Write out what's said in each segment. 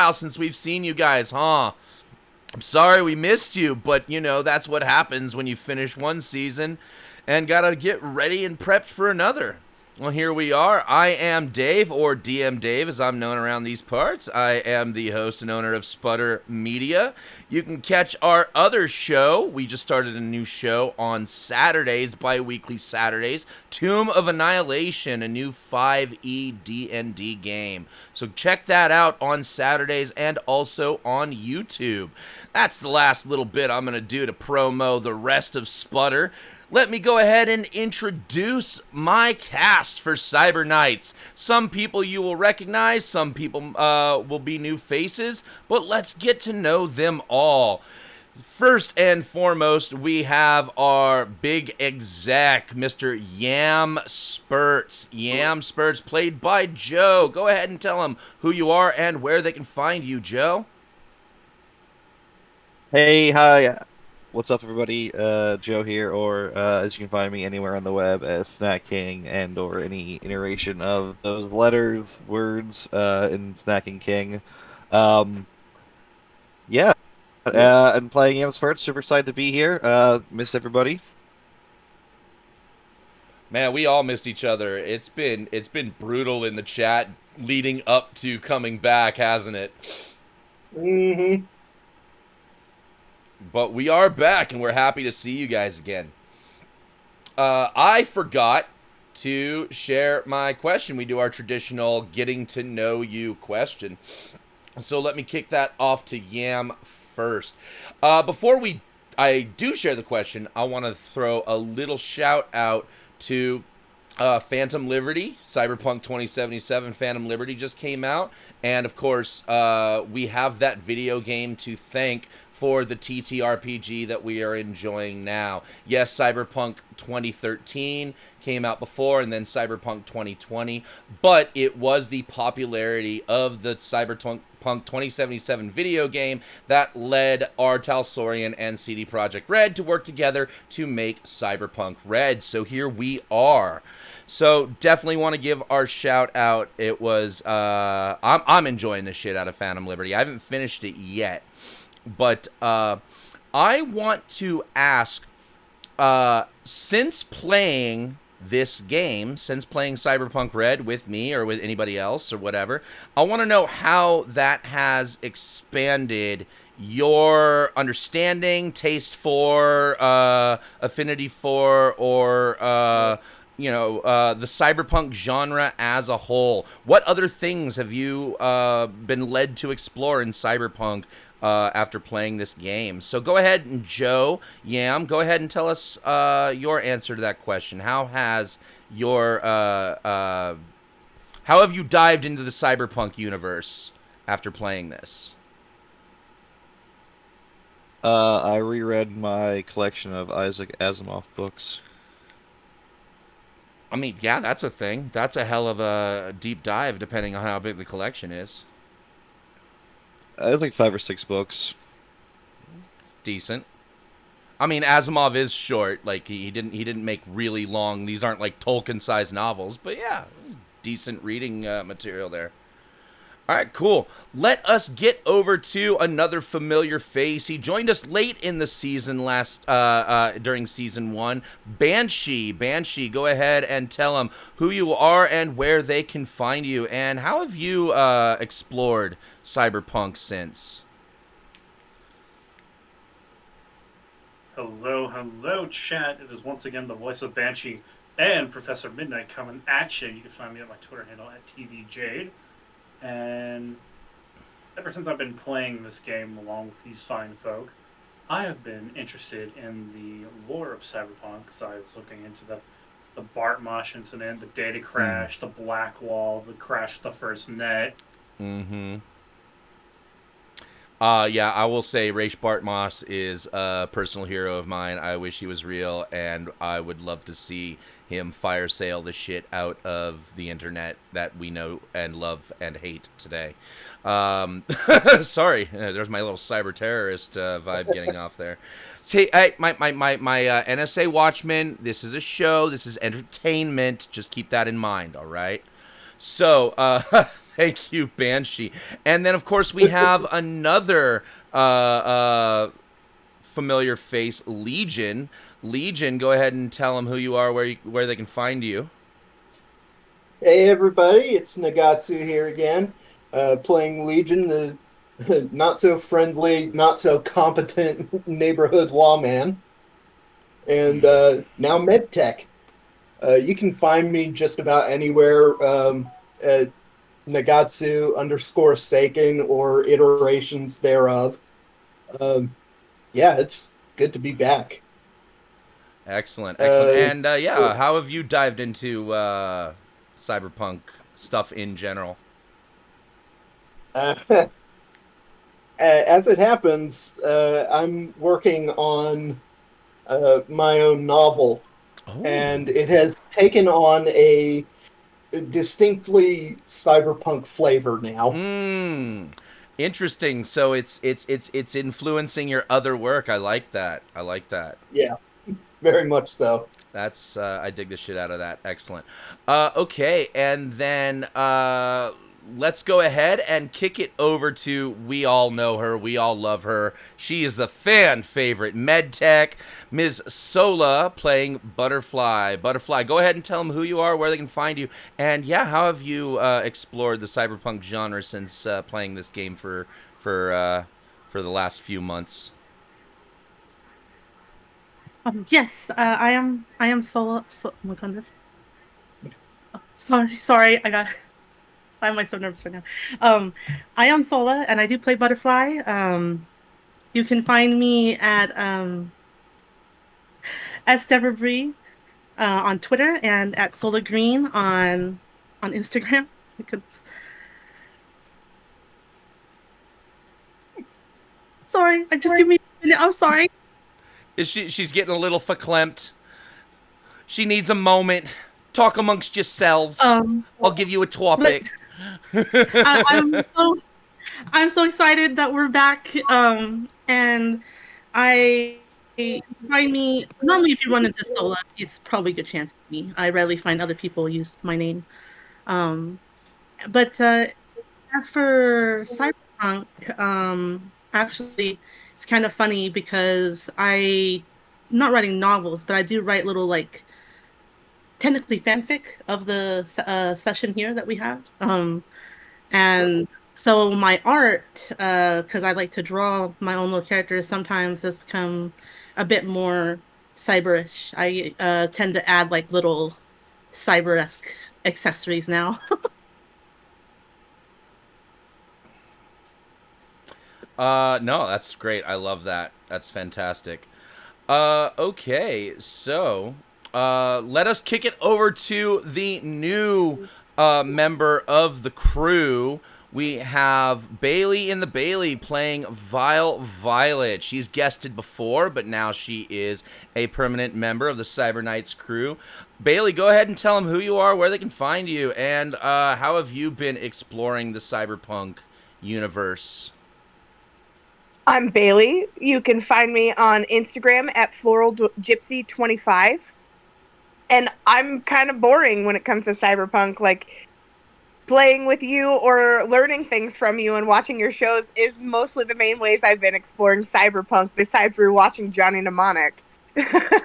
while since we've seen you guys, huh? I'm sorry we missed you, but that's what happens when you finish one season and gotta get ready and prepped for another. Well, here we are. I am Dave, or DM Dave, as I'm known around these parts. I am the host and owner of Sputter Media. You can catch our other show. We just started a new show on Saturdays, bi-weekly Saturdays. Tomb of Annihilation, a new 5e D&D game. So check that out on Saturdays and also on YouTube. That's the last little bit I'm going to do to promo the rest of Sputter. Let me go ahead and introduce my cast for Cyberknights. Some people you will recognize, some people will be new faces, but let's get to know them all. First and foremost, we have our big exec, Mr. Yam Spurts. Yam Spurts, played by Joe. Go ahead and tell them who you are and where they can find you, Joe. Hey, hi. What's up, everybody? Joe here, or as you can find me anywhere on the web as Snack King, and or any iteration of those letters, words in Snacking King. Um, yeah, I'm playing Yams first. Super excited to be here. Missed everybody. Man, we all missed each other. It's been brutal in the chat leading up to coming back, hasn't it? Mm-hmm. But we are back, and we're happy to see you guys again. I forgot to share my question. We do our traditional getting to know you question. So let me kick that off to Yam first. Before I do share the question, I want to throw a little shout out to Phantom Liberty. Cyberpunk 2077 Phantom Liberty just came out. And of course, we have that video game to thank for the TTRPG that we are enjoying now. Yes, Cyberpunk 2013 came out before, and then Cyberpunk 2020, but it was the popularity of the Cyberpunk 2077 video game that led R. Talsorian and CD Projekt Red to work together to make Cyberpunk Red. So here we are. So definitely want to give our shout out. It was I'm enjoying the shit out of Phantom Liberty. I haven't finished it yet, but I want to ask, since playing this game, since playing Cyberpunk Red with me or with anybody else or whatever, I want to know how that has expanded your understanding, taste for, affinity for, or the cyberpunk genre as a whole. What other things have you been led to explore in cyberpunk after playing this game? So go ahead, and Joe, Yam, go ahead and tell us your answer to that question. How has your how have you dived into the cyberpunk universe after playing this? I reread my collection of Isaac Asimov books. I mean, yeah, that's a thing. That's a hell of a deep dive, depending on how big the collection is. I have like 5 or 6 books. Decent. I mean, Asimov is short. Like he didn't make really long. These aren't like Tolkien-sized novels, but yeah, decent reading material there. All right, cool. Let us get over to another familiar face. He joined us late in the season during season 1. Banshee, go ahead and tell them who you are and where they can find you, and how have you explored cyberpunk since? Hello, chat. It is once again the voice of Banshee and Professor Midnight coming at you. You can find me at my Twitter handle at TVJade. And ever since I've been playing this game along with these fine folk, I have been interested in the lore of Cyberpunk, because I was looking into the Bartmosh incident, the data crash, the Black Wall, the crash of the first net. Mm-hmm. Yeah, I will say Raish Bartmoss is a personal hero of mine. I wish he was real, and I would love to see him fire sale the shit out of the internet that we know and love and hate today. Sorry, there's my little cyber terrorist vibe getting off there. Say, hey, my NSA Watchmen, this is a show, this is entertainment. Just keep that in mind, all right? So, Thank you, Banshee. And then, of course, we have another familiar face, Legion. Legion, go ahead and tell them who you are, where they can find you. Hey everybody, it's Nagatsu here again, playing Legion, the not so friendly, not so competent neighborhood lawman, and now MedTech. You can find me just about anywhere at Nagatsu underscore Seiken or iterations thereof. Um, yeah, it's good to be back. Excellent, excellent. Uh, And yeah, how have you dived into cyberpunk stuff in general? uh, as it happens, I'm working on my own novel, Oh. and it has taken on a distinctly cyberpunk flavor now. Hmm. Interesting. So it's influencing your other work. I like that. I like that. Yeah, very much so. That's I dig the shit out of that. Excellent. Okay, and then let's go ahead and kick it over to, we all know her, we all love her. She is the fan favorite MedTech, Ms. Sola, playing Butterfly. Butterfly, go ahead and tell them who you are, where they can find you, and yeah, how have you explored the cyberpunk genre since playing this game for the last few months? Yes, I am Sola. Oh my goodness. Sorry, I got. I'm like so nervous right now. Um, I am Sola, and I do play Butterfly. You can find me at Deborah Bree on Twitter and at Sola Green on Instagram. Because sorry, I just give me a minute. I'm sorry. She's getting a little verklempt. She needs a moment. Talk amongst yourselves. I'll give you a topic. I, I'm so I'm so excited that we're back. And I find me normally if you run into Sola, it's probably a good chance of me. I rarely find other people use my name. Um, but as for Cyberpunk, actually, it's kind of funny because I'm not writing novels, but I do write little like technically fanfic of the session here that we have. And so my art, because I like to draw my own little characters, sometimes has become a bit more cyberish. I tend to add like little cyber-esque accessories now. No, that's great. I love that. That's fantastic. Okay, so let us kick it over to the new member of the crew. We have Bailey in the Bailey playing Vile Violet. She's guested before, but now she is a permanent member of the Cyberknights crew. Bailey, go ahead and tell them who you are, where they can find you, and how have you been exploring the cyberpunk universe? I'm Bailey. You can find me on Instagram at FloralGypsy25. And I'm kind of boring when it comes to cyberpunk. Like, playing with you or learning things from you and watching your shows is mostly the main ways I've been exploring cyberpunk, besides rewatching Johnny Mnemonic.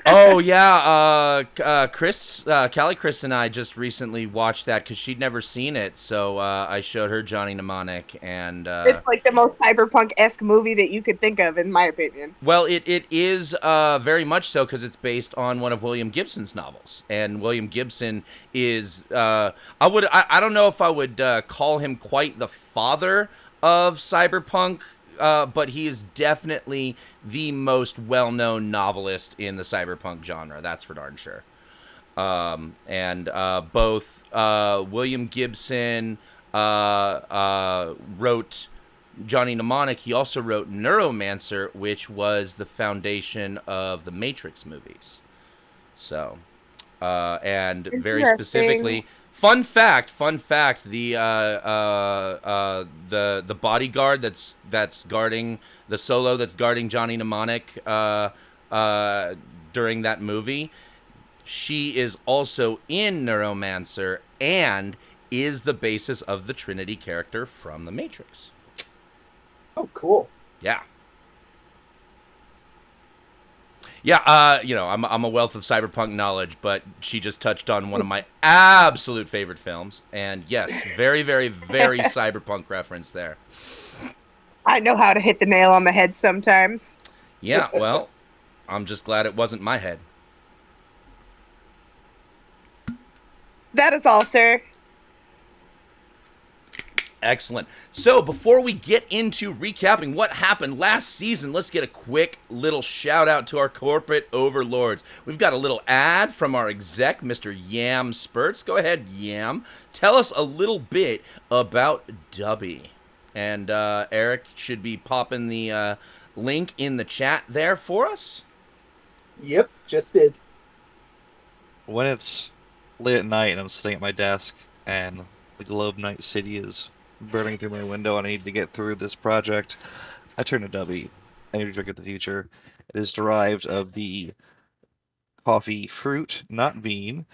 Oh yeah, Callie Chris and I just recently watched that because she'd never seen it, so I showed her Johnny Mnemonic, and It's like the most cyberpunk-esque movie that you could think of, in my opinion. well, it is very much so because it's based on one of William Gibson's novels, and William Gibson is I don't know if I would call him quite the father of cyberpunk. But he is definitely the most well-known novelist in the cyberpunk genre. That's for darn sure. And both William Gibson wrote Johnny Mnemonic. He also wrote Neuromancer, which was the foundation of the Matrix movies. So, and very specifically, fun fact, the bodyguard that's guarding the Solo that's guarding Johnny Mnemonic during that movie, she is also in Neuromancer and is the basis of the Trinity character from The Matrix. Oh, cool. Yeah. Yeah, I'm a wealth of cyberpunk knowledge, but she just touched on one of my absolute favorite films. And yes, very, very, very cyberpunk reference there. I know how to hit the nail on the head sometimes. Yeah, well, I'm just glad it wasn't my head. That is all, sir. Excellent. So before we get into recapping what happened last season, let's get a quick little shout out to our corporate overlords. We've got a little ad from our exec, Mr. Yam Spurts. Go ahead, Yam. Tell us a little bit about Dubby. And Eric should be popping the link in the chat there for us. Yep, just did. When it's late at night and I'm sitting at my desk and the Globe Night City is burning through my window and I need to get through this project, I turn to Dubby, Energy Drink of the Future. It is derived of the coffee fruit, not bean.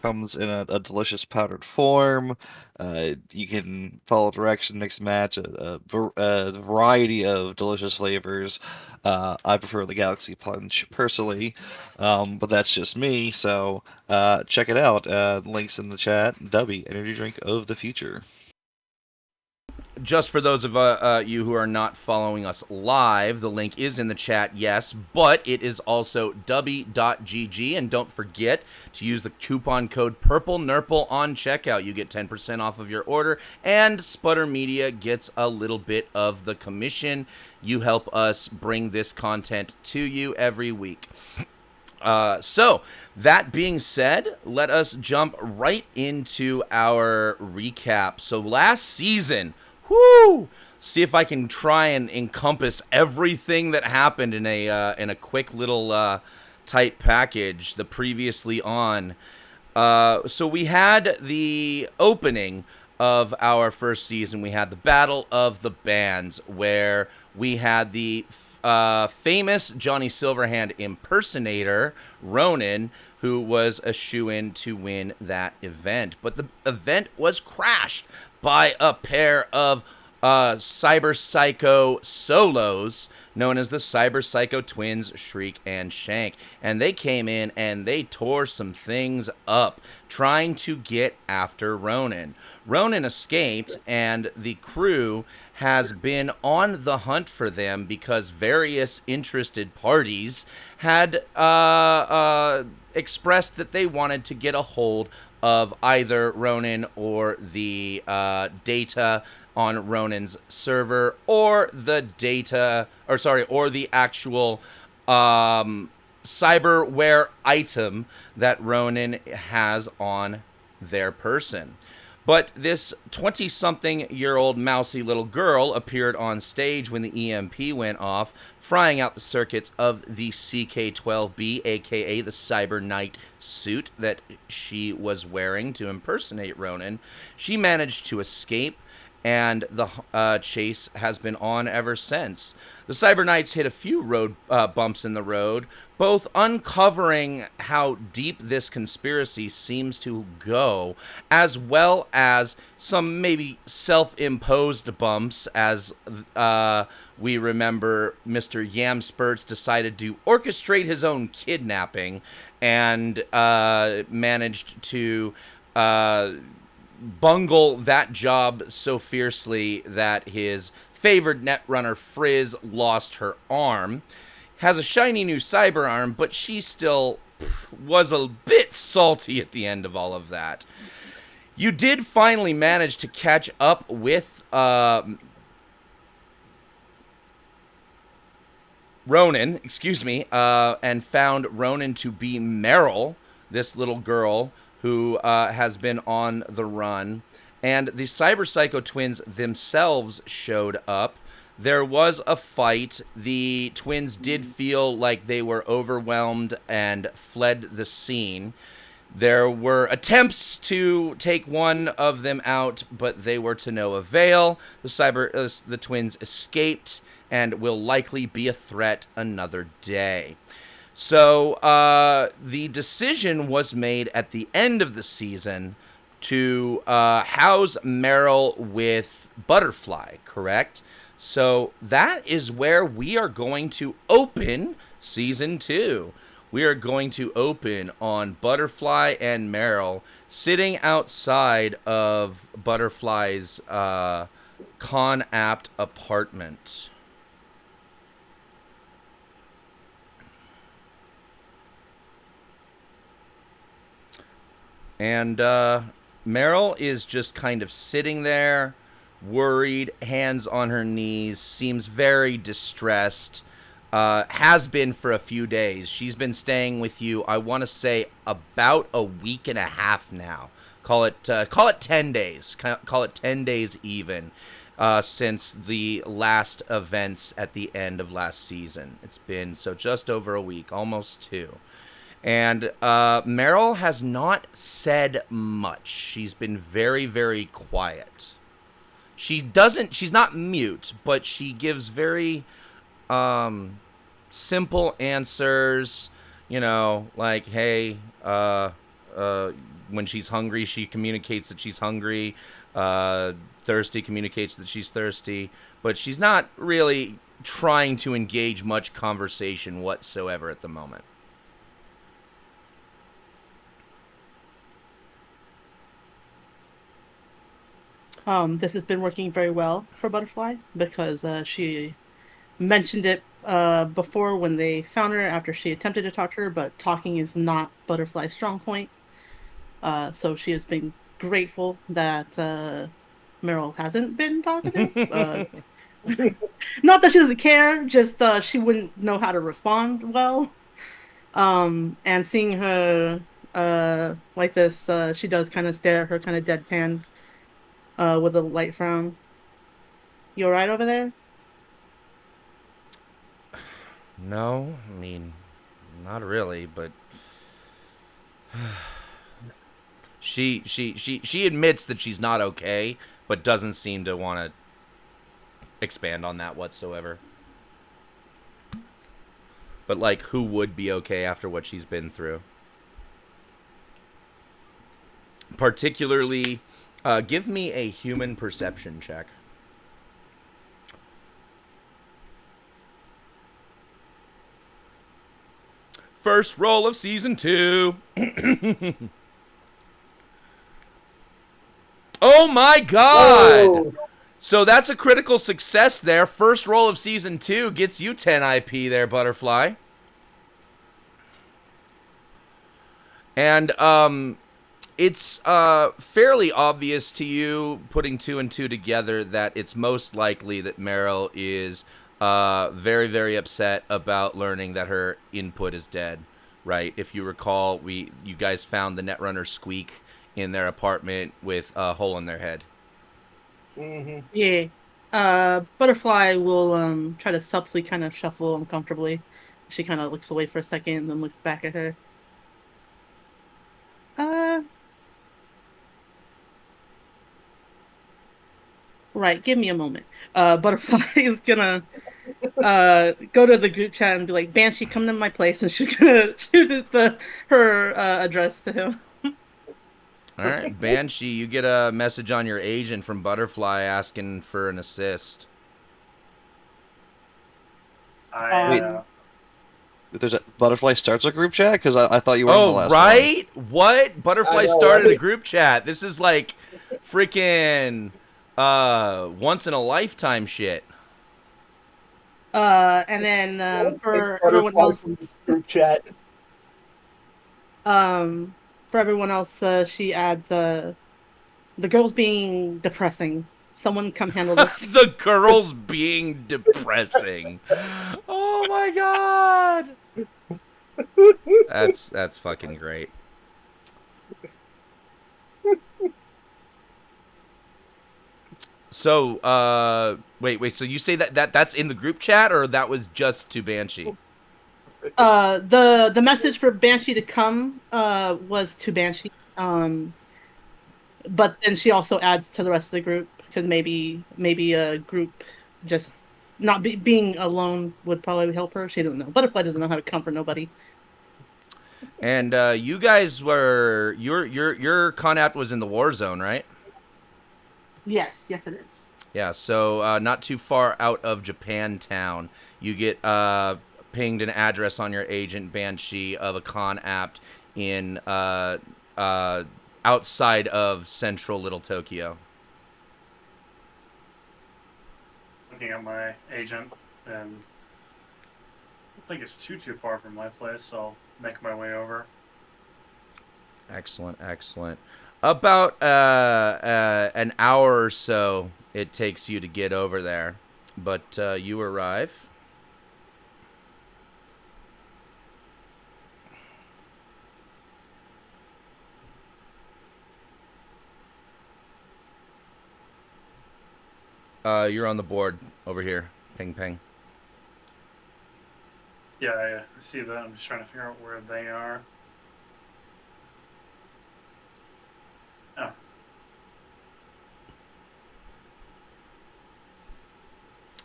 Comes in a delicious powdered form. You can follow direction, mix and match a variety of delicious flavors. I prefer the Galaxy Punch personally, but that's just me. So check it out. Links in the chat. Dubby, Energy Drink of the Future. Just for those of you who are not following us live, the link is in the chat, yes, but it is also dubby.gg, and don't forget to use the coupon code PURPLENURPLE on checkout. You get 10% off of your order, and Sputter Media gets a little bit of the commission. You help us bring this content to you every week. So, that being said, let us jump right into our recap. So, last season, whoo! See if I can try and encompass everything that happened in a quick little tight package. The previously on. So we had the opening of our first season. We had the Battle of the Bands, where we had the famous Johnny Silverhand impersonator, Ronan, who was a shoo-in to win that event. But the event was crashed by a pair of Cyber Psycho solos known as the Cyber Psycho twins, Shriek and Shank. And they came in and they tore some things up, trying to get after Ronan. Ronan escaped, and the crew has been on the hunt for them because various interested parties had expressed that they wanted to get a hold of either Ronan or the data on Ronan's server, or the actual cyberware item that Ronan has on their person. But this 20-something-year-old mousy little girl appeared on stage when the EMP went off, frying out the circuits of the CK-12B, aka the Cyberknight suit that she was wearing to impersonate Ronan. She managed to escape, and the chase has been on ever since. The Cyberknights hit a few road bumps in the road, both uncovering how deep this conspiracy seems to go, as well as some maybe self-imposed bumps, as we remember Mr. Yam Spurts decided to orchestrate his own kidnapping and managed to bungle that job so fiercely that his favored netrunner Frizz lost her arm. Has a shiny new cyber arm, but she still was a bit salty at the end of all of that. You did finally manage to catch up with Ronan, and found Ronan to be Meryl, this little girl who has been on the run. And the Cyber Psycho twins themselves showed up. There was a fight. The twins did feel like they were overwhelmed and fled the scene. There were attempts to take one of them out, but they were to no avail. The twins escaped and will likely be a threat another day. So the decision was made at the end of the season to house Meryl with Butterfly, correct? So that is where we are going to open season 2. We are going to open on Butterfly and Meryl sitting outside of Butterfly's Con Apt apartment. And Meryl is just kind of sitting there, worried, hands on her knees, seems very distressed. Has been for a few days. She's been staying with you, I want to say, about a week and a half now. Call it 10 days. Call it 10 days even. Since the last events at the end of last season. It's been just over a week, almost 2. And Meryl has not said much. She's been very, very quiet. She's not mute, but she gives very simple answers, like, hey, when she's hungry, she communicates that she's hungry. Thirsty communicates that she's thirsty. But she's not really trying to engage much conversation whatsoever at the moment. This has been working very well for Butterfly because she mentioned it before when they found her after she attempted to talk to her, but talking is not Butterfly's strong point. So she has been grateful that Meryl hasn't been talkative. Not that she doesn't care, just she wouldn't know how to respond well. And seeing her like this, she does kind of stare at her kind of deadpan with a light frown. You alright over there? No, I mean, not really, but she admits that she's not okay, but doesn't seem to want to expand on that whatsoever. But like, who would be okay after what she's been through? Particularly, give me a human perception check. First roll of season 2. Oh my god! Whoa. So that's a critical success there. First roll of season 2 gets you 10 IP there, Butterfly. And it's fairly obvious to you, putting 2 and 2 together, that it's most likely that Meryl is very, very upset about learning that her input is dead, right? If you recall, you guys found the Netrunner Squeak in their apartment with a hole in their head. Mm-hmm. Yeah. Butterfly will try to subtly kind of shuffle uncomfortably. She kind of looks away for a second and then looks back at her. Right, give me a moment. Butterfly is gonna go to the group chat and be like, Banshee, come to my place, and she's gonna shoot her address to him. All right, Banshee, you get a message on your agent from Butterfly asking for an assist. I, There's a Butterfly starts a group chat because I thought you were in the last right? What? Butterfly I know, started right? a group chat. This is like freaking once in a lifetime shit. And then for everyone else, Group chat. she adds the girls being depressing. Someone come handle this. The girls being depressing. Oh my god. That's fucking great. So, wait, so you say that's in the group chat, or that was just to Banshee? The message for Banshee to come was to Banshee. But then she also adds to the rest of the group because maybe a group just being alone would probably help her. She doesn't know. Butterfly doesn't know how to comfort nobody. And you guys were your Conapt was in the war zone, right? Yes, it is. Yeah, so not too far out of Japantown, you get pinged an address on your agent Banshee of a Conapt in uh, outside of central Little Tokyo. Looking at my agent, and I don't think it's too far from my place, so I'll make my way over. Excellent, excellent. About an hour or so it takes you to get over there, but you arrive. You're on the board over here. Ping, ping. Yeah, I see that. I'm just trying to figure out where they are. Oh,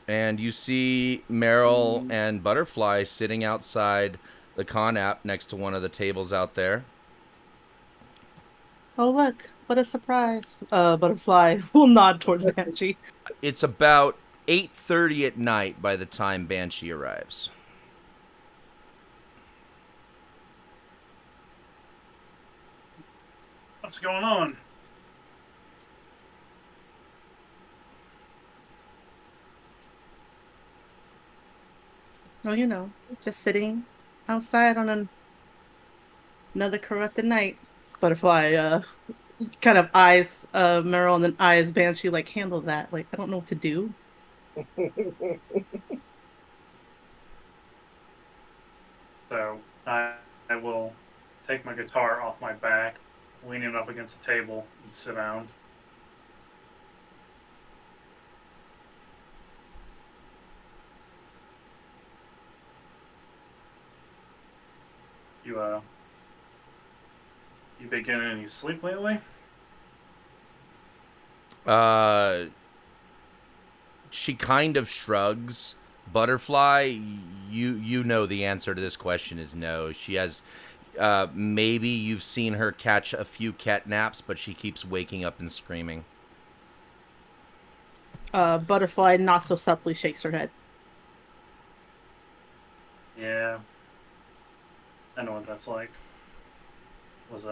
And you see Meryl and Butterfly sitting outside the con app next to one of the tables out there. Oh, look, what a surprise. Butterfly will nod towards Banshee. It's about 8:30 at night by the time Banshee arrives. what's going on? Oh, just sitting outside on another corrupted night. Butterfly kind of eyes Meryl and then eyes Banshee like, handle that. Like, I don't know what to do. So I will take my guitar off my back, lean it up against the table, and sit down. You been getting any sleep lately? She kind of shrugs. Butterfly, you know the answer to this question is no. She has maybe you've seen her catch a few cat naps, but she keeps waking up and screaming. Butterfly not so subtly shakes her head. Yeah, I know what that's like. It was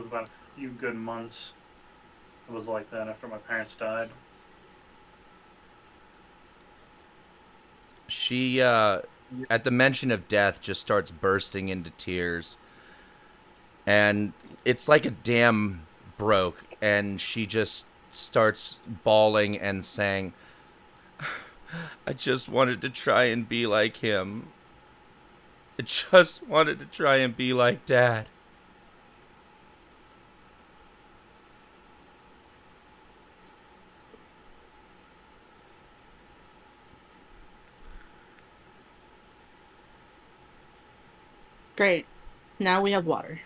about a few good months. It was like that after my parents died. She at the mention of death just starts bursting into tears. And it's like a dam broke, and she just starts bawling and saying, I just wanted to try and be like him. I just wanted to try and be like Dad. Great. Now we have water.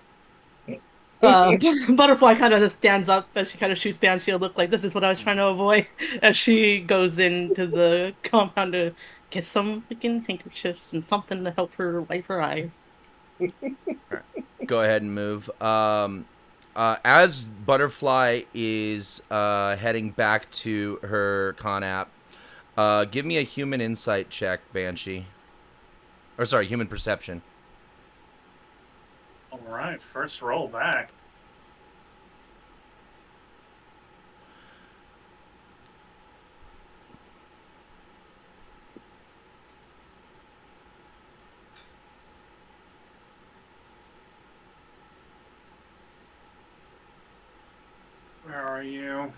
Butterfly kind of just stands up as she kind of shoots Banshee a look like, this is what I was trying to avoid, as she goes into the compound to get some freaking handkerchiefs and something to help her wipe her eyes. Go ahead and move. As Butterfly is heading back to her con app, give me a human insight check, Banshee. Or sorry, human perception. All right, first roll back. Where are you?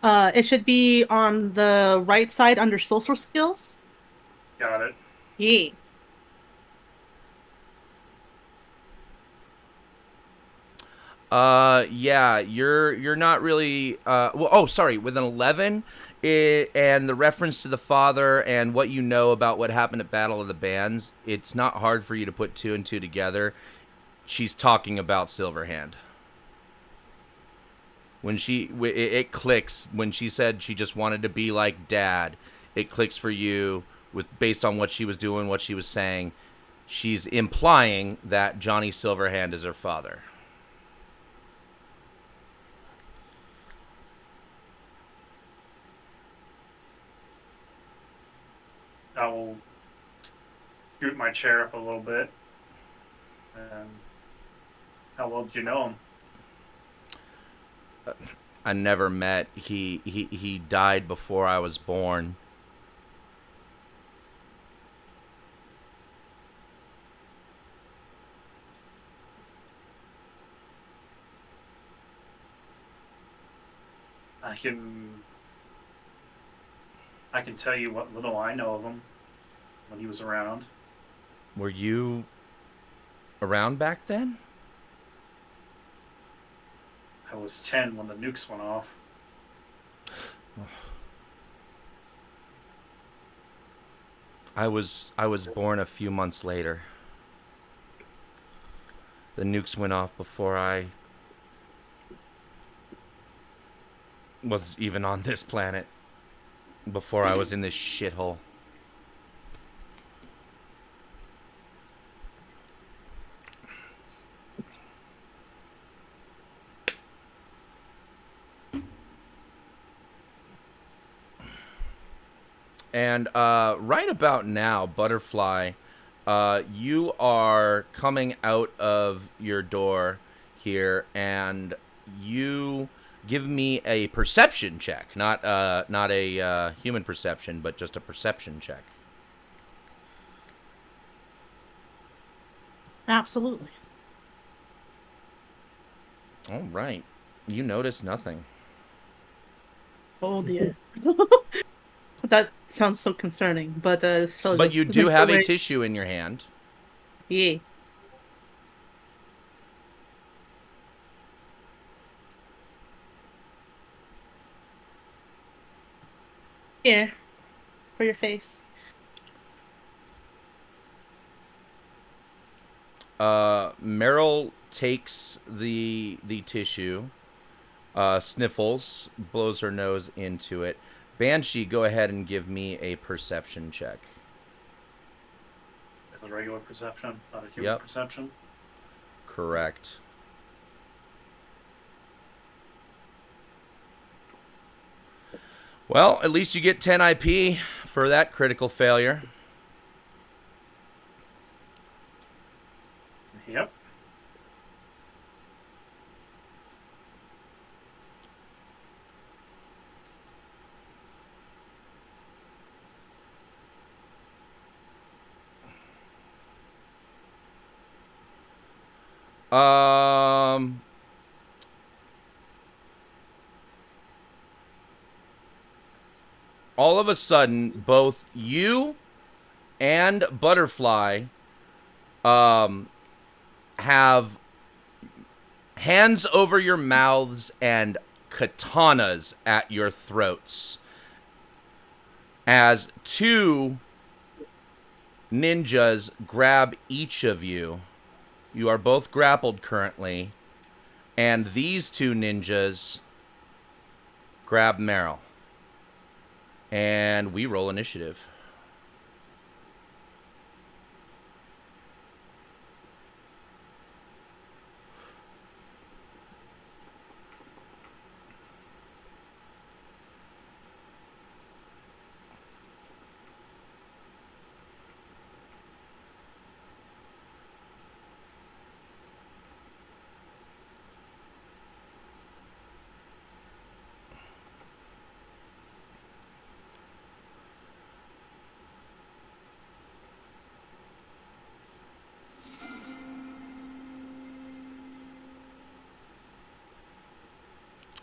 It should be on the right side under social skills. Got it. Yeah. Yeah, you're not really well, oh, sorry, with an 11 and the reference to the father and what you know about what happened at Battle of the Bands, it's not hard for you to put two and two together. She's talking about Silverhand. it clicks when she said she just wanted to be like Dad. It clicks for you based on what she was doing, what she was saying. She's implying that Johnny Silverhand is her father. I will scoot my chair up a little bit. And how well did you know him? I never met. He died before I was born. I can tell you what little I know of him when he was around. Were you around back then? I was 10 when the nukes went off. I was born a few months later. The nukes went off before I was even on this planet. Before I was in this shithole. And right about now, Butterfly, you are coming out of your door here, and you give me a perception check, not a human perception, but just a perception check. Absolutely. All right, you notice nothing. Oh dear. That sounds so concerning, but so. But just you do have a away. tissue in your hand. Yeah. Yeah. For your face. Meryl takes the tissue, sniffles, blows her nose into it. Banshee, go ahead and give me a perception check. It's a regular perception, not a human perception. Correct. Well, at least you get 10 IP for that critical failure. Yep. All of a sudden, both you and Butterfly have hands over your mouths and katanas at your throats as two ninjas grab each of you. You are both grappled currently, and these two ninjas grab Meryl. And we roll initiative.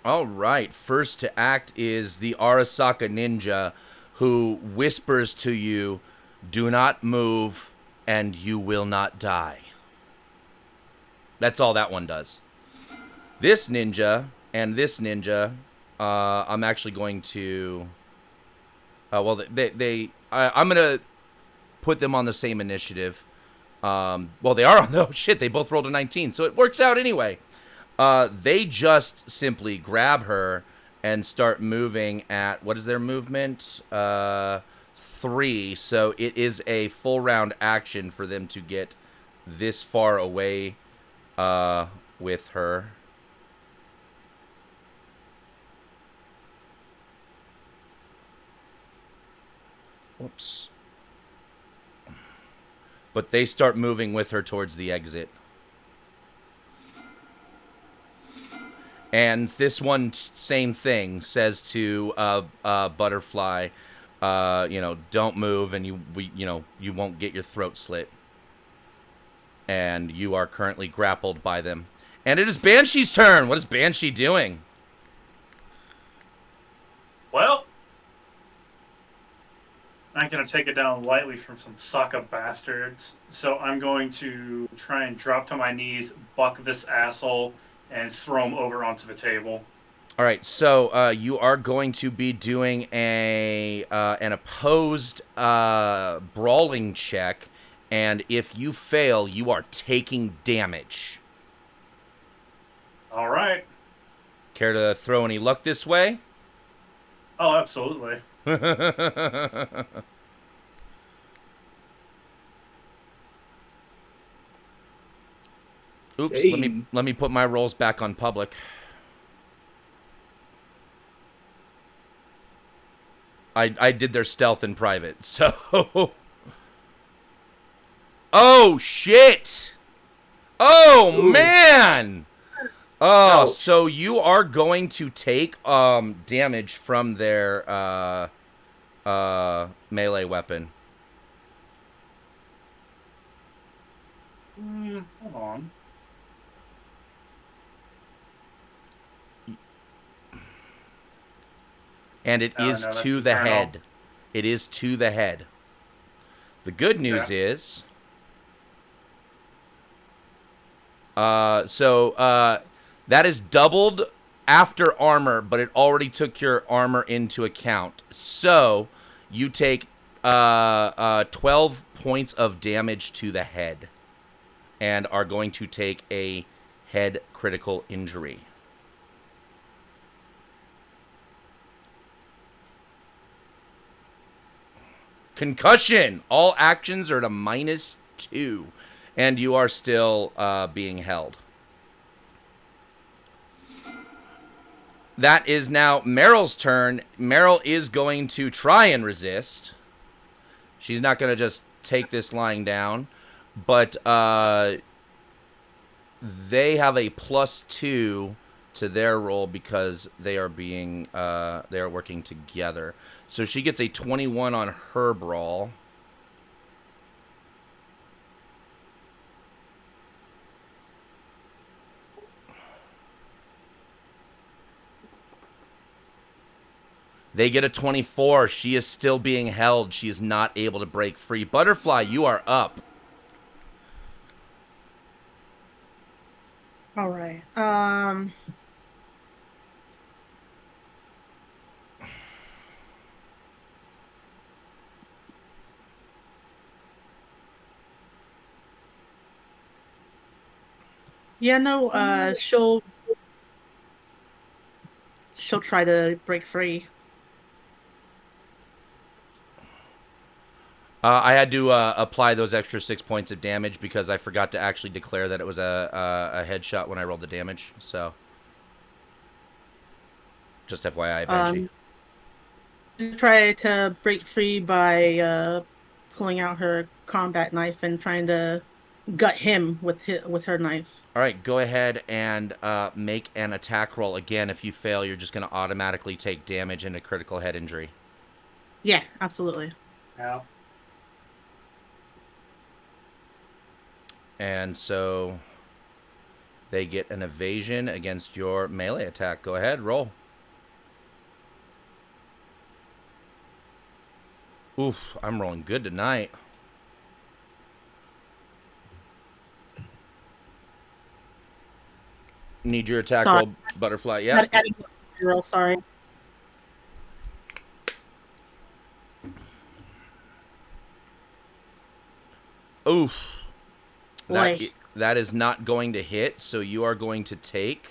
All right, first to act is the Arasaka ninja, who whispers to you, "Do not move, and you will not die." That's all that one does. This ninja and this ninja, I'm actually going to... I'm going to put them on the same initiative. Well, they are on... Oh, shit, they both rolled a 19, so it works out anyway. They just simply grab her and start moving at, what is their movement? 3. So it is a full round action for them to get this far away with her. Whoops. But they start moving with her towards the exit. And this one, same thing, says to Butterfly, don't move, and you won't get your throat slit. And you are currently grappled by them. And it is Banshee's turn. What is Banshee doing? Well, I'm going to take it down lightly from some sucker bastards. So I'm going to try and drop to my knees, buck this asshole, and throw him over onto the table. All right, so you are going to be doing an opposed brawling check, and if you fail, you are taking damage. All right. Care to throw any luck this way? Oh, absolutely. Oops, Hey. let me put my rolls back on public. I did their stealth in private, so... Oh, shit! Oh, Ooh. man! Oh, Ouch. so you are going to take damage from their melee weapon. Hold on. And it No, is that's to the internal. head. It is to the head. The good news is... that is doubled after armor, but it already took your armor into account. So you take 12 points of damage to the head and are going to take a head critical injury. Concussion. All actions are at a -2, and you are still being held. That is now Meryl's turn. Meryl is going to try and resist. She's not going to just take this lying down, but they have a +2 to their roll because they are working together. So she gets a 21 on her brawl. They get a 24. She is still being held. She is not able to break free. Butterfly, you are up. All right. Yeah, no, she'll try to break free. I had to apply those extra 6 points of damage because I forgot to actually declare that it was a headshot when I rolled the damage. So, just FYI, Banshee. Try to break free by pulling out her combat knife and trying to gut him with her knife. All right, go ahead and make an attack roll. Again, if you fail, you're just going to automatically take damage and a critical head injury. Yeah, absolutely. Yeah. And so they get an evasion against your melee attack. Go ahead, roll. Oof, I'm rolling good tonight. Need your attack Sorry. roll, Butterfly. Yeah. Roll, sorry. Oof. Boy. That is not going to hit, so you are going to take...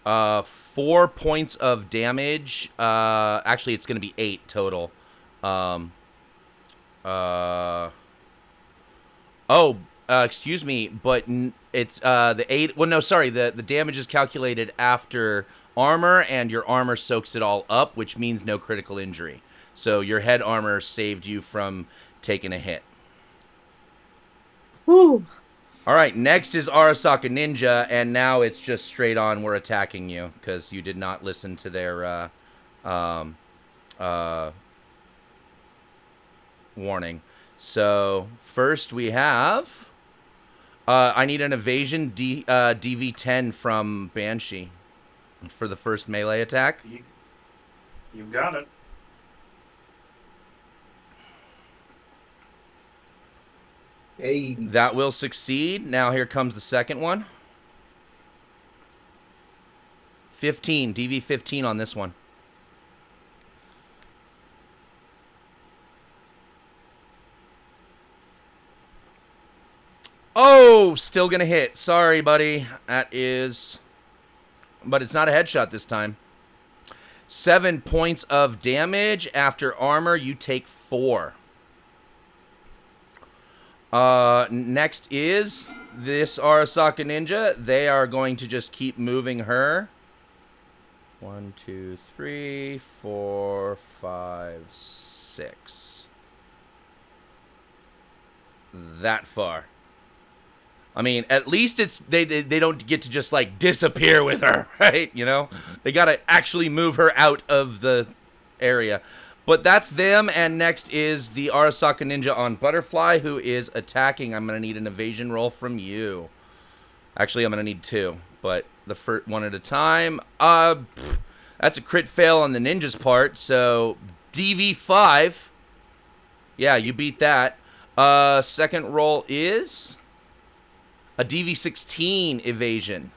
4 points of damage. Actually, it's going to be 8 total. Excuse me, but it's the 8. Well, no, sorry. The damage is calculated after armor, and your armor soaks it all up, which means no critical injury. So your head armor saved you from taking a hit. Whew. All right, next is Arasaka Ninja, and now it's just straight on. We're attacking you because you did not listen to their warning. So first we have... I need an evasion DV10 from Banshee for the first melee attack. You got it. Hey. That will succeed. Now here comes the second one. 15, DV15 on this one. Oh, still gonna hit. Sorry, buddy. That is... But it's not a headshot this time. 7 points of damage. After armor, you take 4. Next is this Arasaka Ninja. They are going to just keep moving her. 1, 2, 3, 4, 5, 6. That far. I mean, at least it's they don't get to just like disappear with her, right? You know, they gotta actually move her out of the area. But that's them, and next is the Arasaka Ninja on Butterfly, who is attacking. I'm gonna need an evasion roll from you. Actually, I'm gonna need 2, but the first one at a time. That's a crit fail on the ninja's part. So DV5. Yeah, you beat that. Second roll is a DV16 evasion.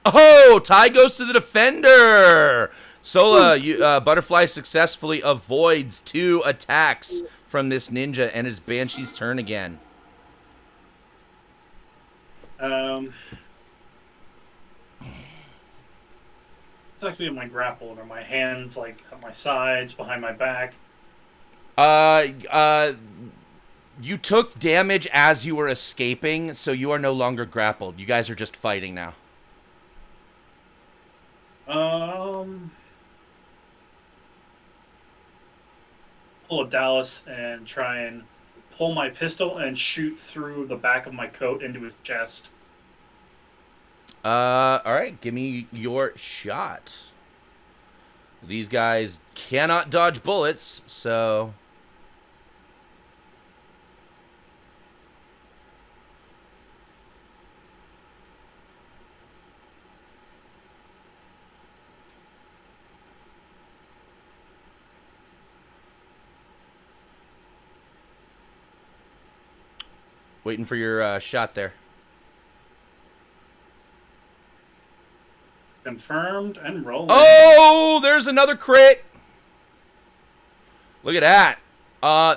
Oh, tie goes to the defender. Sola, Butterfly successfully avoids 2 attacks from this ninja, and it's Banshee's turn again. It's actually in my grapple, and my hands like at my sides, behind my back. You took damage as you were escaping, so you are no longer grappled. You guys are just fighting now. Pull a Dallas and try and pull my pistol and shoot through the back of my coat into his chest. All right, give me your shot. These guys cannot dodge bullets, so... Waiting for your shot there. Confirmed and rolling. Oh, there's another crit. Look at that.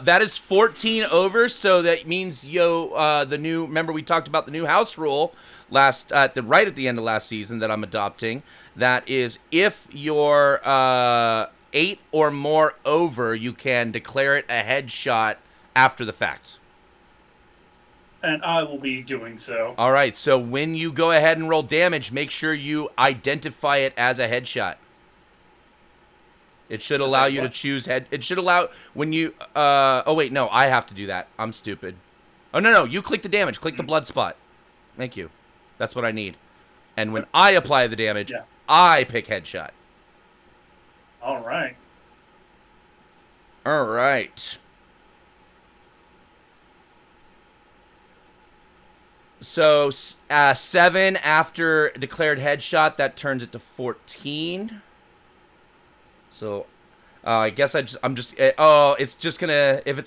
That is 14 over, so that means the new. Remember, we talked about the new house rule right at the end of last season that I'm adopting. That is, if you're 8 or more over, you can declare it a headshot after the fact. And I will be doing so. All right, so when you go ahead and roll damage, make sure you identify it as a headshot. It should allow you to choose head. It should allow when you. Oh wait, no, I have to do that. I'm stupid. Oh no, you click the damage. Click the blood spot. Thank you. That's what I need. And when I apply the damage, I pick headshot. All right. All right. So 7 after declared headshot, that turns it to 14. So I guess it's just gonna, if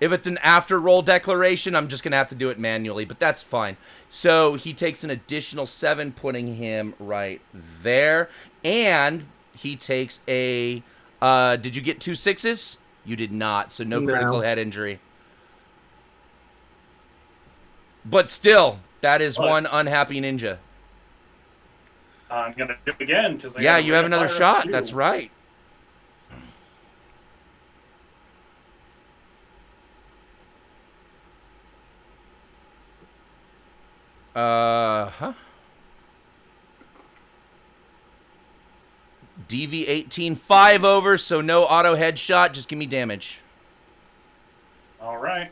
If it's an after roll declaration, I'm just going to have to do it manually, but that's fine. So he takes an additional 7, putting him right there. And he takes a... did you get 2 6s? You did not, so no critical head injury. But still, that is one unhappy ninja. I'm going to do it again. Cause Yeah, you have another shot. That's right. Huh? DV 18, 5 over, so no auto headshot. Just give me damage. All right.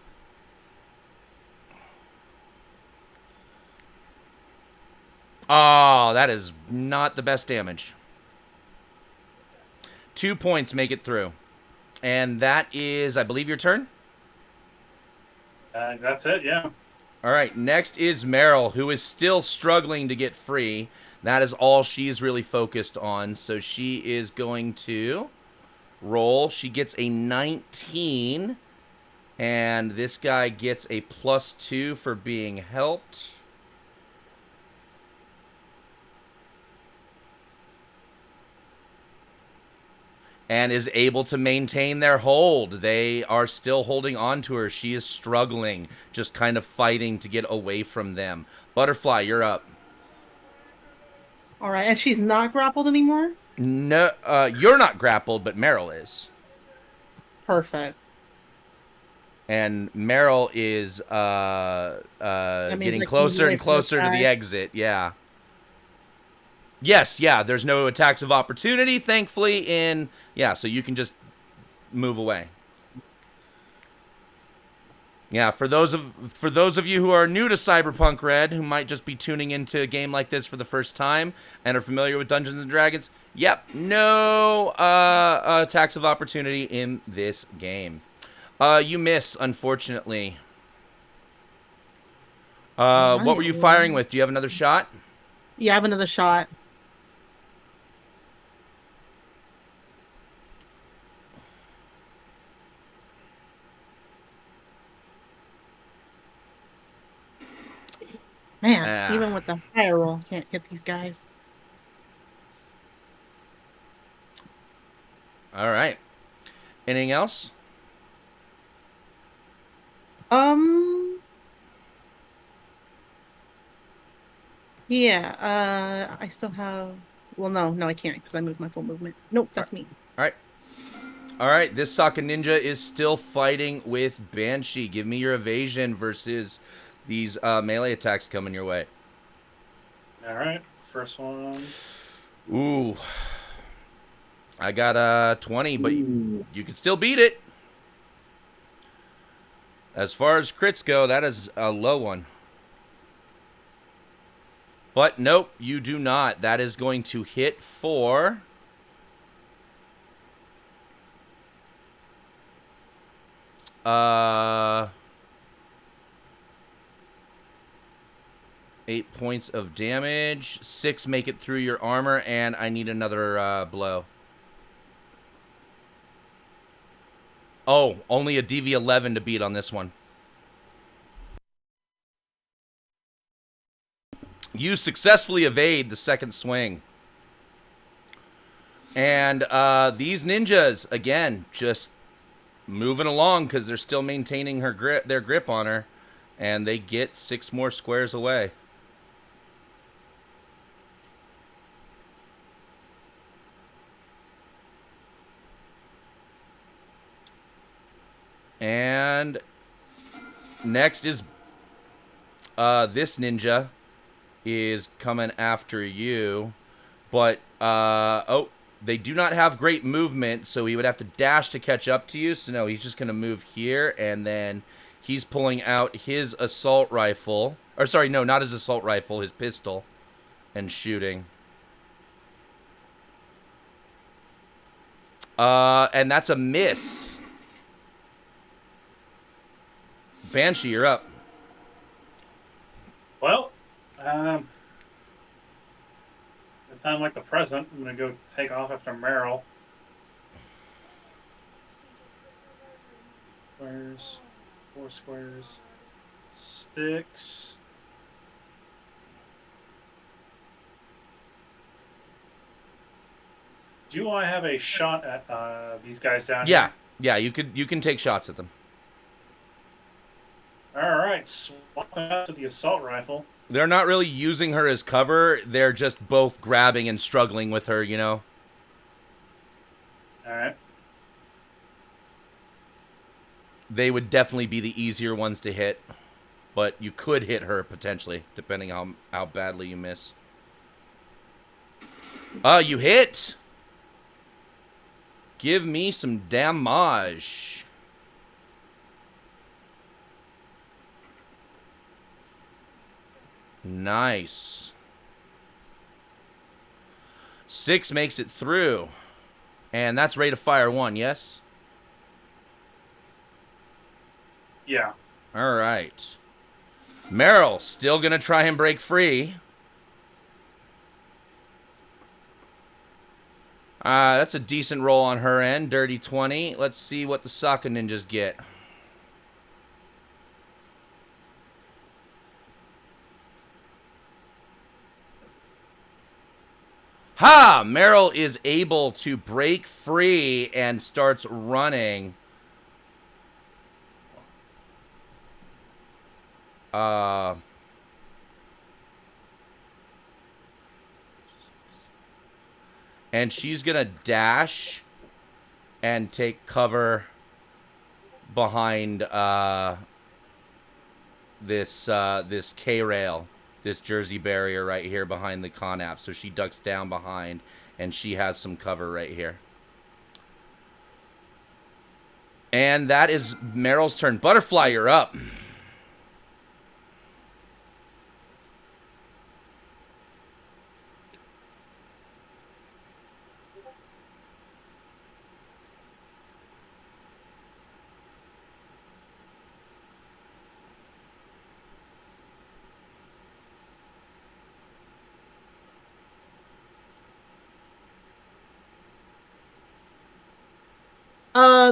Oh, that is not the best damage. 2 points make it through. And that is, I believe, your turn? That's it, yeah. All right, next is Meryl, who is still struggling to get free. That is all she's really focused on. So she is going to roll. She gets a 19. And this guy gets a +2 for being helped. And is able to maintain their hold. They are still holding on to her. She is struggling, just kind of fighting to get away from them. Butterfly, you're up. All right, and she's not grappled anymore? No, you're not grappled, but Meryl is. Perfect. And Meryl is getting closer and closer to the exit. Yeah. Yes, yeah, there's no attacks of opportunity, thankfully, so you can just move away. Yeah, for those of you who are new to Cyberpunk Red, who might just be tuning into a game like this for the first time and are familiar with Dungeons and Dragons, yep, no attacks of opportunity in this game. You miss, unfortunately. What were you firing with? Do you have another shot? Yeah, I have another shot. Man, even with the higher roll, can't hit these guys. All right. Anything else? Yeah, I still have... Well, no, I can't because I moved my full movement. Nope, that's me. All right. All right, this Sokka Ninja is still fighting with Banshee. Give me your evasion versus these melee attacks coming your way. All right, first one. Ooh. I got 20, but you can still beat it. As far as crits go, that is a low one. But nope, you do not. That is going to hit for... Uh... 8 points of damage. 6 make it through your armor, and I need another blow. Oh, only a DV11 to beat on this one. You successfully evade the second swing. And these ninjas, again, just moving along because they're still maintaining their grip on her. And they get 6 more squares away. And next is this ninja is coming after you, but they do not have great movement, so he would have to dash to catch up to you. So no, he's just gonna move here, and then he's pulling out his assault rifle, or sorry, no, not his assault rifle, his pistol, and shooting. And that's a miss. Banshee, you're up. Well, a time like the present, I'm going to go take off after Meryl. Where's... 4 squares. 6. Do I have a shot at these guys down Yeah, here? yeah. You can take shots at them. All right, swapping out to the assault rifle. They're not really using her as cover. They're just both grabbing and struggling with her. You know. All right. They would definitely be the easier ones to hit, but you could hit her potentially, depending how badly you miss. You hit. Give me some damage. Nice. 6 makes it through. And that's rate of fire 1, yes? Yeah. All right. Meryl, still going to try and break free. That's a decent roll on her end. Dirty 20. Let's see what the Sokka Ninjas get. Ha! Meryl is able to break free and starts running. And she's going to dash and take cover behind this K-rail, this Jersey barrier right here behind the Conap. So she ducks down behind, and she has some cover right here. And that is Meryl's turn. Butterfly, you're up.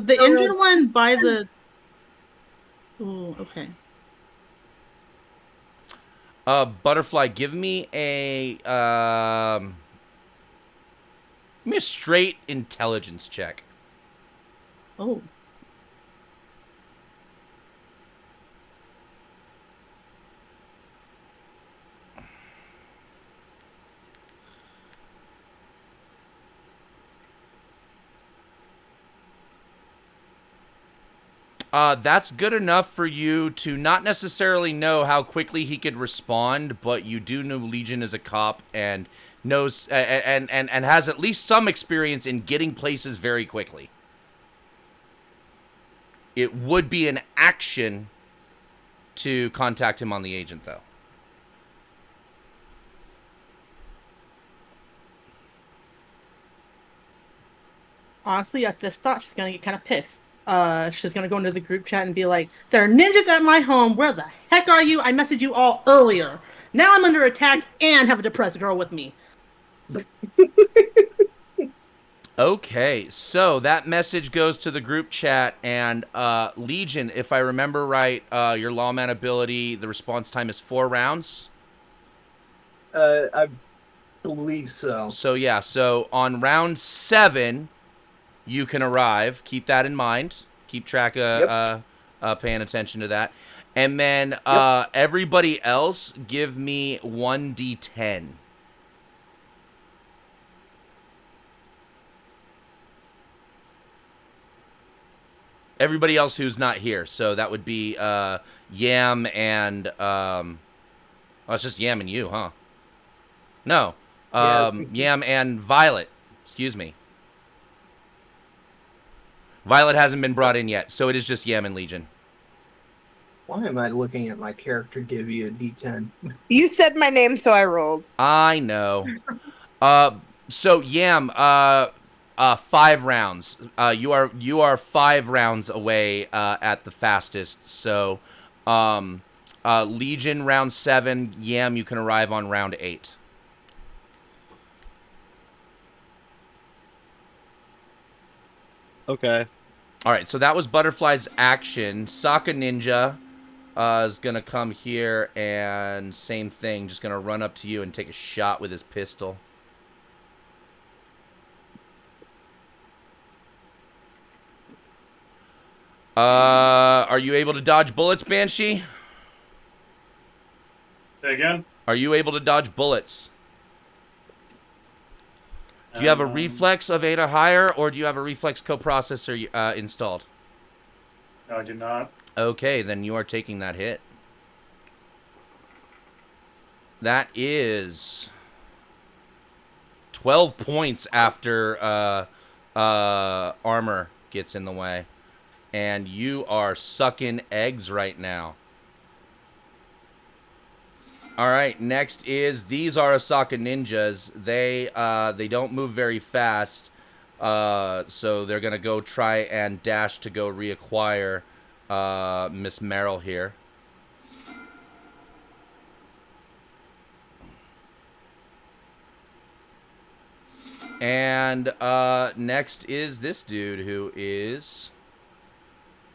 The injured one by the. Oh, okay. Butterfly, give me a straight intelligence check. Oh. That's good enough for you to not necessarily know how quickly he could respond, but you do know Legion is a cop and knows and has at least some experience in getting places very quickly. It would be an action to contact him on the agent, though. Honestly, at this thought, she's gonna get kind of pissed. She's gonna go into the group chat and be like, "There are ninjas at my home. Where the heck are you? I messaged you all earlier. Now I'm under attack and have a depressed girl with me." Okay, so that message goes to the group chat, and Legion, if I remember right, your lawman ability, the response time is 4 rounds. I believe so. So yeah, so on round 7, you can arrive. Keep that in mind. Keep track of paying attention to that. And then everybody else, give me 1d10. Everybody else who's not here. So that would be Yam and it's just Yam and you, huh? No. Yam and Violet. Excuse me. Violet hasn't been brought in yet, so it is just Yam and Legion. Why am I looking at my character give you a D10? You said my name, so I rolled. I know. So Yam, 5 rounds. You are 5 rounds away at the fastest. So, Legion round 7. Yam, you can arrive on round 8. Okay. All right, so that was Butterfly's action. Sokka Ninja is going to come here and same thing, just going to run up to you and take a shot with his pistol. Are you able to dodge bullets, Banshee? Say again? Are you able to dodge bullets? Do you have a reflex of 8 or higher, or do you have a reflex coprocessor installed? No, I do not. Okay, then you are taking that hit. That is 12 points after armor gets in the way. And you are sucking eggs right now. All right, next is these Arasaka ninjas. They don't move very fast, so they're gonna go try and dash to go reacquire Miss Merrill here. And next is this dude who is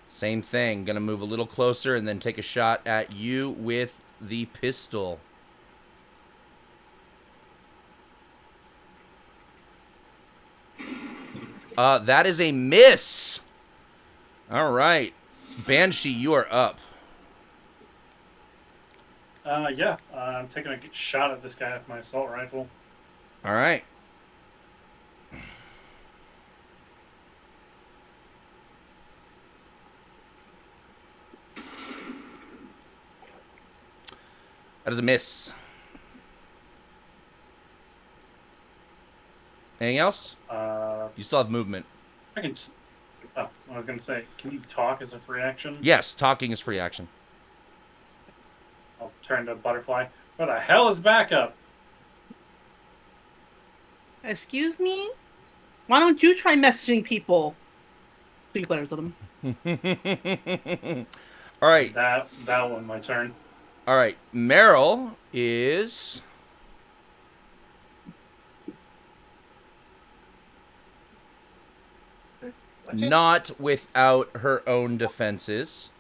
same thing, gonna move a little closer and then take a shot at you with the pistol. That is a miss. All right. Banshee, you are up. Yeah, I'm taking a good shot at this guy with my assault rifle. All right. That is a miss. Anything else? You still have movement. I can. Oh, I was gonna say, can you talk as a free action? Yes, talking is free action. I'll turn to Butterfly. Where the hell is backup? Excuse me? Why don't you try messaging people? He glares at him. All right. That one, my turn. All right. Meryl is not without her own defenses.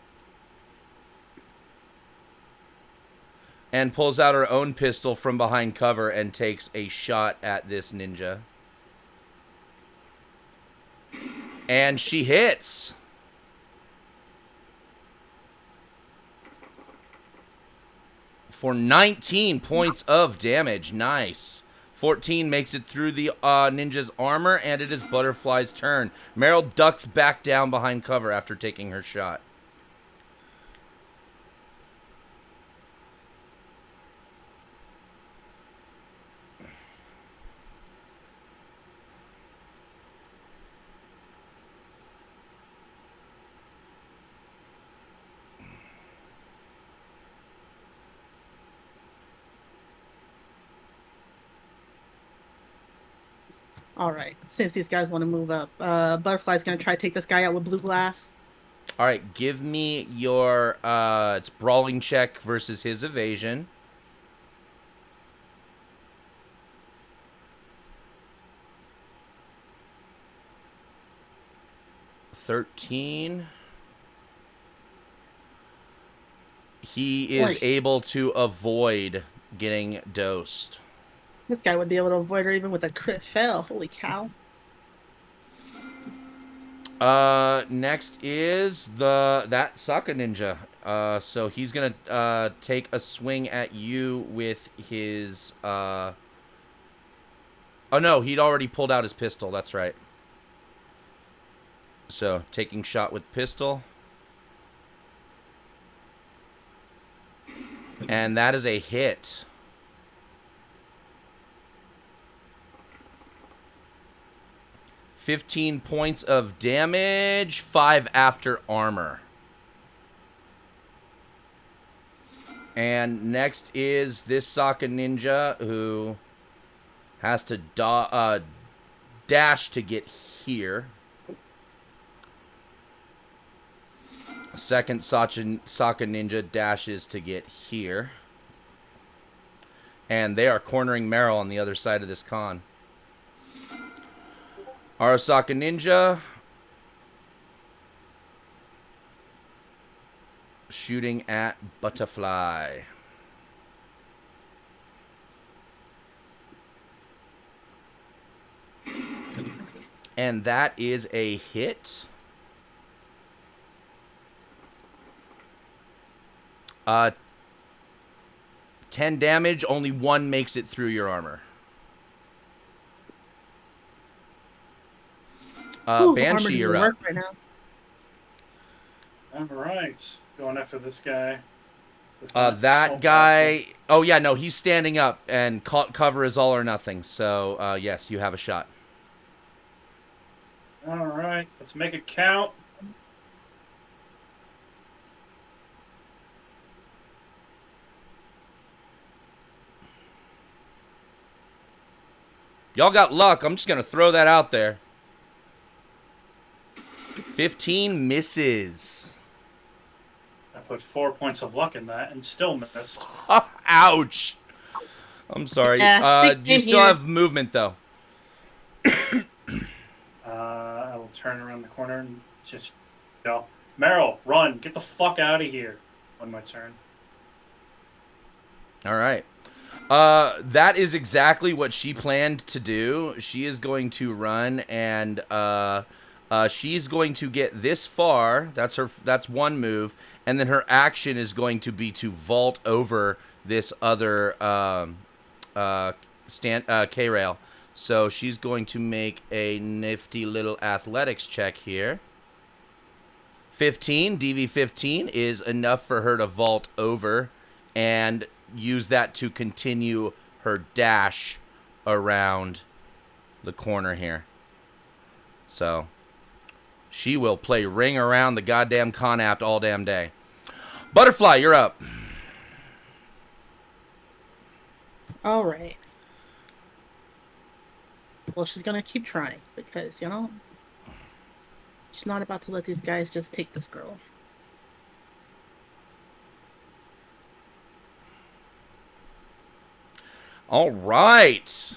And pulls out her own pistol from behind cover and takes a shot at this ninja. And she hits. For 19 points of damage. Nice. 14 makes it through the ninja's armor, and it is Butterfly's turn. Meryl ducks back down behind cover after taking her shot. All right. Since these guys want to move up, Butterfly's going to try to take this guy out with blue glass. All right, give me your it's brawling check versus his evasion. $13. He is able to avoid getting dosed. This guy would be able to avoid her even with a crit fail. Holy cow. Next is that Sokka ninja. So he's gonna take a swing at you with his oh no, he'd already pulled out his pistol, that's right. So taking shot with pistol. And that is a hit. $15 points of damage, 5 after armor. And next is this Sokka ninja who has to dash to get here. Second Sokka ninja dashes to get here. And they are cornering Meryl on the other side of this con. Arasaka ninja shooting at Butterfly. And that is a hit. 10 damage, only 1 makes it through your armor. Ooh, Banshee, armor doesn't you're up. work right now. All right, going after this guy. That guy... Oh, yeah, no, he's standing up, and cover is all or nothing. So, yes, you have a shot. All right, let's make it count. Y'all got luck. I'm just going to throw that out there. 15 misses. I put 4 points of luck in that and still missed. Ouch. I'm sorry. Yeah, You still have movement, though. I will turn around the corner and just go. Meryl, run! Get the fuck out of here. On my turn. All right. That is exactly what she planned to do. She is going to run, and she's going to get this far. That's one move, and then her action is going to be to vault over this other K-rail. So she's going to make a nifty little athletics check here. 15, DV15 is enough for her to vault over and use that to continue her dash around the corner here. So she will play ring around the goddamn Conapt all damn day. Butterfly, you're up. All right. Well, she's gonna keep trying because, you know, she's not about to let these guys just take this girl. All right.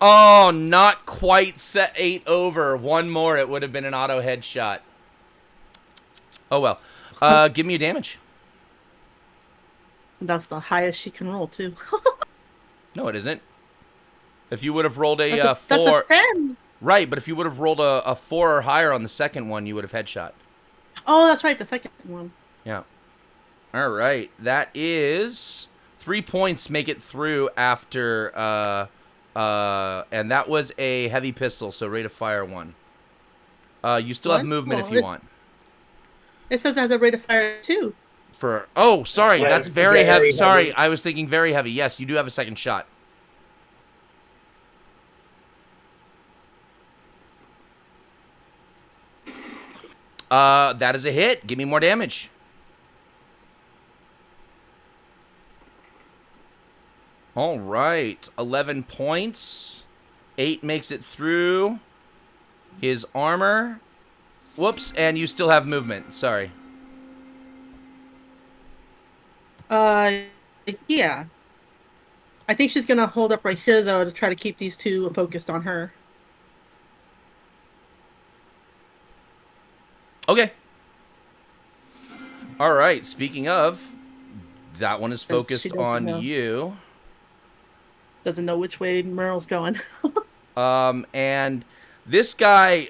Oh, not quite set 8 over. One more, it would have been an auto headshot. Oh, well. Give me a damage. That's the highest she can roll, too. No, it isn't. If you would have rolled a, That's 4... That's a 10! Right, but if you would have rolled a 4 or higher on the second one, you would have headshot. Oh, that's right, the second one. Yeah. All right. That is 3 points make it through after, and that was a heavy pistol, so rate of fire 1. You still have movement if you want. It says it has a rate of fire 2. Oh, sorry, Yeah, that's very heavy. heavy. Sorry, I was thinking very heavy. Yes, you do have a second shot. That is a hit. Give me more damage. All right, 11 points. 8 makes it through his armor. Whoops, and you still have movement. Sorry. Yeah. I think she's gonna hold up right here, though, to try to keep these two focused on her. Okay. All right, speaking of, that one is focused on you. Doesn't know which way Merle's going. And this guy,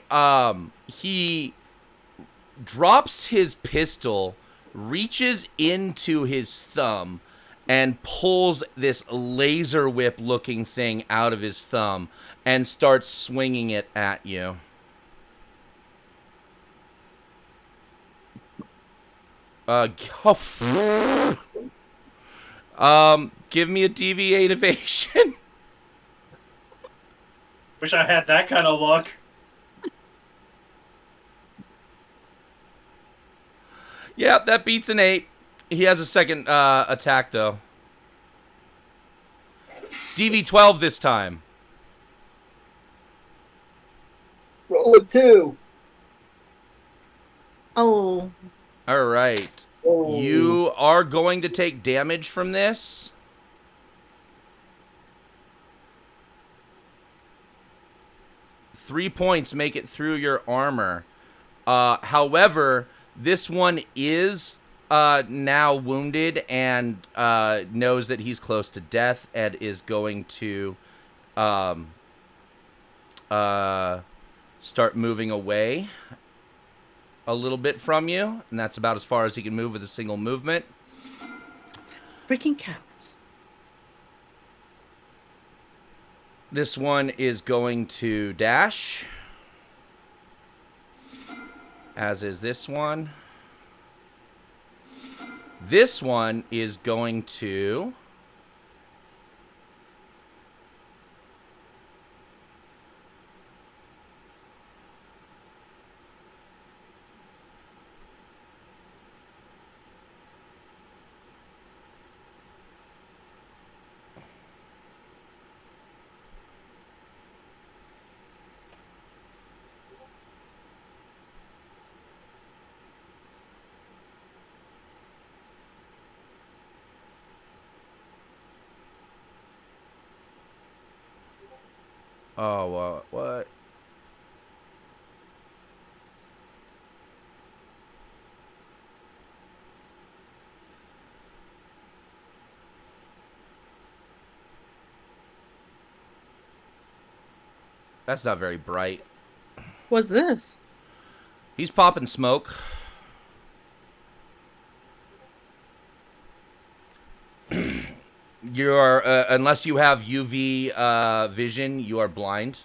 he drops his pistol, reaches into his thumb, and pulls this laser whip looking thing out of his thumb and starts swinging it at you. Give me a DV8 evasion. Wish I had that kind of luck. Yep, that beats an 8. He has a second attack, though. DV12 this time. Roll a 2. Oh. All right. Oh. You are going to take damage from this. Three points make it through your armor. However, This one is now wounded and knows that he's close to death and is going to start moving away a little bit from you, and that's about as far as he can move with a single movement. Freaking cowards. This one is going to dash, as is this one. This one is going to what? That's not very bright. What's this? He's popping smoke. You're unless you have UV vision, you are blind.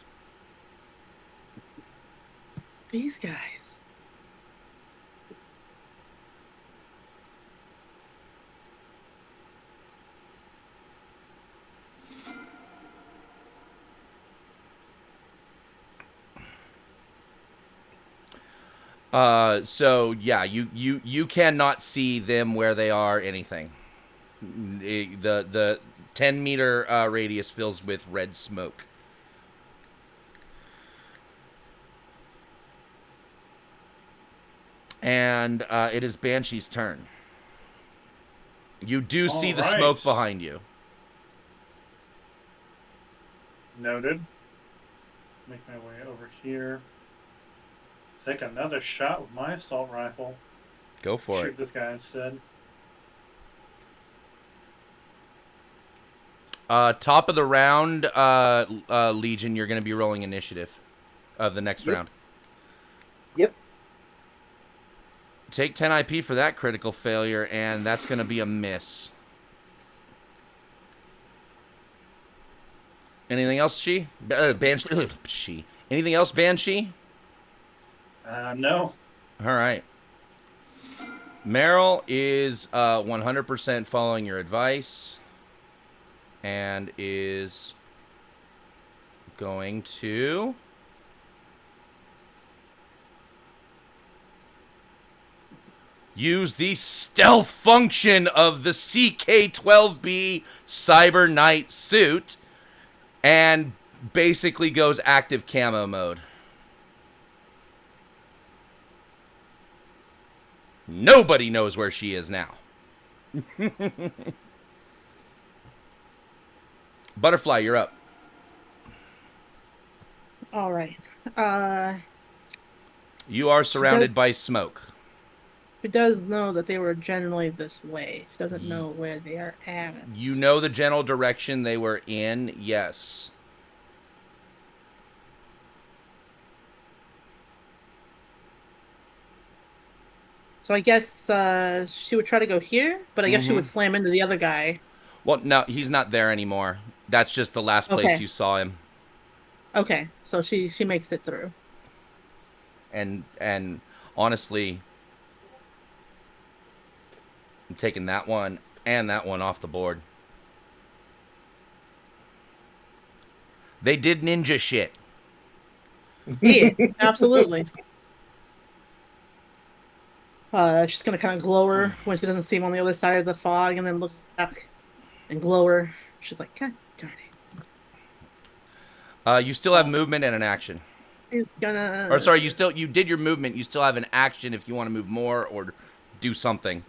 These guys. So yeah, you cannot see them where they are. Anything. The 10-meter radius fills with red smoke. And it is Banshee's turn. You do see the smoke behind you. Noted. Make my way over here. Take another shot with my assault rifle. Go for Shoot it. this guy instead. Top of the round, Legion, you're going to be rolling initiative of the next round. Yep. Take 10 IP for that critical failure, and that's going to be a miss. Anything else, Banshee? She. Anything else, Banshee? No. All right. Meryl is 100% following your advice and is going to use the stealth function of the CK-12B Cyberknight suit and basically goes active camo mode. Nobody knows where she is now. Butterfly, you're up. All right. You are surrounded by smoke. She does know that they were generally this way. She doesn't know where they are at. You know the general direction they were in, yes. So I guess she would try to go here, but I guess she would slam into the other guy. Well, no, he's not there anymore. That's just the last place you saw him. Okay, so she makes it through. And honestly, I'm taking that one and that one off the board. They did ninja shit. Yeah, absolutely. She's gonna kind of glow her when she doesn't see him on the other side of the fog, and then look back and glow her. She's like, God darn it. You still have movement and an action. He's gonna. Or sorry, you did your movement. You still have an action if you want to move more or do something.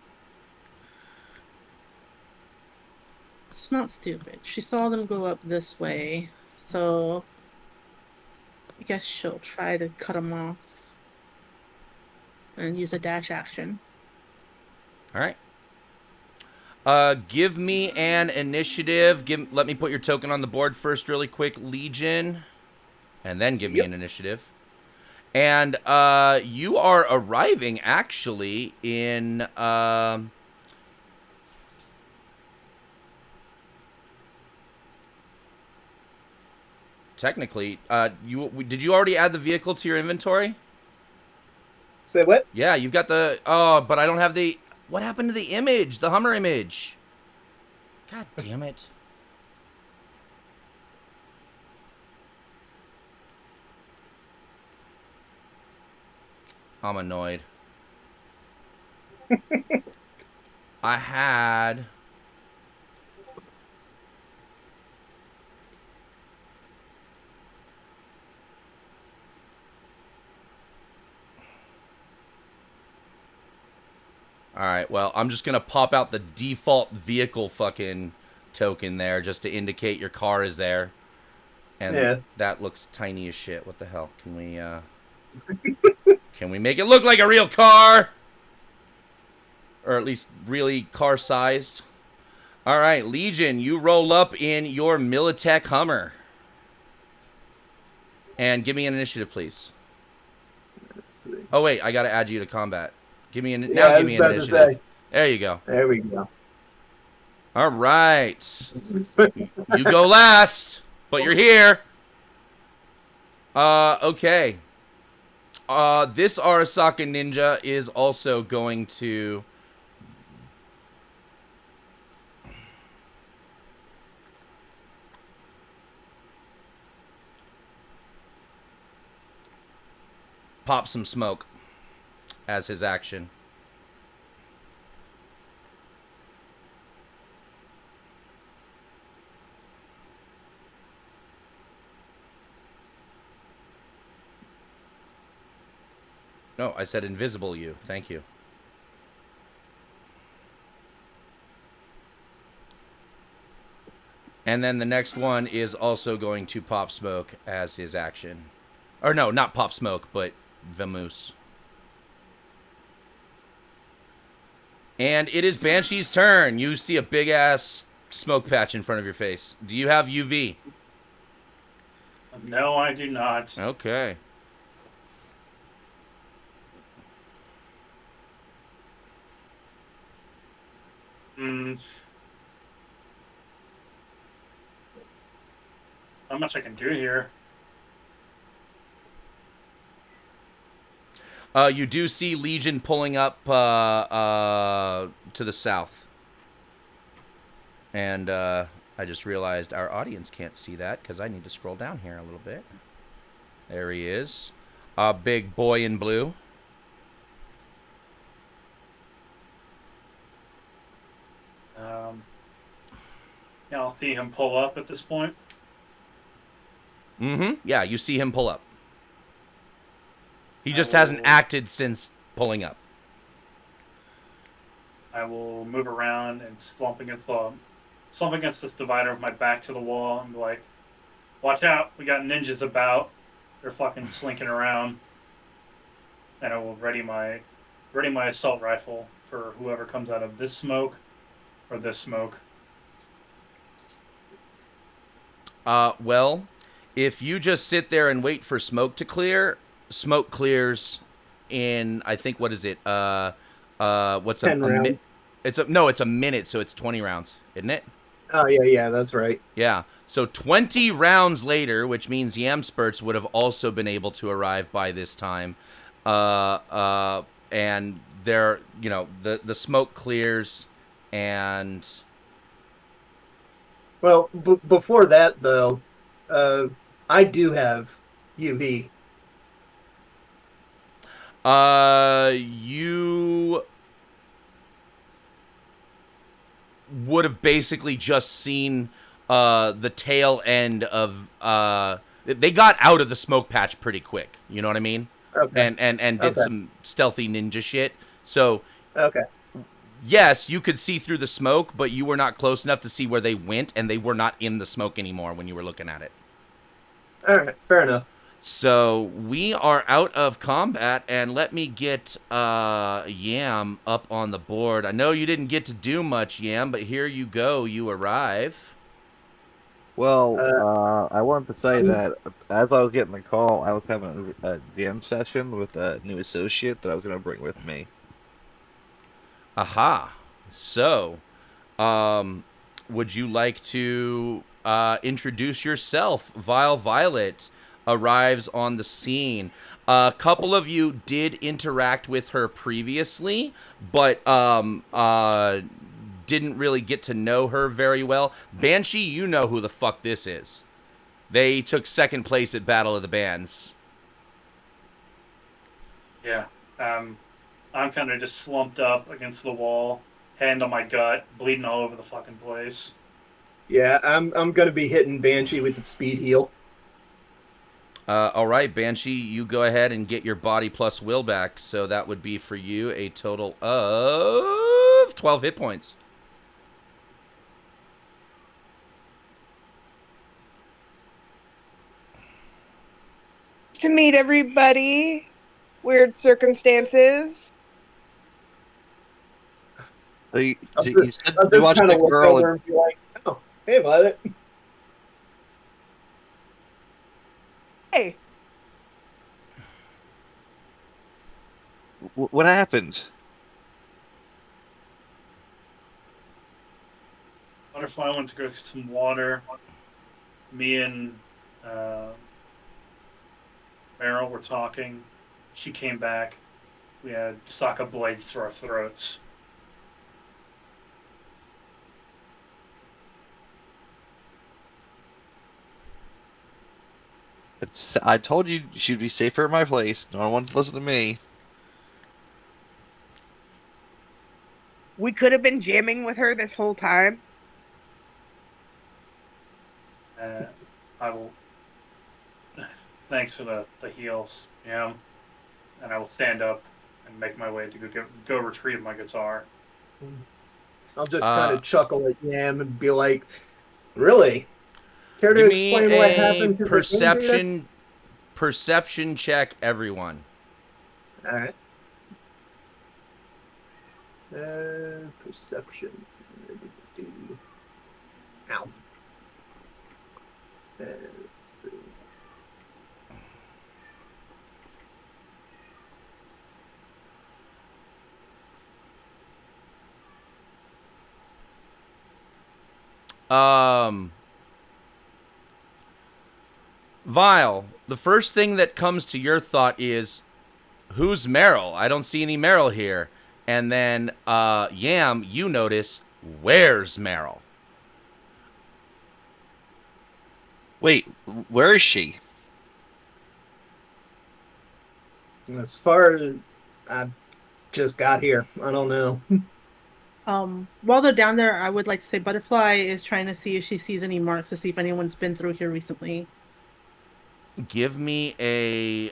She's not stupid. She saw them go up this way, so I guess she'll try to cut them off. and use a dash action. All right. Give me an initiative. Let me put your token on the board first, really quick, Legion, and then give me an initiative. And you are arriving actually in technically, did you already add the vehicle to your inventory? Say what? Yeah, you've got the. Oh, but I don't have the. What happened to the image? The Hummer image. God damn it. I'm annoyed. I had. Alright, well, I'm just gonna pop out the default vehicle fucking token there just to indicate your car is there. And that looks tiny as shit. What the hell? Can we, can we make it look like a real car? Or at least really car-sized? Alright, Legion, you roll up in your Militech Hummer. And give me an initiative, please. Oh, wait, I gotta add you to combat. Give me an initiative. There you go. There we go. All right. You go last, but you're here. Okay. This Arasaka ninja is also going to pop some smoke as his action. No, I said invisible you. Thank you. And then the next one is also going to pop smoke as his action. Or no, not pop smoke, but vamoose. And it is Banshee's turn. You see a big-ass smoke patch in front of your face. Do you have UV? No, I do not. Okay. Not much I can do here. You do see Legion pulling up to the south. And I just realized our audience can't see that because I need to scroll down here a little bit. There he is. A big boy in blue. Yeah, I'll see him pull up at this point. Mm-hmm. Yeah, you see him pull up. He just hasn't acted since pulling up. I will move around and slump against this divider with my back to the wall and be like, watch out, we got ninjas about. They're fucking slinking around. And I will ready my assault rifle for whoever comes out of this smoke or this smoke. Well, if you just sit there and wait for smoke to clear, smoke clears in, I think, what is it? What's 10 rounds. It's a minute, so it's 20 rounds, isn't it? Oh, yeah, that's right. Yeah. So 20 rounds later, which means Yam Spurts would have also been able to arrive by this time. And they're, the smoke clears and... Well, before that, though, I do have UV. You would have basically just seen the tail end of... they got out of the smoke patch pretty quick, you know what I mean? Okay. And did some stealthy ninja shit. So... Okay. Yes, you could see through the smoke, but you were not close enough to see where they went, and they were not in the smoke anymore when you were looking at it. All right, fair enough. So we are out of combat, and let me get Yam up on the board. I know you didn't get to do much, Yam, but here you go. You arrive. Well, Uh, I wanted to say that as I was getting the call, I was having a jam session with a new associate that I was going to bring with me. Aha. So, would you like to introduce yourself? Vile Violet arrives on the scene. A couple of you did interact with her previously, but didn't really get to know her very well. Banshee, you know who the fuck this is. They took second place at Battle of the Bands. Yeah. I'm kind of just slumped up against the wall, hand on my gut, bleeding all over the fucking place. yeah, I'm gonna be hitting Banshee with the speed heal. All right, Banshee, you go ahead and get your body plus will back. So that would be for you a total of 12 hit points. To meet everybody. Weird circumstances. So you, I'll you just, you said I'll you just watched kind the of look girl. over and be like, "Oh, hey, Violet." Hey, What happened? Butterfly went to go get some water. Me and uh, Meryl were talking. She came back. We had Sokka blades through our throats. I told you she'd be safer in my place. No one wanted to listen to me. we could have been jamming with her this whole time. I will. Thanks for the heals, and I will stand up and make my way to go retrieve my guitar. I'll just kind Uh, of chuckle at Yam and be like, "Really? Care to give me explain what a happened to the game data?" perception check, everyone. All right. Perception. Ow. Let's see. Um, Vile, the first thing that comes to your thought is, who's Meryl? I don't see any Meryl here. And then, Yam, you notice, where's Meryl? Wait, where is she? As far as I just got here, I don't know. While they're down there, I would like to say Butterfly is trying to see if she sees any marks to see if anyone's been through here recently. Give me a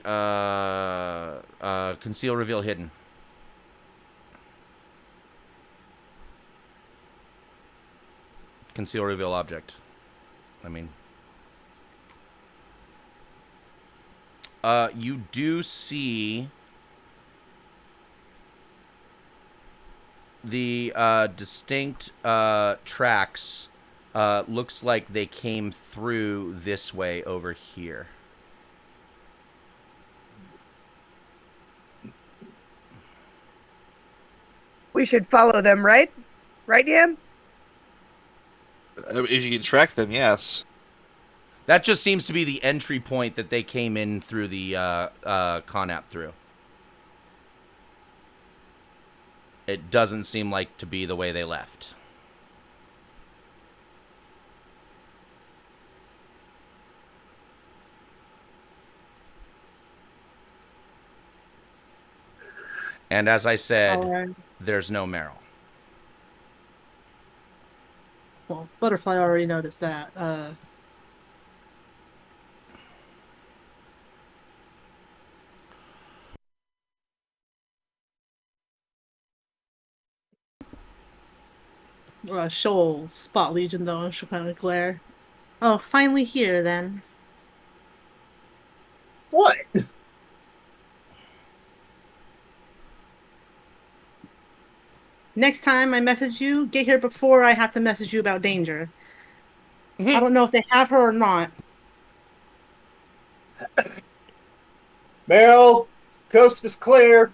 conceal, reveal, hidden. Conceal, reveal object. I mean, you do see the distinct tracks. Looks like they came through this way over here. We should follow them, right? Right, Yam? If you can track them, yes. That just seems to be the entry point that they came in through the Conap through. It doesn't seem like to be the way they left. And as I said, Alright. there's no Meryl. Well, Butterfly already noticed that. She'll spot Legion though, and she'll kind of glare. Oh, finally here then. What? Next time I message you, get here before I have to message you about danger. I don't know if they have her or not. Meryl, coast is clear.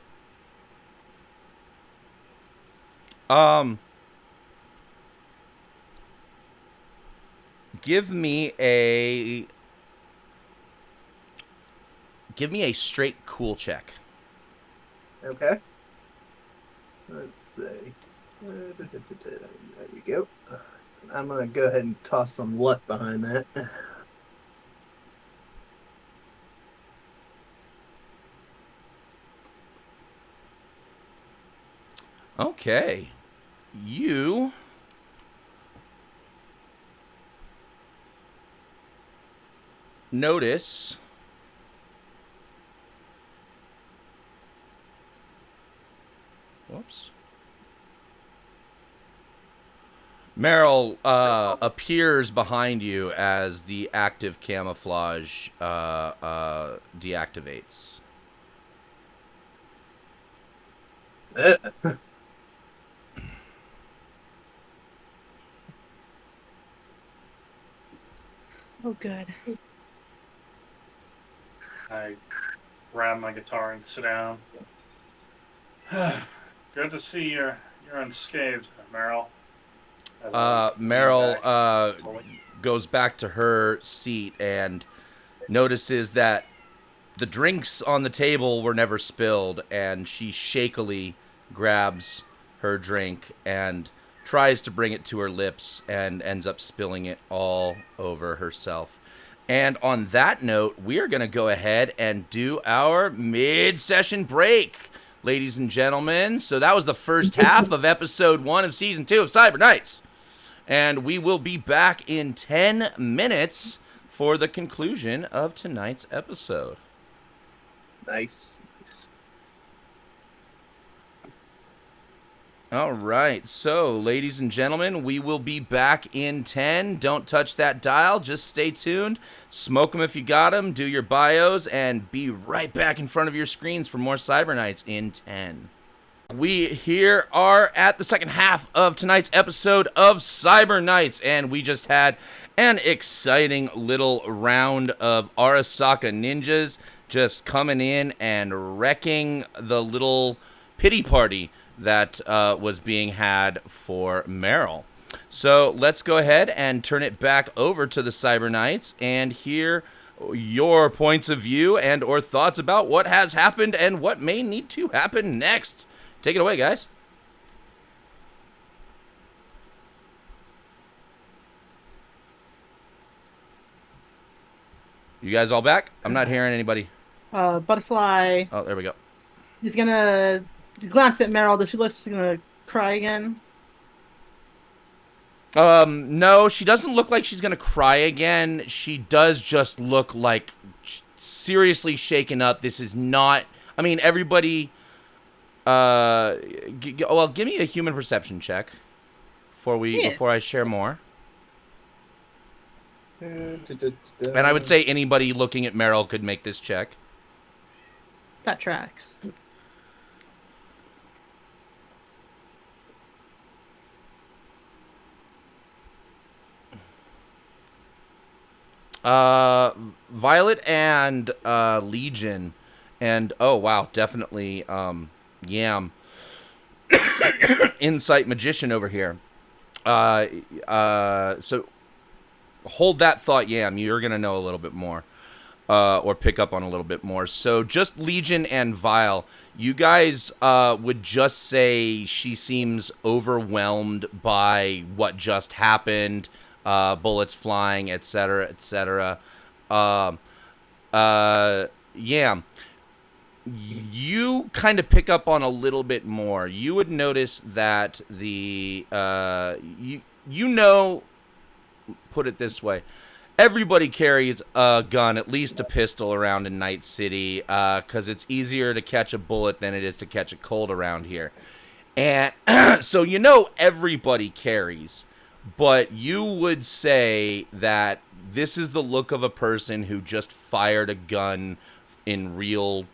Give me a straight cool check. Okay. Let's see. There we go. I'm going to go ahead and toss some luck behind that. Okay. You notice whoops. Meryl appears behind you as the active camouflage deactivates. Oh, good. I grab my guitar and sit down. Good to see you're unscathed, Meryl. As I lean Meryl back slowly. goes back to her seat and notices that the drinks on the table were never spilled, and she shakily grabs her drink and tries to bring it to her lips and ends up spilling it all over herself. And on that note, we are going to go ahead and do our mid-session break, ladies and gentlemen. So that was the first half of episode 1 of season 2 of Cyberknights. And we will be back in 10 minutes for the conclusion of tonight's episode. Nice. All right. So, ladies and gentlemen, we will be back in 10. Don't touch that dial. Just stay tuned. Smoke them if you got them. Do your bios. And be right back in front of your screens for more Cyberknights in 10. We here are at the second half of tonight's episode of Cyberknights, and we just had an exciting little round of Arasaka ninjas just coming in and wrecking the little pity party that was being had for Meryl. So let's go ahead and turn it back over to the Cyberknights and hear your points of view and or thoughts about what has happened and what may need to happen next. Take it away, guys. You guys all back? I'm not hearing anybody. Butterfly. Oh, there we go. He's gonna glance at Meryl. Does she look she's gonna cry again? No, she doesn't look like she's gonna cry again. She does just look like seriously shaken up. This is not. I mean, everybody. Well, give me a human perception check before I share more. And I would say anybody looking at Meryl could make this check. That tracks. Violet and Legion, and oh wow, definitely Yam. Insight magician over here. So hold that thought, Yam. You're gonna know a little bit more, or pick up on a little bit more. So just Legion and Vile, you guys would just say she seems overwhelmed by what just happened, bullets flying, etc., etc. Yam, you kind of pick up on a little bit more. You would notice that put it this way, everybody carries a gun, at least a pistol, around in Night City, because it's easier to catch a bullet than it is to catch a cold around here. And so everybody carries, but you would say that this is the look of a person who just fired a gun in real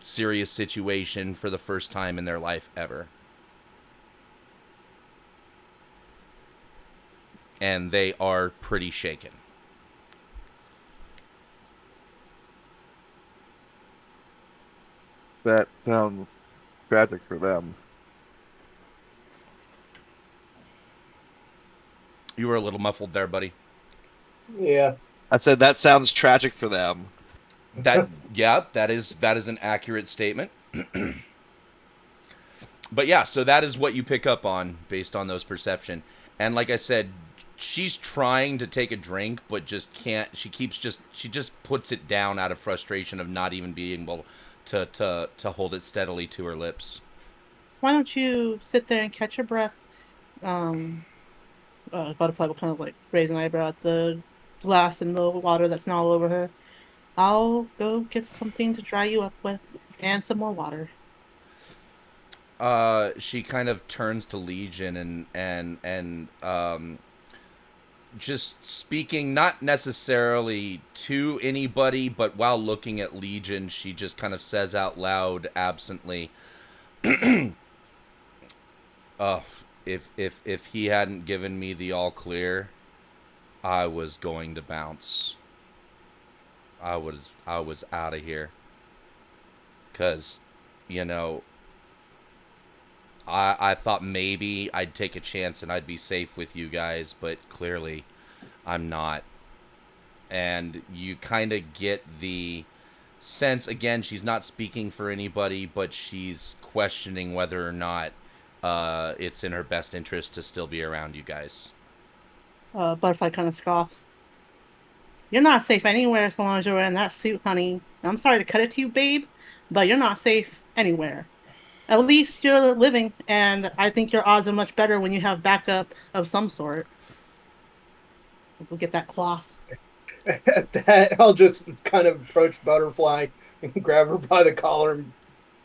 serious situation for the first time in their life ever. And they are pretty shaken. That sounds tragic for them. You were a little muffled there, buddy. Yeah. I said that sounds tragic for them. That that is an accurate statement. But yeah, so that is what you pick up on based on those perception. And like I said, she's trying to take a drink but just can't. She just puts it down out of frustration of not even being able to hold it steadily to her lips. Why don't you sit there and catch your breath? Butterfly will kind of like raise an eyebrow at the glass and the water that's now all over her. I'll go get something to dry you up with and some more water. She kind of turns to Legion and just speaking not necessarily to anybody, but while looking at Legion, she just kind of says out loud, absently, if he hadn't given me the all clear, I was going to bounce. I was out of here. 'Cause, you know, I thought maybe I'd take a chance and I'd be safe with you guys, but clearly I'm not. And you kind of get the sense, again, she's not speaking for anybody, but she's questioning whether or not it's in her best interest to still be around you guys. Butterfly kind of scoffs. You're not safe anywhere so long as you're wearing that suit, honey. I'm sorry to cut it to you, babe, but you're not safe anywhere. At least you're living, and I think your odds are much better when you have backup of some sort. We'll get that cloth. At that, I'll just kind of approach Butterfly and grab her by the collar and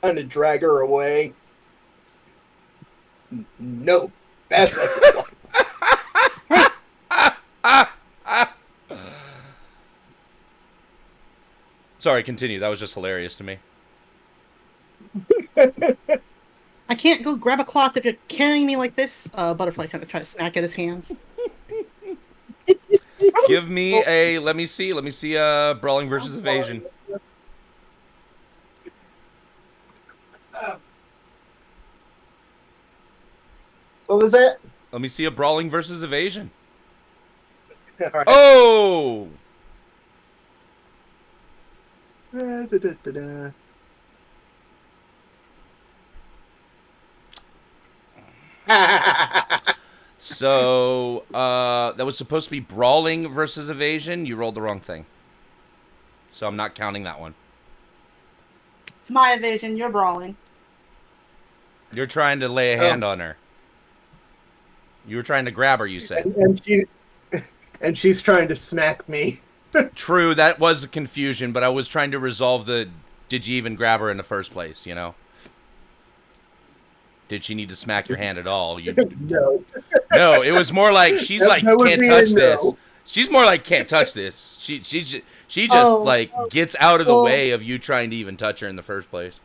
kind of drag her away. No, that's Sorry, continue. That was just hilarious to me. I can't go grab a cloth if you're carrying me like this. Butterfly kind of tries to smack at his hands. Give me a, let me see brawling versus evasion. What was that? Let me see a brawling versus evasion. All right. Oh! Da-da-da-da. So, that was supposed to be brawling versus evasion. You rolled the wrong thing. So I'm not counting that one. It's my evasion, you're brawling. You're trying to lay a hand on her. You were trying to grab her, you said. And she's trying to smack me. True, that was a confusion, but I was trying to resolve the, did you even grab her in the first place, you know? Did she need to smack your hand at all? No. No, it was more like, she's like, That would can't be a touch no. this. She's more like, can't touch this. She just like gets out of the way of you trying to even touch her in the first place.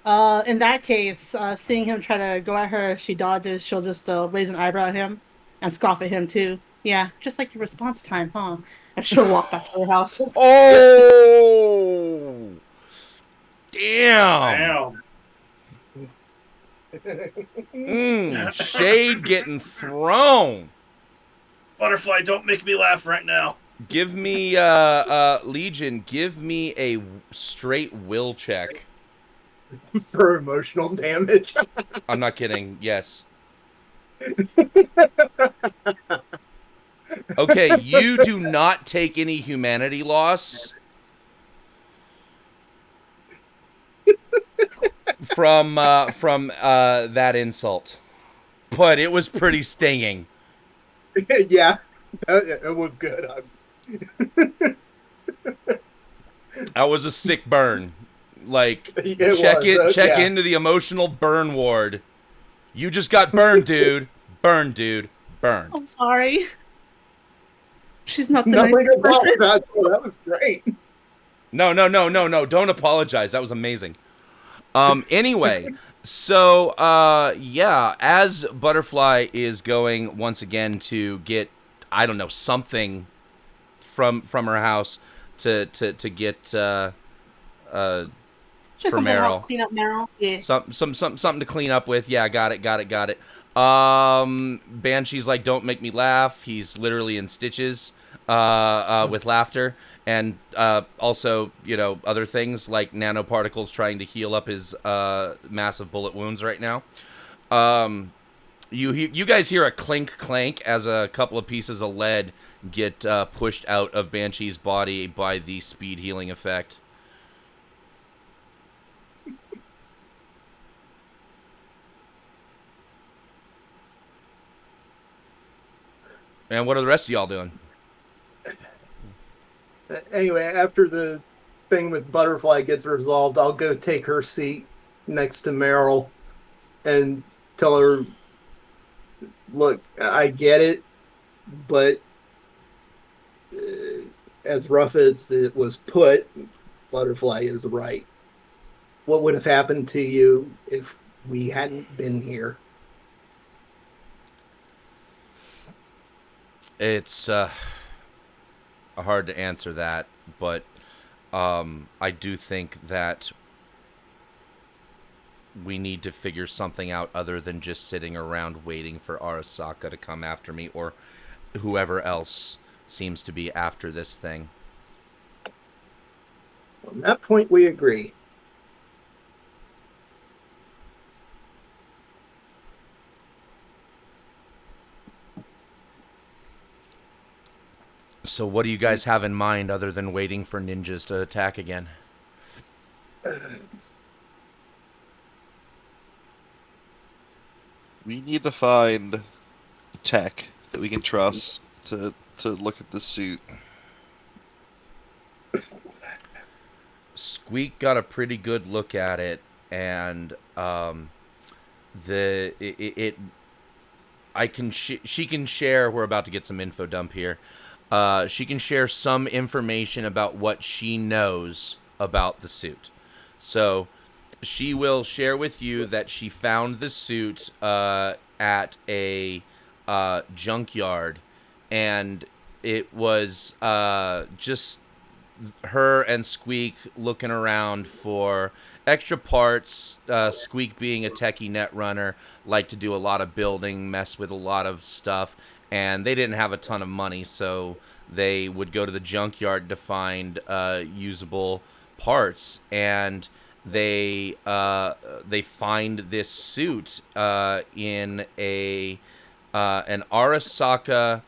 In that case, seeing him try to go at her, she dodges. She'll just raise an eyebrow at him and scoff at him too. Yeah, just like your response time, huh? And she'll walk back to her house. Oh! Damn! Shade getting thrown. Butterfly, don't make me laugh right now. Give me, Legion, give me a straight will check. For emotional damage. I'm not kidding. Yes. Okay, you do not take any humanity loss from that insult, but it was pretty stinging. Yeah, it was good. That was a sick burn. Like, It check yeah. into the emotional burn ward. You just got burned, dude. Burn, dude. Burn. I'm sorry. She's not the Nothing nicest about person. that. Oh, that was great. No, no, no, no, no. Don't apologize. That was amazing. Anyway, so yeah, as Butterfly is going once again to get, I don't know, something from her house to get Just for something to Meryl. help clean up Meryl. Yeah. Something to clean up with. Yeah, got it. Banshee's like, don't make me laugh. He's literally in stitches with laughter. And also, you know, other things like nanoparticles trying to heal up his massive bullet wounds right now. You guys hear a clink clank as a couple of pieces of lead get pushed out of Banshee's body by the speed healing effect. And what are the rest of y'all doing? Anyway, after the thing with Butterfly gets resolved, I'll go take her seat next to Meryl and tell her, look, I get it, but as rough as it was put, Butterfly is right. What would have happened to you if we hadn't been here? It's hard to answer that, but I do think that we need to figure something out other than just sitting around waiting for Arasaka to come after me or whoever else seems to be after this thing. On that point, we agree. So what do you guys have in mind other than waiting for ninjas to attack again? We need to find tech that we can trust to look at the suit. Squeak got a pretty good look at it, and she can share. We're about to get some info dump here. She can share some information about what she knows about the suit. So she will share with you that she found the suit at a junkyard, and it was just her and Squeak looking around for extra parts. Squeak, being a techie net runner, liked to do a lot of building, mess with a lot of stuff, and they didn't have a ton of money, so they would go to the junkyard to find usable parts, and they find this suit in an Arasaka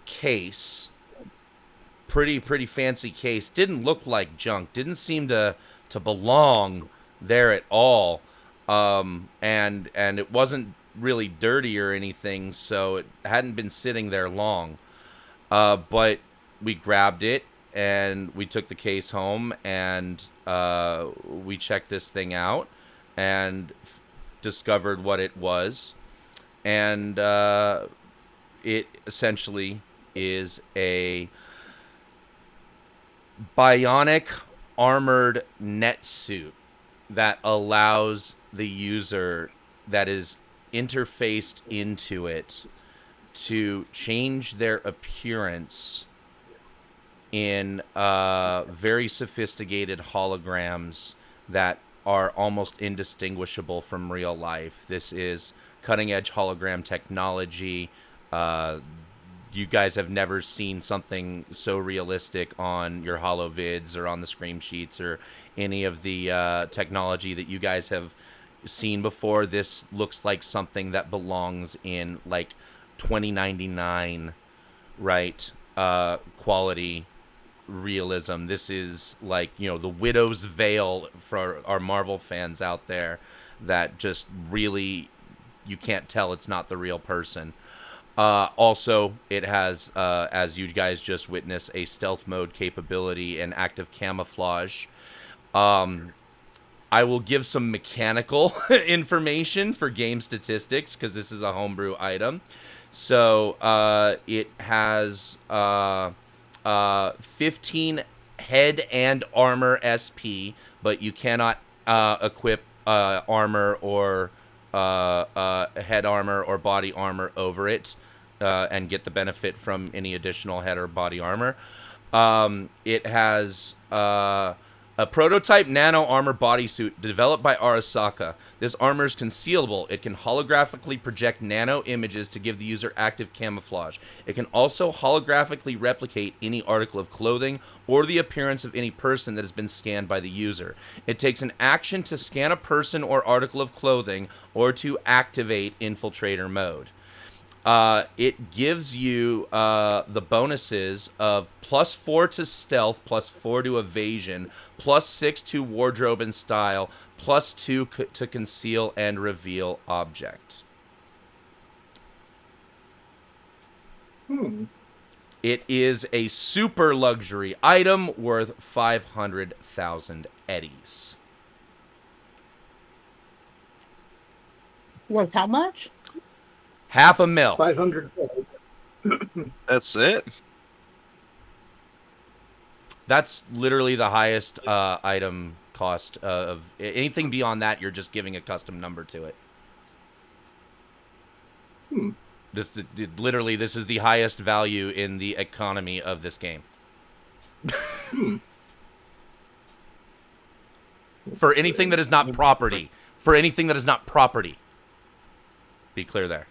case. Pretty fancy case. Didn't look like junk. Didn't seem to belong there at all. And it wasn't really dirty or anything, so it hadn't been sitting there long. But we grabbed it and we took the case home, and we checked this thing out and discovered what it was. And it essentially is a bionic armored net suit that allows the user that is interfaced into it to change their appearance in very sophisticated holograms that are almost indistinguishable from real life. This is cutting edge hologram technology. You guys have never seen something so realistic on your holovids or on the scream sheets or any of the technology that you guys have seen before. This looks like something that belongs in like 2099, right? Quality realism. This is like, you know, the Widow's Veil for our Marvel fans out there, that just really, you can't tell it's not the real person. Also, it has, as you guys just witnessed, a stealth mode capability and active camouflage. I will give some mechanical information for game statistics because this is a homebrew item. So it has 15 head and armor SP, but you cannot equip armor or head armor or body armor over it and get the benefit from any additional head or body armor. It has a prototype nano armor bodysuit developed by Arasaka. This armor is concealable. It can holographically project nano images to give the user active camouflage. It can also holographically replicate any article of clothing or the appearance of any person that has been scanned by the user. It takes an action to scan a person or article of clothing or to activate infiltrator mode. It gives you the bonuses of +4 to stealth, +4 to evasion, +6 to wardrobe and style, +2 to conceal and reveal object. It is a super luxury item worth 500,000 eddies. Worth how much? $500,000. 500. That's it. That's literally the highest item cost of anything beyond that. You're just giving a custom number to it. Literally, this is the highest value in the economy of this game. For anything that is not property. For anything that is not property. Be clear there.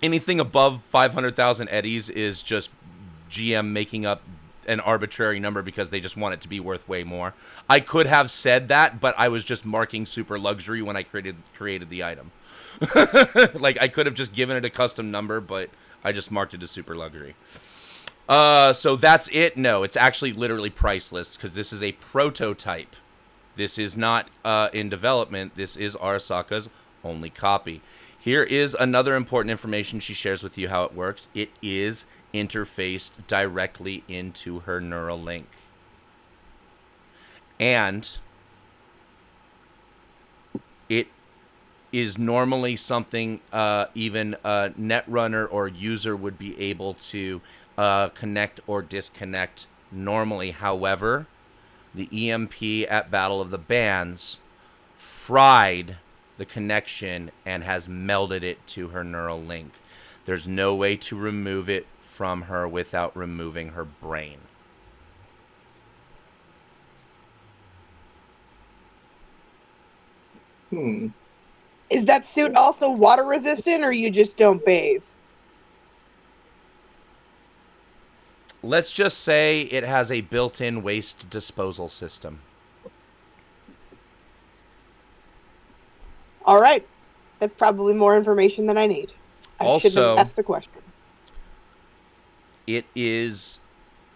Anything above 500,000 eddies is just GM making up an arbitrary number because they just want it to be worth way more. I could have said that, but I was just marking super luxury when I created the item. Like, I could have just given it a custom number, but I just marked it as super luxury. So that's it? No, it's actually literally priceless because this is a prototype. This is not in development. This is Arasaka's only copy. Here is another important information she shares with you how it works. It is interfaced directly into her neural link. And it is normally something even a netrunner or user would be able to connect or disconnect normally. However, the EMP at Battle of the Bands fried the connection and has melded it to her neural link. There's no way to remove it from her without removing her brain. Is that suit also water resistant, or you just don't bathe? Let's just say it has a built-in waste disposal system. All right. That's probably more information than I need. I shouldn't Also, have asked the question.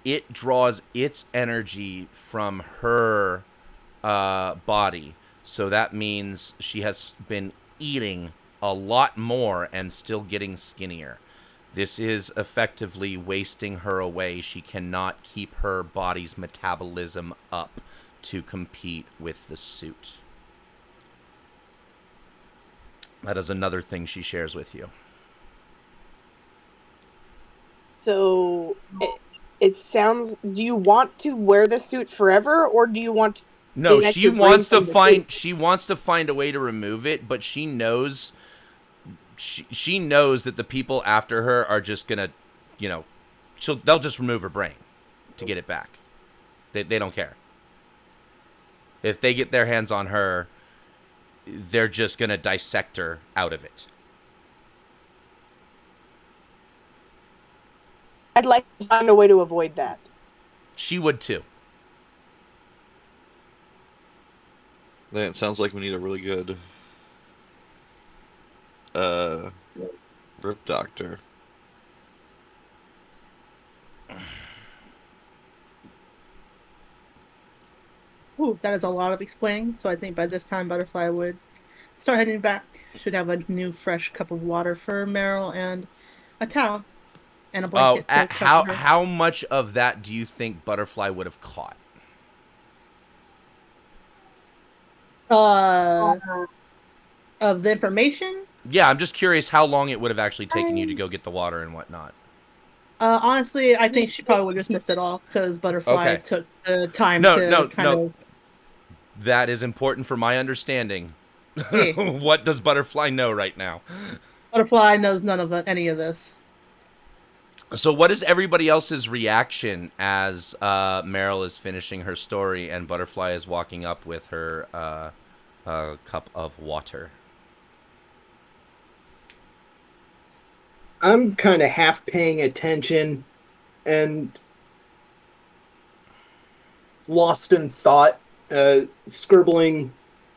it draws its energy from her body. So that means she has been eating a lot more and still getting skinnier. This is effectively wasting her away. She cannot keep her body's metabolism up to compete with the suit. That is another thing she shares with you. So it sounds. Do you want to wear the suit forever, or do you want? No, the she extra wants brain to from the find suit? she wants to find a way to remove it, but she knows she knows that the people after her are just gonna, you know, they'll just remove her brain to get it back. They don't care. If they get their hands on her, they're just gonna dissect her out of it. I'd like to find a way to avoid that. She would too. Then it sounds like we need a really good rip doctor. Ooh, that is a lot of explaining. So I think by this time, Butterfly would start heading back. Should have a new, fresh cup of water for Meryl and a towel and a blanket. to cover her. How much of that do you think Butterfly would have caught? Of the information? Yeah, I'm just curious how long it would have actually taken you to go get the water and whatnot. Honestly, I think she probably just missed it all because Butterfly Okay. took the time No, to no, kind no. of. That is important for my understanding. Yeah, What does Butterfly know right now? Butterfly knows none of any of this. So, what is everybody else's reaction as Meryl is finishing her story and Butterfly is walking up with her cup of water? I'm kind of half paying attention and lost in thought, scribbling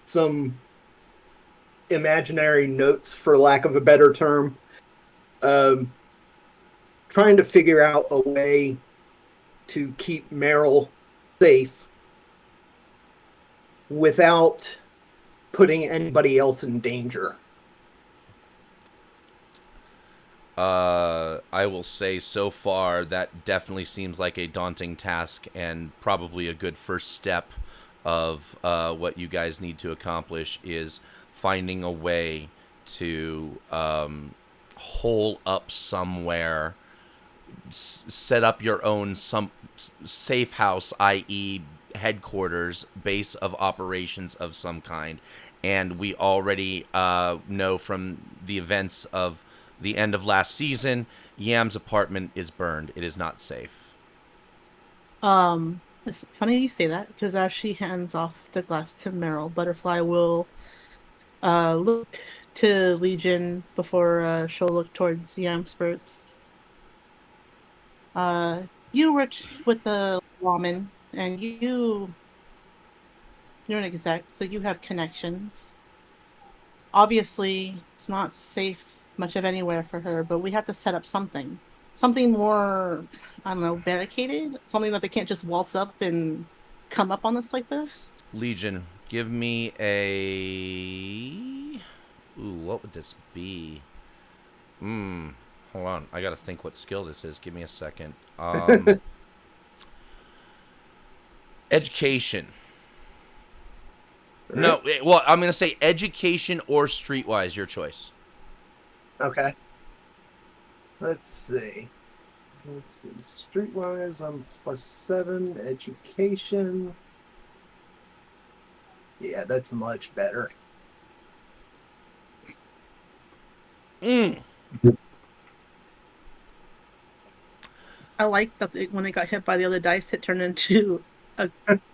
some imaginary notes, for lack of a better term, um, trying to figure out a way to keep Meryl safe without putting anybody else in danger. I will say so far that definitely seems like a daunting task and probably a good first step of what you guys need to accomplish is finding a way to hole up somewhere, set up your own safe house, i.e., headquarters, base of operations of some kind. And we already know from the events of the end of last season, Yam's apartment is burned. It is not safe. It's funny you say that because as she hands off the glass to Meryl, Butterfly will look to Legion before she'll look towards Yamspurts. Uh, you worked with the woman, and you're an exec, so you have connections. Obviously, it's not safe much of anywhere for her, but we have to set up something. Something more, I don't know, barricaded? Something that they can't just waltz up and come up on us like this? Legion, give me a. Ooh, what would this be? Hold on. I gotta think what skill this is. Give me a second. Education. No, well, I'm gonna say education or streetwise. Your choice. Okay. Let's see. Streetwise, I'm +7. Education. Yeah, that's much better. Mm. I like that when they got hit by the other dice, it turned into a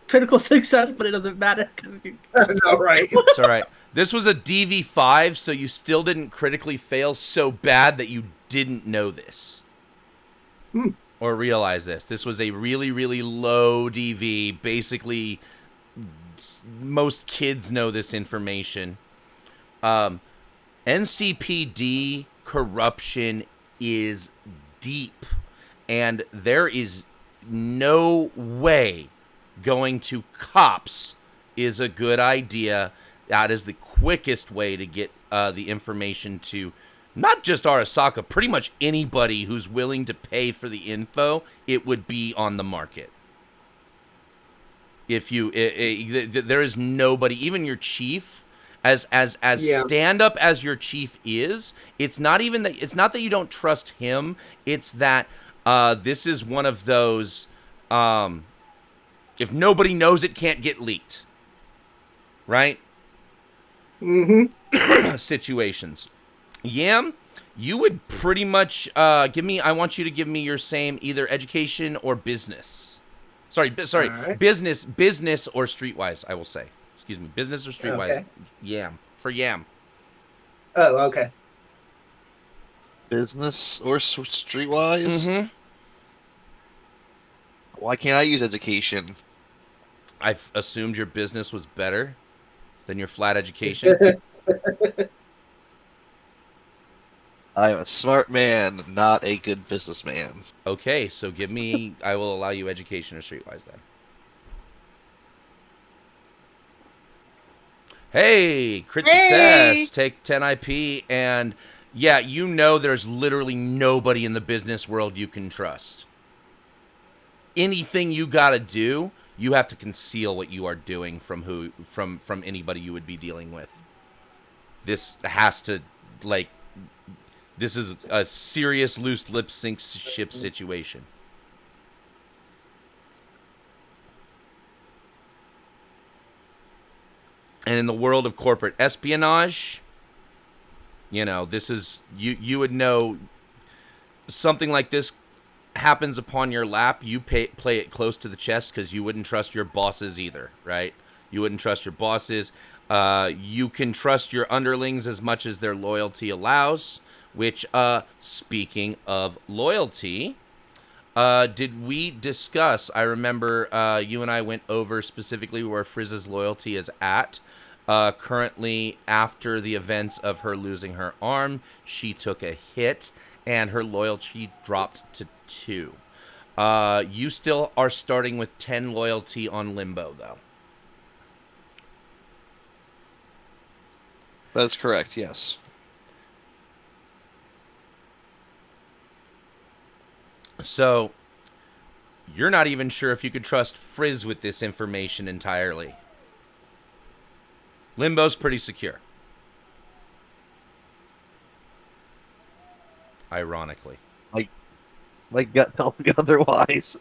critical success, but it doesn't matter because you. No, right. It's all right. This was a DV5, so you still didn't critically fail so bad that you didn't know this. Or realize this. This was a really, really low DV. Basically, most kids know this information. NCPD corruption is deep, and there is no way going to cops is a good idea. That is the quickest way to get the information to not just Arasaka, pretty much anybody who's willing to pay for the info. It would be on the market. If you, there is nobody, even your chief, as Yeah. stand up as your chief is, it's not even that. It's not that you don't trust him. It's that this is one of those. If nobody knows, it can't get leaked. Right? Situations. Yam, you would pretty much give me. I want you to give me your same either education or business. Sorry, Right. business or streetwise. I will say. Excuse me, business or streetwise. Okay. Yam for Yam. Oh, okay. Business or streetwise? Mm-hmm. Why can't I use education? I've assumed your business was better than your flat education. I am a smart man, not a good businessman. Okay, so give me. I will allow you education or streetwise then. Hey, crit success. Take 10 IP, and yeah, you know there's literally nobody in the business world you can trust. Anything you gotta do, you have to conceal what you are doing from anybody you would be dealing with. This has to, like, This is a serious loose lip sync ship situation. And in the world of corporate espionage, this is you would know something like this happens upon your lap. You play it close to the chest because you wouldn't trust your bosses either, right? You wouldn't trust your bosses. You can trust your underlings as much as their loyalty allows, which, speaking of loyalty, did we discuss, I remember you and I went over specifically where Frizz's loyalty is at. Currently, after the events of her losing her arm, she took a hit, and her loyalty dropped to 2. You still are starting with 10 loyalty on Limbo, though. That's correct, yes. So, you're not even sure if you could trust Frizz with this information entirely. Limbo's pretty secure. Ironically. My gut tells me otherwise.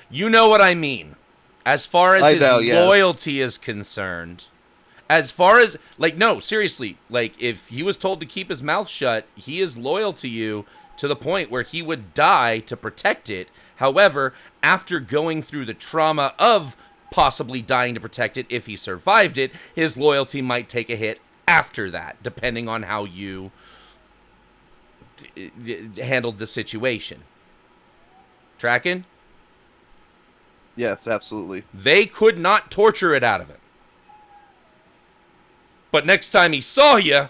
You know what I mean. As far as his loyalty is concerned, as far as, no, seriously, if he was told to keep his mouth shut, he is loyal to you to the point where he would die to protect it. However, after going through the trauma of possibly dying to protect it, if he survived it, his loyalty might take a hit after that, depending on how you handled the situation. Tracking? Yes, absolutely. They could not torture it out of him. But next time he saw you,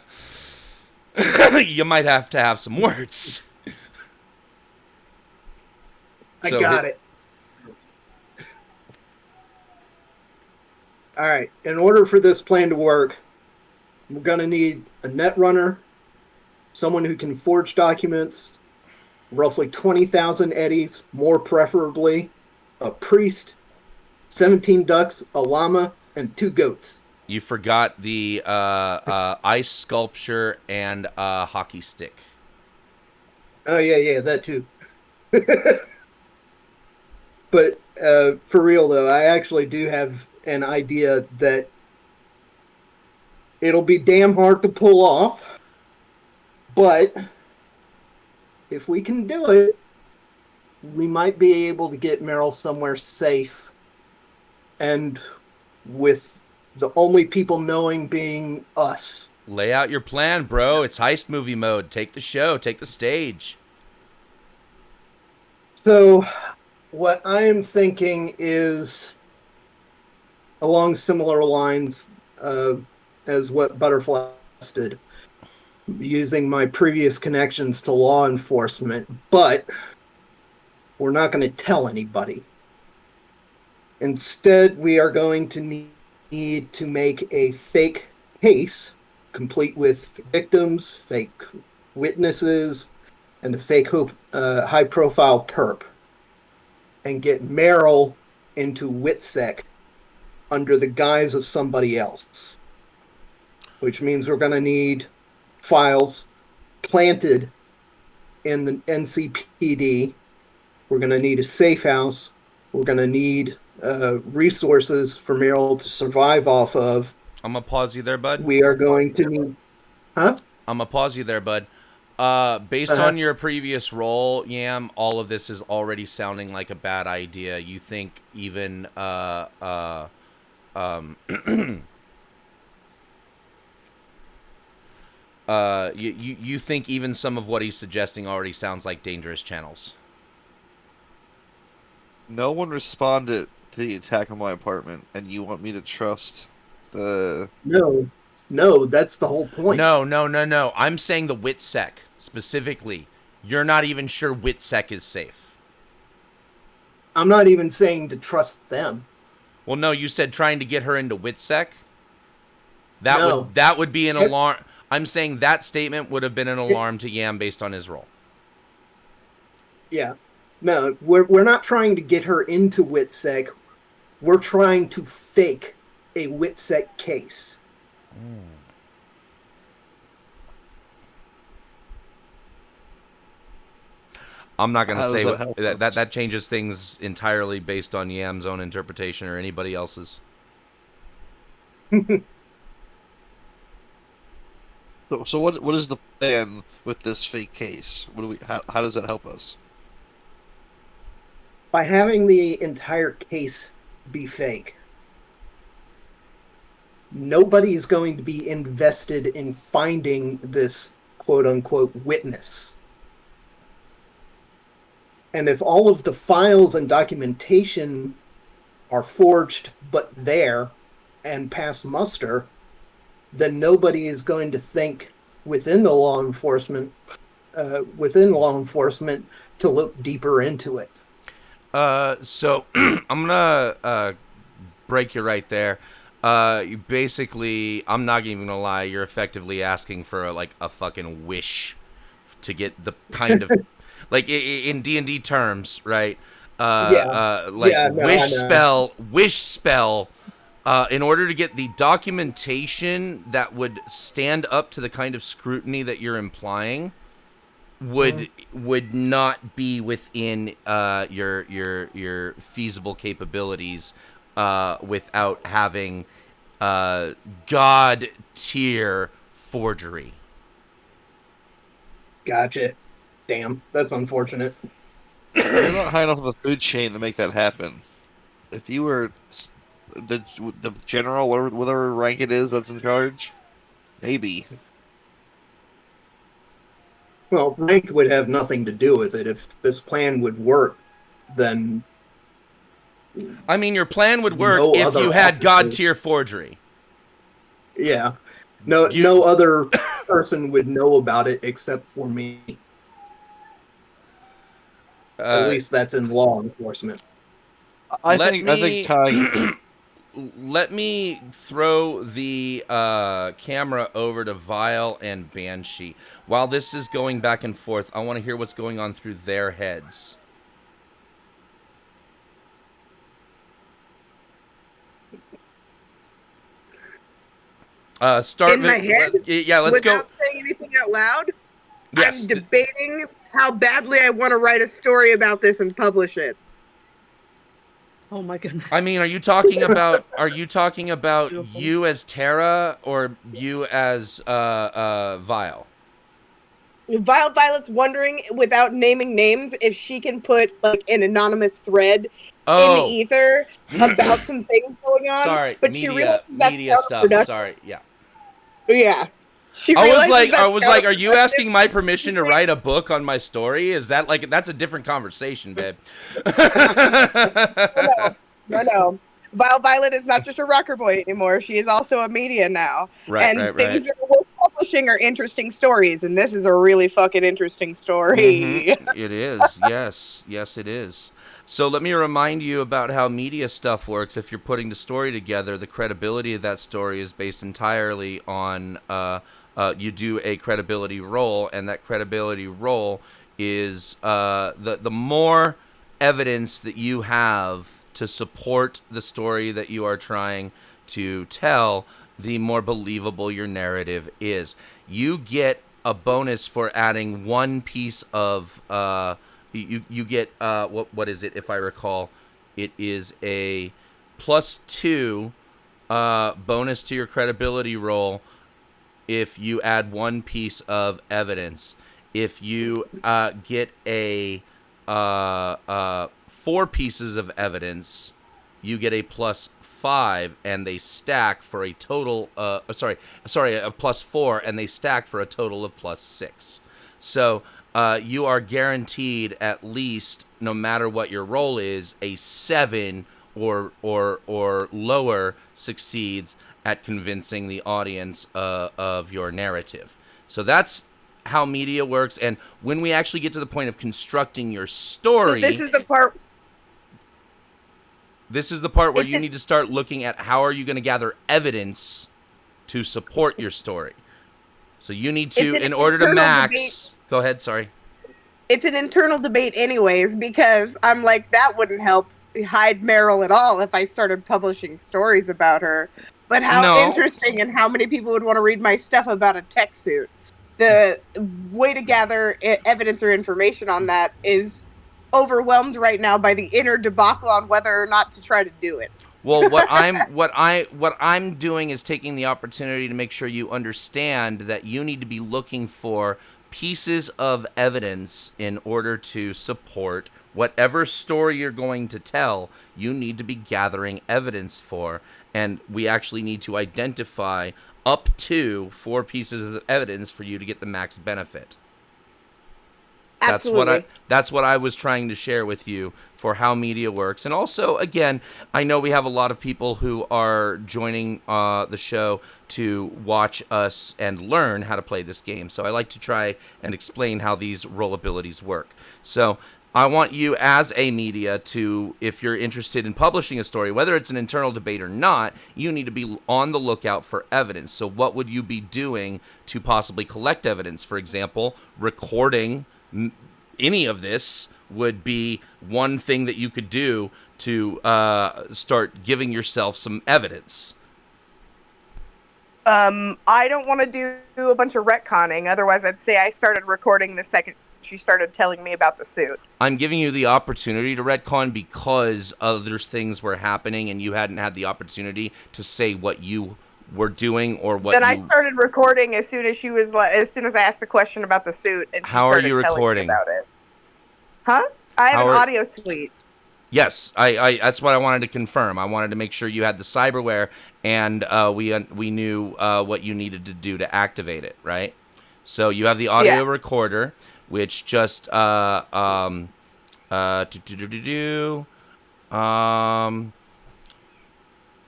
you might have to have some words. I got it. All right. In order for this plan to work, we're going to need a net runner, someone who can forge documents, roughly 20,000 eddies, more preferably, a priest, 17 ducks, a llama, and 2 goats. You forgot the ice sculpture and hockey stick. Oh, yeah, that too. But for real, though, I actually do have an idea that it'll be damn hard to pull off. But if we can do it, we might be able to get Meryl somewhere safe. And with the only people knowing being us. Lay out your plan, bro. It's heist movie mode. Take the show. Take the stage. So, what I am thinking is along similar lines as what Butterfly did, using my previous connections to law enforcement, but we're not going to tell anybody. Instead, we are going to need to make a fake case, complete with victims, fake witnesses, and a fake high-profile perp, and get Meryl into WITSEC under the guise of somebody else. Which means we're going to need files planted in the NCPD. We're going to need a safe house. We're going to need resources for Meryl to survive off of. I'm going to pause you there, bud. We are going to need... Huh? I'm going to pause you there, bud. Based on your previous role, Yam, all of this is already sounding like a bad idea. You think even... you think even some of what he's suggesting already sounds like dangerous channels. No one responded to the attack on my apartment, and you want me to trust the... No, that's the whole point. No. I'm saying the WITSEC, specifically. You're not even sure WITSEC is safe. I'm not even saying to trust them. Well, no, you said trying to get her into WITSEC? That would be an alarm. I'm saying that statement would have been an alarm to Yam based on his role. Yeah. No, we're not trying to get her into WITSEC. We're trying to fake a WITSEC case. I'm not going to How say does that what, help that, us? that changes things entirely based on Yam's own interpretation or anybody else's. So what is the plan with this fake case? What do we? How does that help us? By having the entire case be fake, nobody's going to be invested in finding this quote unquote witness. And if all of the files and documentation are forged but there and pass muster, then nobody is going to think within law enforcement to look deeper into it. So I'm gonna break you right there. You basically, I'm not even gonna lie. You're effectively asking for a fucking wish to get the kind of like in D&D terms, right? Like Yeah, no, I know. wish spell. In order to get the documentation that would stand up to the kind of scrutiny that you're implying, would not be within your feasible capabilities without having god tier forgery. Gotcha. Damn, that's unfortunate. You're not high enough of the food chain to make that happen. If you were the general, whatever rank it is that's in charge, maybe. Well, rank would have nothing to do with it. If this plan would work, then I mean, your plan would work no if you other had god officer, tier forgery. yeah, no other person would know about it except for me. At least that's in law enforcement. I think tying. Let me throw the camera over to Vile and Banshee. While this is going back and forth, I want to hear what's going on through their heads. Start In my head? Yeah, let's go. Without saying anything out loud, Yes. I'm debating how badly I want to write a story about this and publish it. Oh my goodness. I mean, are you talking about Beautiful. you as Terra or you as Vile? Vile Violet's wondering, without naming names, if she can put like an anonymous thread in the Oh, ether about some things going on. sorry, but she realizes that's media stuff. counterproductive. Sorry, yeah. Yeah. She I was realizes like, that's are you asking my permission to counterproductive. write a book on my story? Is that like that's a different conversation, babe? No. Vile Violet is not just a rocker boy anymore. She is also a media now. Right, and right. things that are worth publishing are interesting stories, and this is a really fucking interesting story. It is. Yes, it is. So let me remind you about how media stuff works. If you're putting the story together, the credibility of that story is based entirely on you do a credibility roll, and that credibility roll is the more evidence that you have to support the story that you are trying to tell, the more believable your narrative is. You get a bonus for adding one piece of you get what is it, if I recall? It is a +2 bonus to your credibility roll if you add one piece of evidence. If you get a 4 pieces of evidence, you get a +5, and they stack for a total. A +4, and they stack for a total of +6. So you are guaranteed at least, no matter what your roll is, a 7 or lower succeeds at convincing the audience of your narrative. So that's how media works, and when we actually get to the point of constructing your story, So this is the part. this is the part where you need to start looking at how are you going to gather evidence to support your story. So you need to, in order to max. Debate. Go ahead. Sorry. It's an internal debate, anyways, because I'm like, that wouldn't help hide Meryl at all if I started publishing stories about her. But how No. interesting, and how many people would want to read my stuff about a tech suit? the way to gather evidence or information on that is overwhelmed right now by the inner debacle on whether or not to try to do it. Well, what I'm doing is taking the opportunity to make sure you understand that you need to be looking for pieces of evidence in order to support whatever story you're going to tell. You need to be gathering evidence for, and we actually need to identify up to 4 pieces of evidence for you to get the max benefit. Absolutely. That's what I was trying to share with you for how media works. And also, again, I know we have a lot of people who are joining the show to watch us and learn how to play this game. So I like to try and explain how these role abilities work. So I want you as a media to, if you're interested in publishing a story, whether it's an internal debate or not, you need to be on the lookout for evidence. So what would you be doing to possibly collect evidence? For example, recording any of this would be one thing that you could do to start giving yourself some evidence. I don't want to do a bunch of retconning. Otherwise, I'd say I started recording the second she started telling me about the suit. I'm giving you the opportunity to retcon because other things were happening and you hadn't had the opportunity to say what you were doing or what. Then I started recording as soon as she was as soon as I asked the question about the suit, and she How are started you telling recording? me about it. Huh? I have How an are- audio suite. Yes, I that's what I wanted to confirm. I wanted to make sure you had the cyberware and we knew what you needed to do to activate it, right? So you have the audio recorder, which just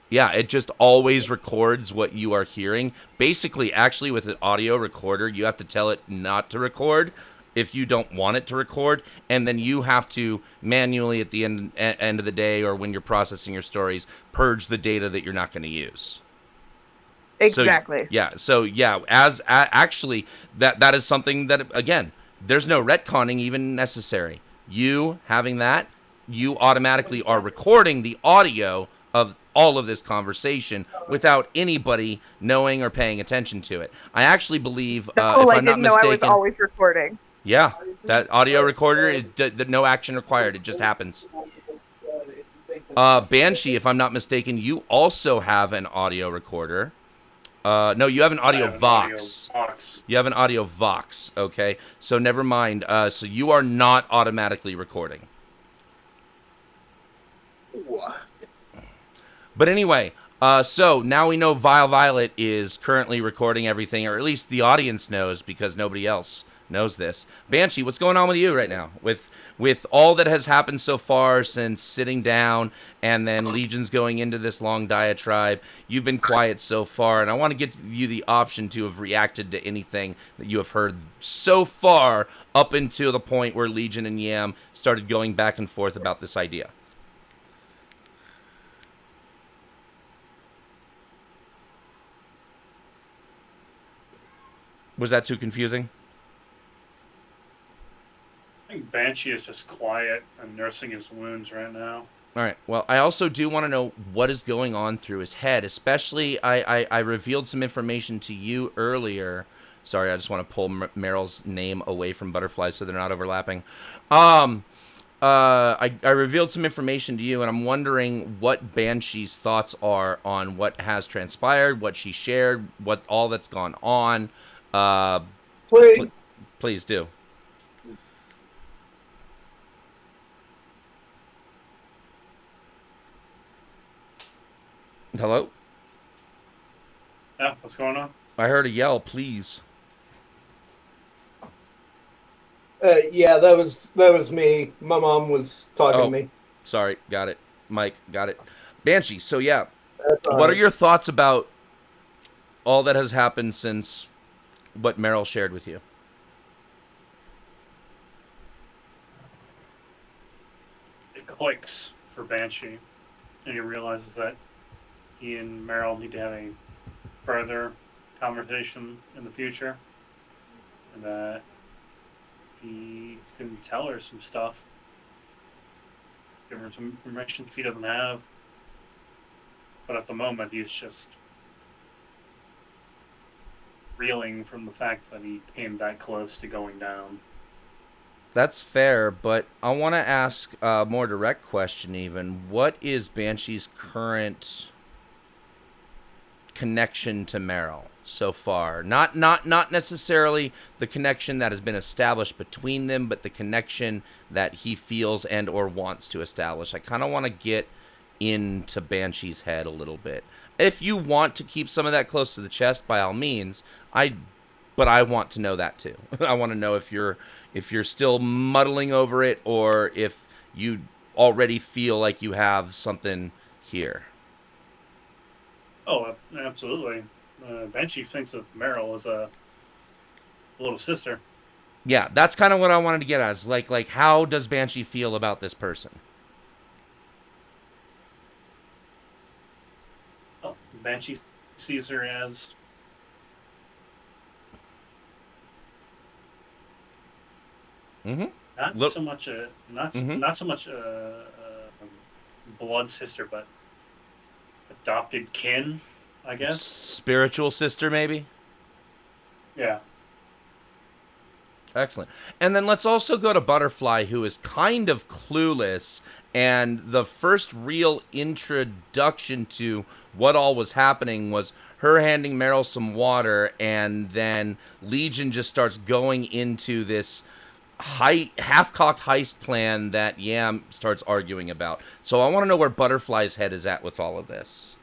yeah, it just always records what you are hearing. Basically, actually, with an audio recorder, you have to tell it not to record if you don't want it to record, and then you have to manually, at the end of the day, or when you're processing your stories, purge the data that you're not going to use. Exactly. So actually, that is something that, again, there's no retconning even necessary. You having that, you automatically are recording the audio of all of this conversation without anybody knowing or paying attention to it. I actually believe, if I'm I not didn't know I was mistaken, always recording. yeah, that audio recorder is no action required. It just happens. Banshee, if I'm not mistaken, you also have an audio recorder. No, you have an audio Vox. You have an audio Vox. Okay, so never mind. So you are not automatically recording. But anyway, so now we know Violet is currently recording everything, or at least the audience knows because nobody else knows this. Banshee, what's going on with you right now? With all that has happened so far since sitting down and then Legion's going into this long diatribe, you've been quiet so far, and I want to give you the option to have reacted to anything that you have heard so far up until the point where Legion and Yam started going back and forth about this idea. Was that too confusing? I think Banshee is just quiet and nursing his wounds right now. All right. Well, I also do want to know what is going on through his head. Especially, I revealed some information to you earlier. Sorry, I just want to pull Meryl's name away from Butterfly so they're not overlapping. I revealed some information to you, and I'm wondering what Banshee's thoughts are on what has transpired, what she shared, what all that's gone on. Please do. Hello? Yeah, what's going on? I heard a yell, please. Yeah, that was me. My mom was talking to me. Sorry, got it. Mike, got it. Banshee, so yeah. That's all What are right. your thoughts about all that has happened since what Meryl shared with you? It clicks for Banshee, and he realizes that he and Meryl need to have a further conversation in the future, and that he can tell her some stuff, give her some information she doesn't have, but at the moment he's just reeling from the fact that he came that close to going down. That's fair, but I want to ask a more direct question even. What is Banshee's current connection to Meryl so far? Not necessarily the connection that has been established between them, but the connection that he feels and or wants to establish. I kind of want to get into Banshee's head a little bit. If you want to keep some of that close to the chest, by all means. But I want to know that too. I want to know if you're still muddling over it or if you already feel like you have something here. Oh, absolutely. Banshee thinks of Meryl as a little sister. Yeah, that's kind of what I wanted to get at. Is like how does Banshee feel about this person? Oh, Banshee sees her as not so much a blood sister, but adopted kin, I guess. Spiritual sister, maybe? Yeah. Excellent. And then let's also go to Butterfly, who is kind of clueless, and the first real introduction to what all was happening was her handing Meryl some water, and then Legion just starts going into this half-cocked heist plan that Yam starts arguing about. So I want to know where Butterfly's head is at with all of this.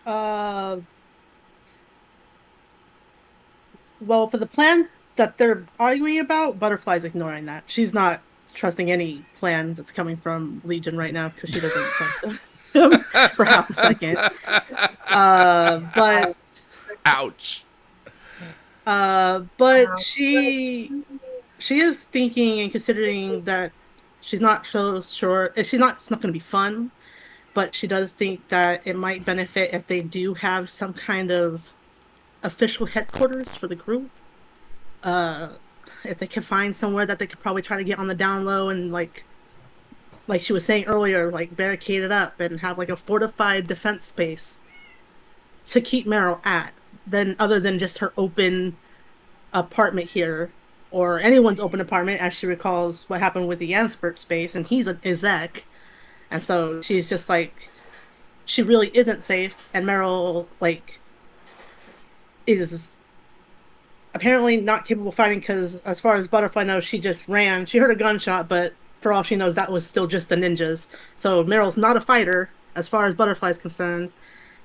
Well, for the plan that they're arguing about, Butterfly's ignoring that. She's not trusting any plan that's coming from Legion right now because she doesn't trust them for half a second. But ouch. But she is thinking and considering that she's not so sure. It's not going to be fun, but she does think that it might benefit if they do have some kind of official headquarters for the group. If they can find somewhere that they could probably try to get on the down low and like she was saying earlier, like barricade it up and have like a fortified defense space to keep Meryl at, then other than just her open apartment here or anyone's open apartment, as she recalls what happened with the Yanspert space, and he's an exec, and so she's just like, she really isn't safe, and Meryl like is apparently not capable of fighting because, as far as Butterfly knows, she just ran. She heard a gunshot, but for all she knows, that was still just the ninjas. So Meryl's not a fighter, as far as Butterfly's concerned.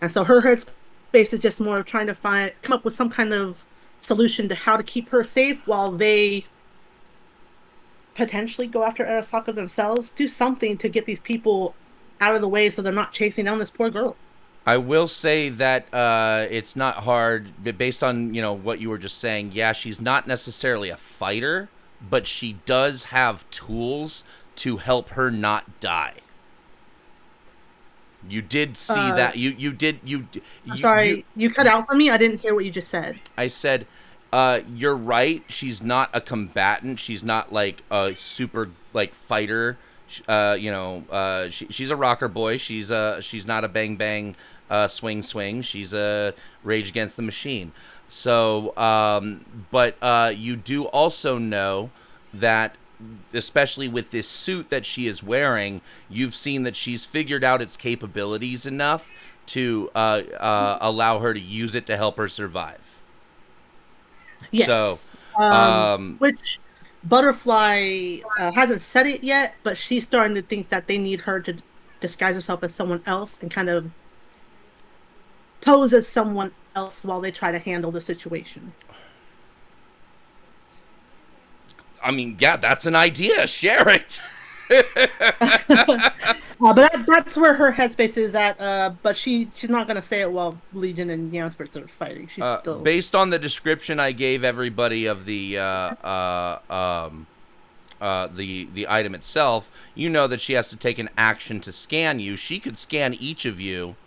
And so her headspace is just more of trying to come up with some kind of solution to how to keep her safe while they potentially go after Arasaka themselves. Do something to get these people out of the way so they're not chasing down this poor girl. I will say that it's not hard, based on what you were just saying. Yeah, she's not necessarily a fighter, but she does have tools to help her not die. You did see that. I'm sorry, you cut out for me. I didn't hear what you just said. I said, you're right. She's not a combatant. She's not like a super fighter. She's a rocker boy. She's not a bang bang, swing swing. She's a Rage Against the Machine. So, but you do also know that, especially with this suit that she is wearing, you've seen that she's figured out its capabilities enough to allow her to use it to help her survive. Yes. So, which Butterfly hasn't said it yet, but she's starting to think that they need her to disguise herself as someone else and kind of pose as someone else while they try to handle the situation. I mean, yeah, that's an idea. Share it. But that's where her headspace is at. But she's not going to say it while Legion and Yanspert are fighting. She's still... Based on the description I gave everybody of the item itself, you know that she has to take an action to scan you. She could scan each of you,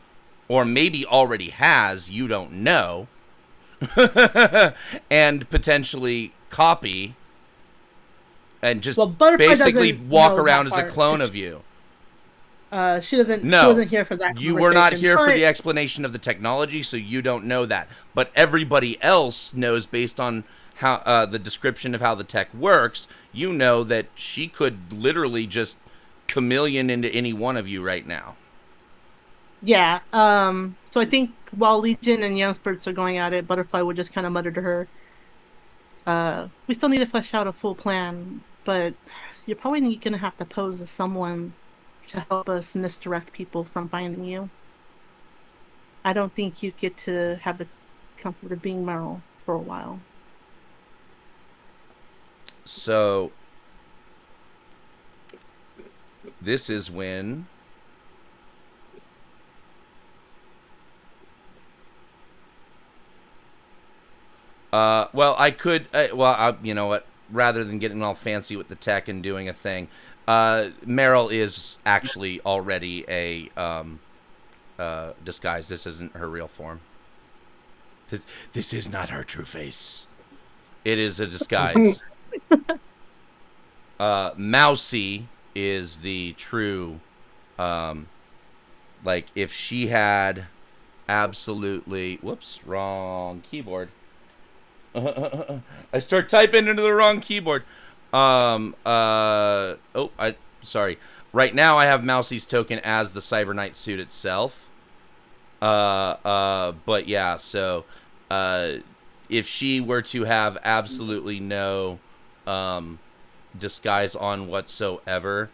or maybe already has. You don't know, and potentially copy. And just basically walk around as a clone of you. She doesn't. No, She wasn't here for that. you were not conversation, here for but- the explanation of the technology, so you don't know that. But everybody else knows based on how the description of how the tech works. You know that she could literally just chameleon into any one of you right now. Yeah. So I think while Legion and Youngspurts are going at it, Butterfly would just kind of mutter to her, "We still need to flesh out a full plan, but you're probably gonna have to pose as someone to help us misdirect people from finding you. I don't think you get to have the comfort of being Merle for a while." So this is when well, I could you know what, rather than getting all fancy with the tech and doing a thing, Meryl is actually already a disguise. This isn't her real form. This is not her true face. It is a disguise. Mousy is the true, like, if she had absolutely, whoops, wrong keyboard. I start typing into the wrong keyboard. Sorry. Right now I have Mousy's token as the Cyberknight suit itself. But yeah, so, if she were to have absolutely no, disguise on whatsoever,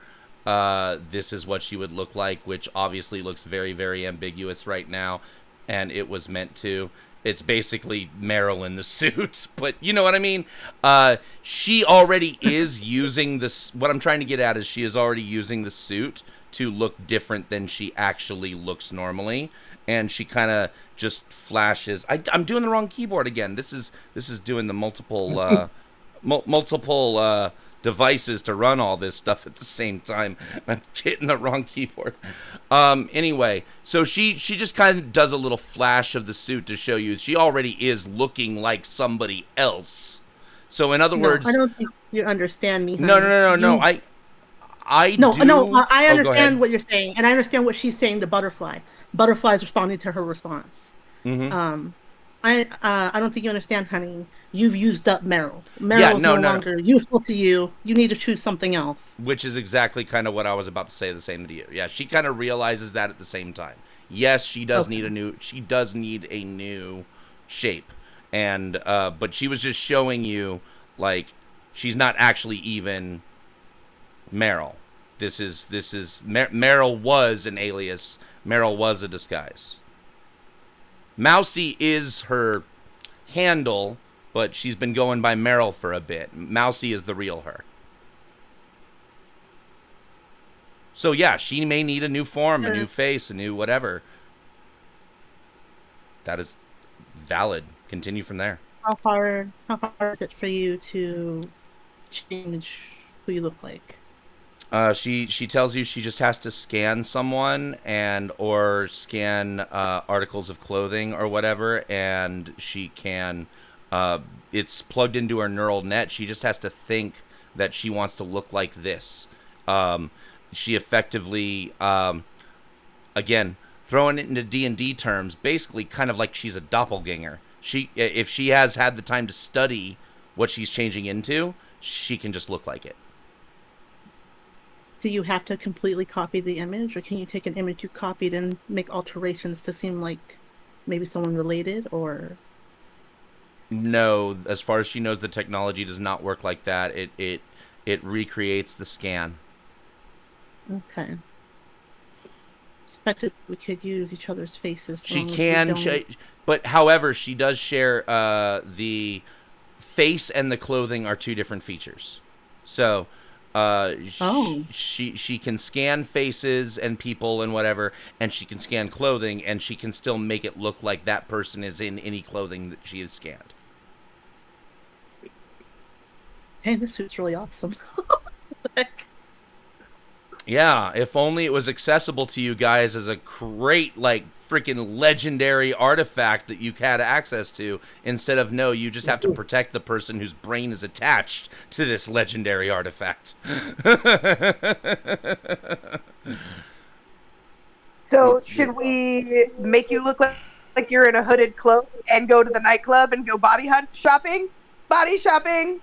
this is what she would look like, which obviously looks very, very ambiguous right now, and it was meant to. It's basically Meryl in the suit, but you know what I mean? She already is using this. What I'm trying to get at is she is already using the suit to look different than she actually looks normally, and she kind of just flashes. I'm doing the wrong keyboard again. This is doing the multiple multiple devices to run all this stuff at the same time. I'm hitting the wrong keyboard. Anyway, so she just kind of does a little flash of the suit to show you she already is looking like somebody else. So in other words, I don't think you understand me. No. I No, do. no, I Oh, go understand ahead. what you're saying, and I understand what she's saying to Butterfly. Butterfly's responding to her response. Mhm. I don't think you understand, honey. You've used up Meryl. Meryl Yeah, is no. longer useful to you. You need to choose something else. Which is exactly kind of what I was about to say the same to you. Yeah, she kind of realizes that at the same time. Yes, she does need a new shape. And but she was just showing you, like, she's not actually even Meryl. Meryl was an alias. Meryl was a disguise. Mousy is her handle, but she's been going by Meryl for a bit. Mousy is the real her. So yeah, she may need a new form, a new face, a new whatever. That is valid. Continue from there. How hard is it for you to change who you look like? She tells you she just has to scan someone or scan articles of clothing or whatever, and she can. It's plugged into her neural net. She just has to think that she wants to look like this. She effectively, again, throwing it into D&D terms, basically kind of like she's a doppelganger. If she has had the time to study what she's changing into, she can just look like it. Do you have to completely copy the image, or can you take an image you copied and make alterations to seem like maybe someone related, or? No, as far as she knows, the technology does not work like that. It recreates the scan. Okay. Suspected we could use each other's faces. She can, but however, she does share the face and the clothing are two different features. So, she can scan faces and people and whatever, and she can scan clothing, and she can still make it look like that person is in any clothing that she has scanned. Hey, this suit's really awesome. Yeah, if only it was accessible to you guys as a great, like, freaking legendary artifact that you had access to, instead of, no, you just have to protect the person whose brain is attached to this legendary artifact. So should we make you look like you're in a hooded cloak and go to the nightclub and go body hunt shopping? Body shopping.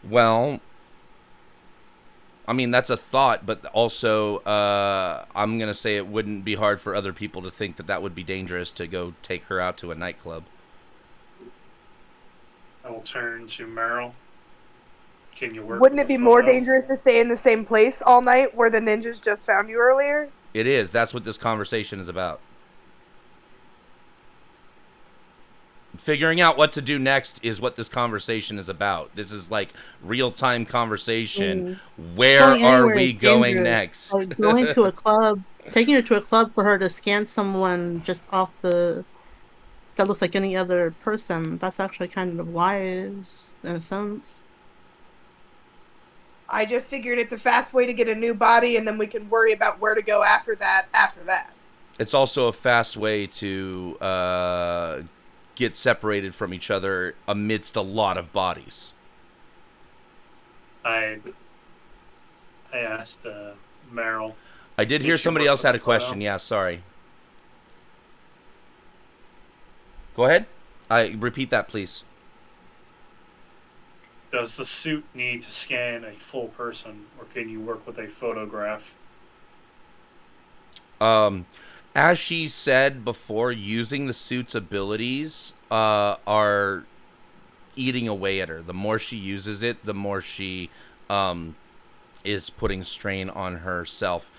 Well, I mean, that's a thought, but also I'm going to say it wouldn't be hard for other people to think that that would be dangerous to go take her out to a nightclub. I will turn to Meryl. Can you work? Wouldn't with it be a more photo? dangerous to stay in the same place all night where the ninjas just found you earlier? It is. That's what this conversation is about. Figuring out what to do next is what this conversation is about. This is like real-time conversation. Where Going are anywhere we is going dangerous. next? Like going to a club, taking her to a club for her to scan someone just off the that looks like any other person. That's actually kind of wise in a sense. I just figured it's a fast way to get a new body, and then we can worry about where to go after that. It's also a fast way to get separated from each other amidst a lot of bodies. I asked Meryl. I did hear somebody else had a question. Yeah, sorry. Go ahead. Repeat that, please. Does the suit need to scan a full person, or can you work with a photograph? As she said before, using the suit's abilities are eating away at her. The more she uses it, the more she is putting strain on herself.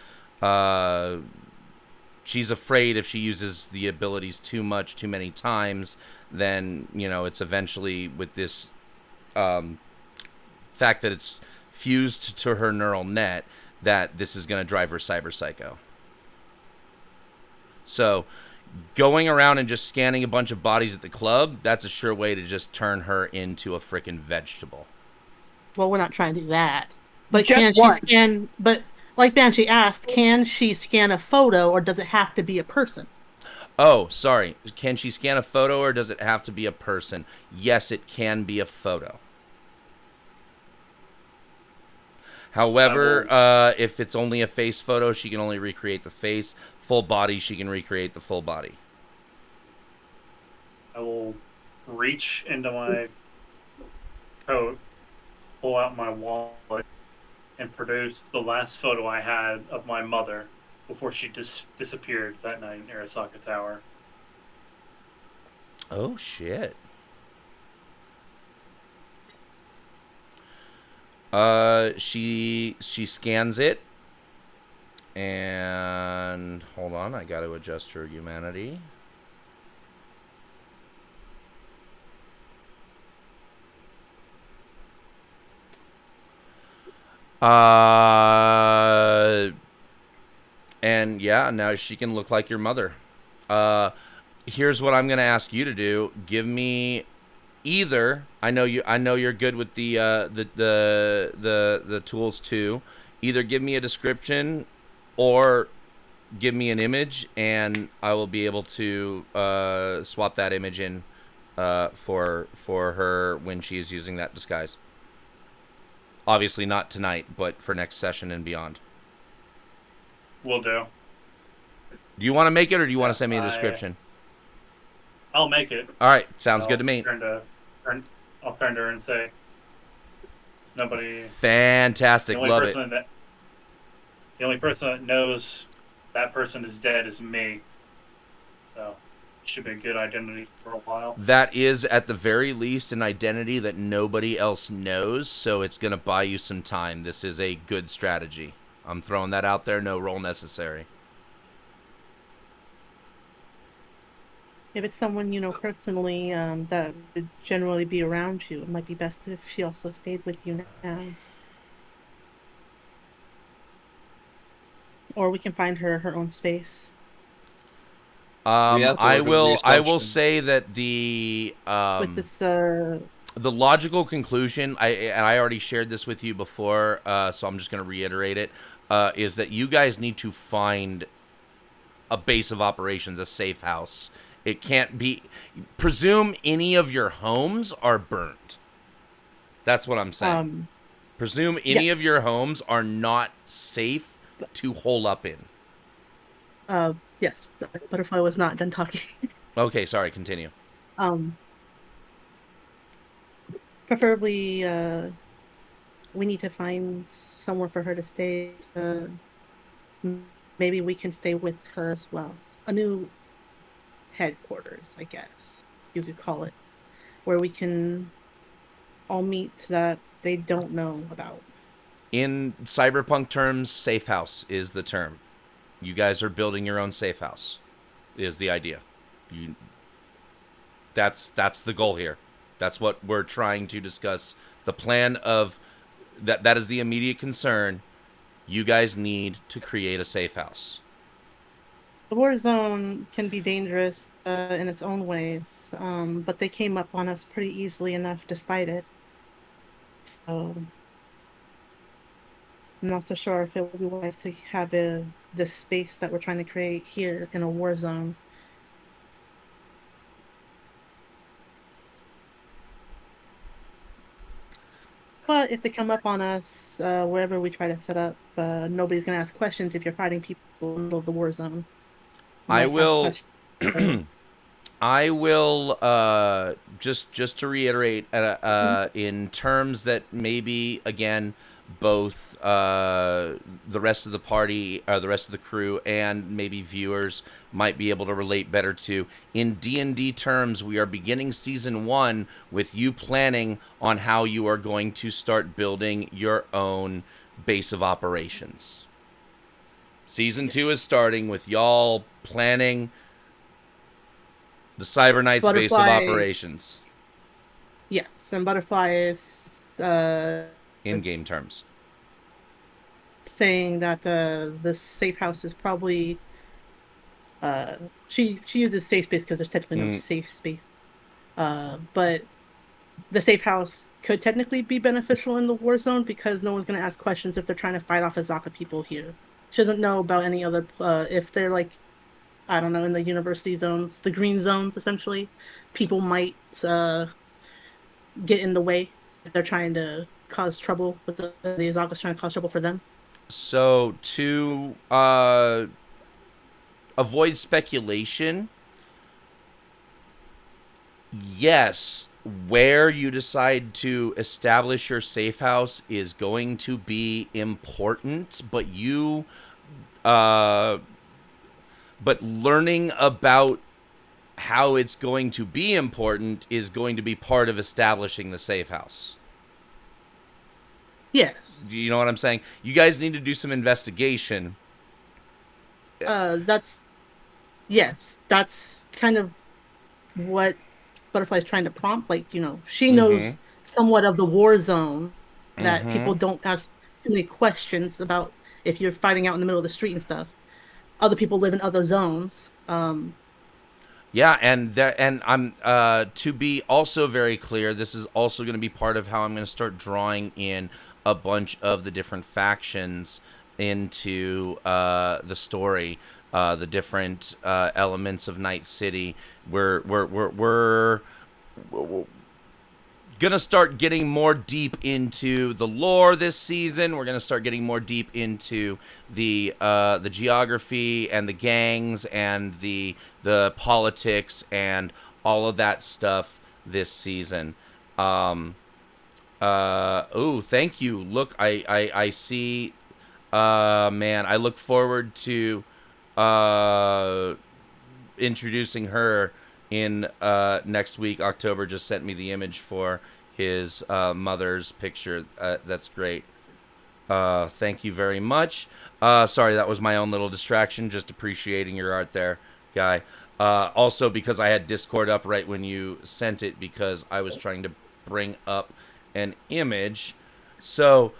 She's afraid if she uses the abilities too much, too many times, then, you know, it's eventually with this fact that it's fused to her neural net that this is going to drive her cyber psycho. So going around and just scanning a bunch of bodies at the club, that's a sure way to just turn her into a frickin' vegetable. Well, we're not trying to do that. But Just can one. she scan? But like Banshee asked, can she scan a photo, or does it have to be a person? Oh, sorry. Can she scan a photo, or does it have to be a person? Yes, it can be a photo. However, if it's only a face photo, she can only recreate the face. Full body, she can recreate the full body. I will reach into my coat, pull out my wallet, and produce the last photo I had of my mother before she disappeared that night in Arasaka Tower. Oh, shit. She scans it. And hold on, I got to adjust her humanity. And yeah, now she can look like your mother. Here's what I'm gonna ask you to do. Give me either. I know you're good with the tools too. Either give me a description or give me an image, and I will be able to swap that image in for her when she is using that disguise. Obviously not tonight, but for next session and beyond. Will do. Do you want to make it, or do you want to send me a description? I'll make it. All right, sounds good to me. I'll turn to her and say, nobody. Fantastic, love it. The only person that knows that person is dead is me. So, it should be a good identity for a while. That is, at the very least, an identity that nobody else knows, so it's going to buy you some time. This is a good strategy. I'm throwing that out there, no roll necessary. If it's someone you know personally that would generally be around you, it might be best if she also stayed with you now. Or we can find her her own space. I will say that the with this the logical conclusion, I already shared this with you before, so I'm just going to reiterate it, is that you guys need to find a base of operations, a safe house. It can't be... Presume any of your homes are burned. That's what I'm saying. Presume any of your homes are not safe to hole up in. Yes, the butterfly was not done talking. Okay, sorry, continue. Um, Preferably, we need to find somewhere for her to stay. Maybe we can stay with her as well. A new headquarters, I guess you could call it, where we can all meet that they don't know about. In cyberpunk terms, safe house is the term. You guys are building your own safe house, is the idea. You that's the goal here. That's what we're trying to discuss. The plan of that is the immediate concern. You guys need to create a safe house. The war zone can be dangerous in its own ways, but they came up on us pretty easily enough despite it. So I'm not so sure if it would be wise to have this space that we're trying to create here in a war zone. But if they come up on us, wherever we try to set up, nobody's going to ask questions if you're fighting people in the middle of the war zone. You I might ask will questions. So, I will just to reiterate in terms that maybe again both the rest of the party or the rest of the crew and maybe viewers might be able to relate better to. In D&D terms, we are beginning season 1 with you planning on how you are going to start building your own base of operations. Season 2 is starting with y'all planning the Cyberknights base of Butterfly, operations yes, and Butterfly is in game terms. saying that the safe house is probably she uses safe space because there's technically no safe space. But the safe house could technically be beneficial in the war zone because no one's going to ask questions if they're trying to fight off Azaka people here. She doesn't know about any other if they're like, I don't know, in the university zones, the green zones essentially, people might get in the way if they're trying to cause trouble with the Azaka's trying to cause trouble for them. So to avoid speculation, yes, where you decide to establish your safe house is going to be important, but but learning about how it's going to be important is going to be part of establishing the safe house. Yes. Do you know what I'm saying? You guys need to do some investigation. That's kind of what Butterfly's trying to prompt. Like, she knows somewhat of the war zone that people don't ask too many questions about if you're fighting out in the middle of the street and stuff. Other people live in other zones. Yeah, and I'm to be also very clear, this is also going to be part of how I'm going to start drawing in a bunch of the different factions into the story, the different elements of Night City. We're gonna start getting more deep into the lore this season. We're gonna start getting more deep into the geography and the gangs and the politics and all of that stuff this season. Oh, thank you. Look, I see. Man, I look forward to introducing her in next week. October just sent me the image for his mother's picture. That's great. Thank you very much. Sorry, that was my own little distraction. Just appreciating your art there, guy. Also, because I had Discord up right when you sent it, because I was trying to bring up an image. So,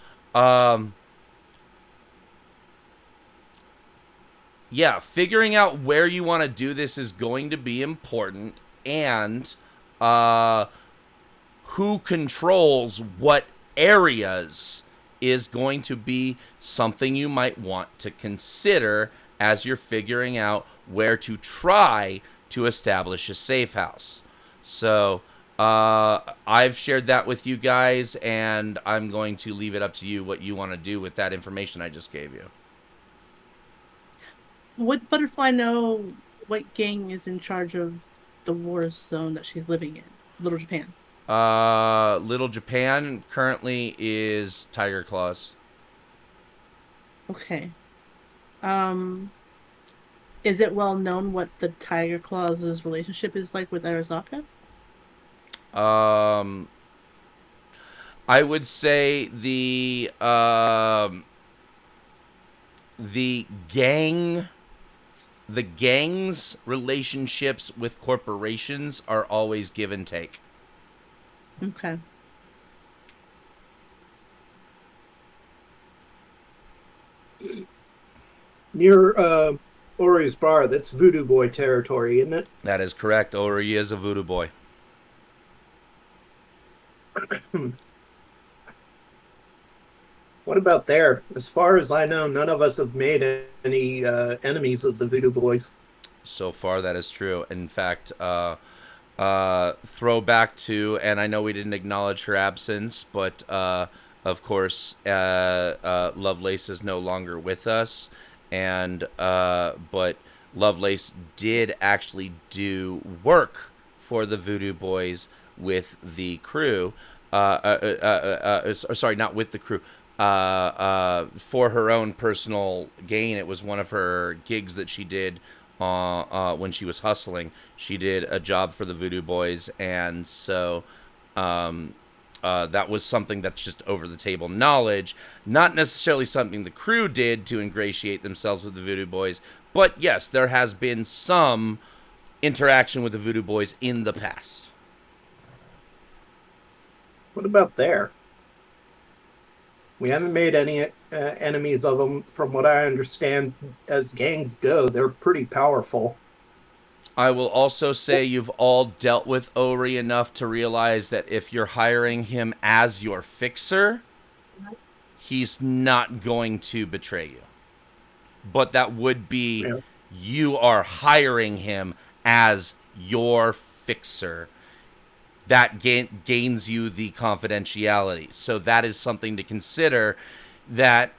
yeah, figuring out where you want to do this is going to be important, and who controls what areas is going to be something you might want to consider as you're figuring out where to try to establish a safe house. So I've shared that with you guys, and I'm going to leave it up to you what you want to do with that information I just gave you. would Butterfly know what gang is in charge of the war zone that she's living in? Little Japan. Little Japan currently is Tiger Claws. Okay. Um, is it well known what the Tiger Claws' relationship is like with Arazaka? Um, I would say the gang the gang's relationships with corporations are always give and take. Okay. Near Ori's Bar, that's Voodoo Boy territory, isn't it? That is correct. Ori is a voodoo boy. What about there? As far as I know, none of us have made any enemies of the Voodoo Boys. So far, that is true. In fact, throwback to, and I know we didn't acknowledge her absence, but of course, Lovelace is no longer with us, and but Lovelace did actually do work for the Voodoo Boys with the crew. Sorry, not with the crew. For her own personal gain, it was one of her gigs that she did when she was hustling. She did a job for the Voodoo Boys, and so that was something that's just over the table knowledge, not necessarily something the crew did to ingratiate themselves with the Voodoo Boys, but yes, there has been some interaction with the Voodoo Boys in the past. What about there? We haven't made any enemies of them. From what I understand, as gangs go, they're pretty powerful. I will also say you've all dealt with Ori enough to realize that if you're hiring him as your fixer, he's not going to betray you. But that would be you are hiring him as your fixer. That gains you the confidentiality. So that is something to consider, that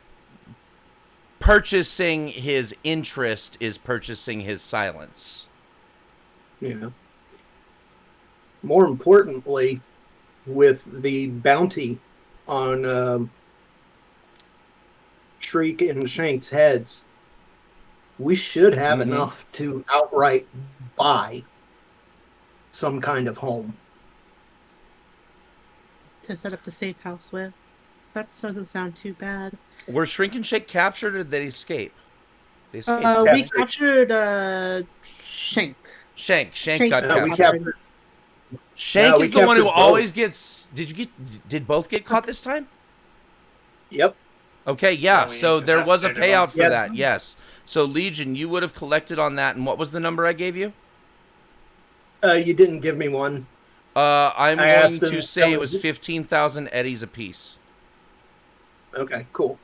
purchasing his interest is purchasing his silence. Yeah. More importantly, with the bounty on Shriek and Shank's heads, we should have enough to outright buy some kind of home. To set up the safe house with. That doesn't sound too bad. Were Shrink and Shake captured, or did they escape? They escaped. We captured Shank. Shank got We captured. captured. Shank is the one who both. always gets. Did both get caught this time? Yep. Okay, yeah. we So there was a investigated payout them. for that. Yes. So Legion, you would have collected on that, and what was the number I gave you? You didn't give me one. I'm I going asked to him- say it was 15,000 eddies apiece. Okay, cool.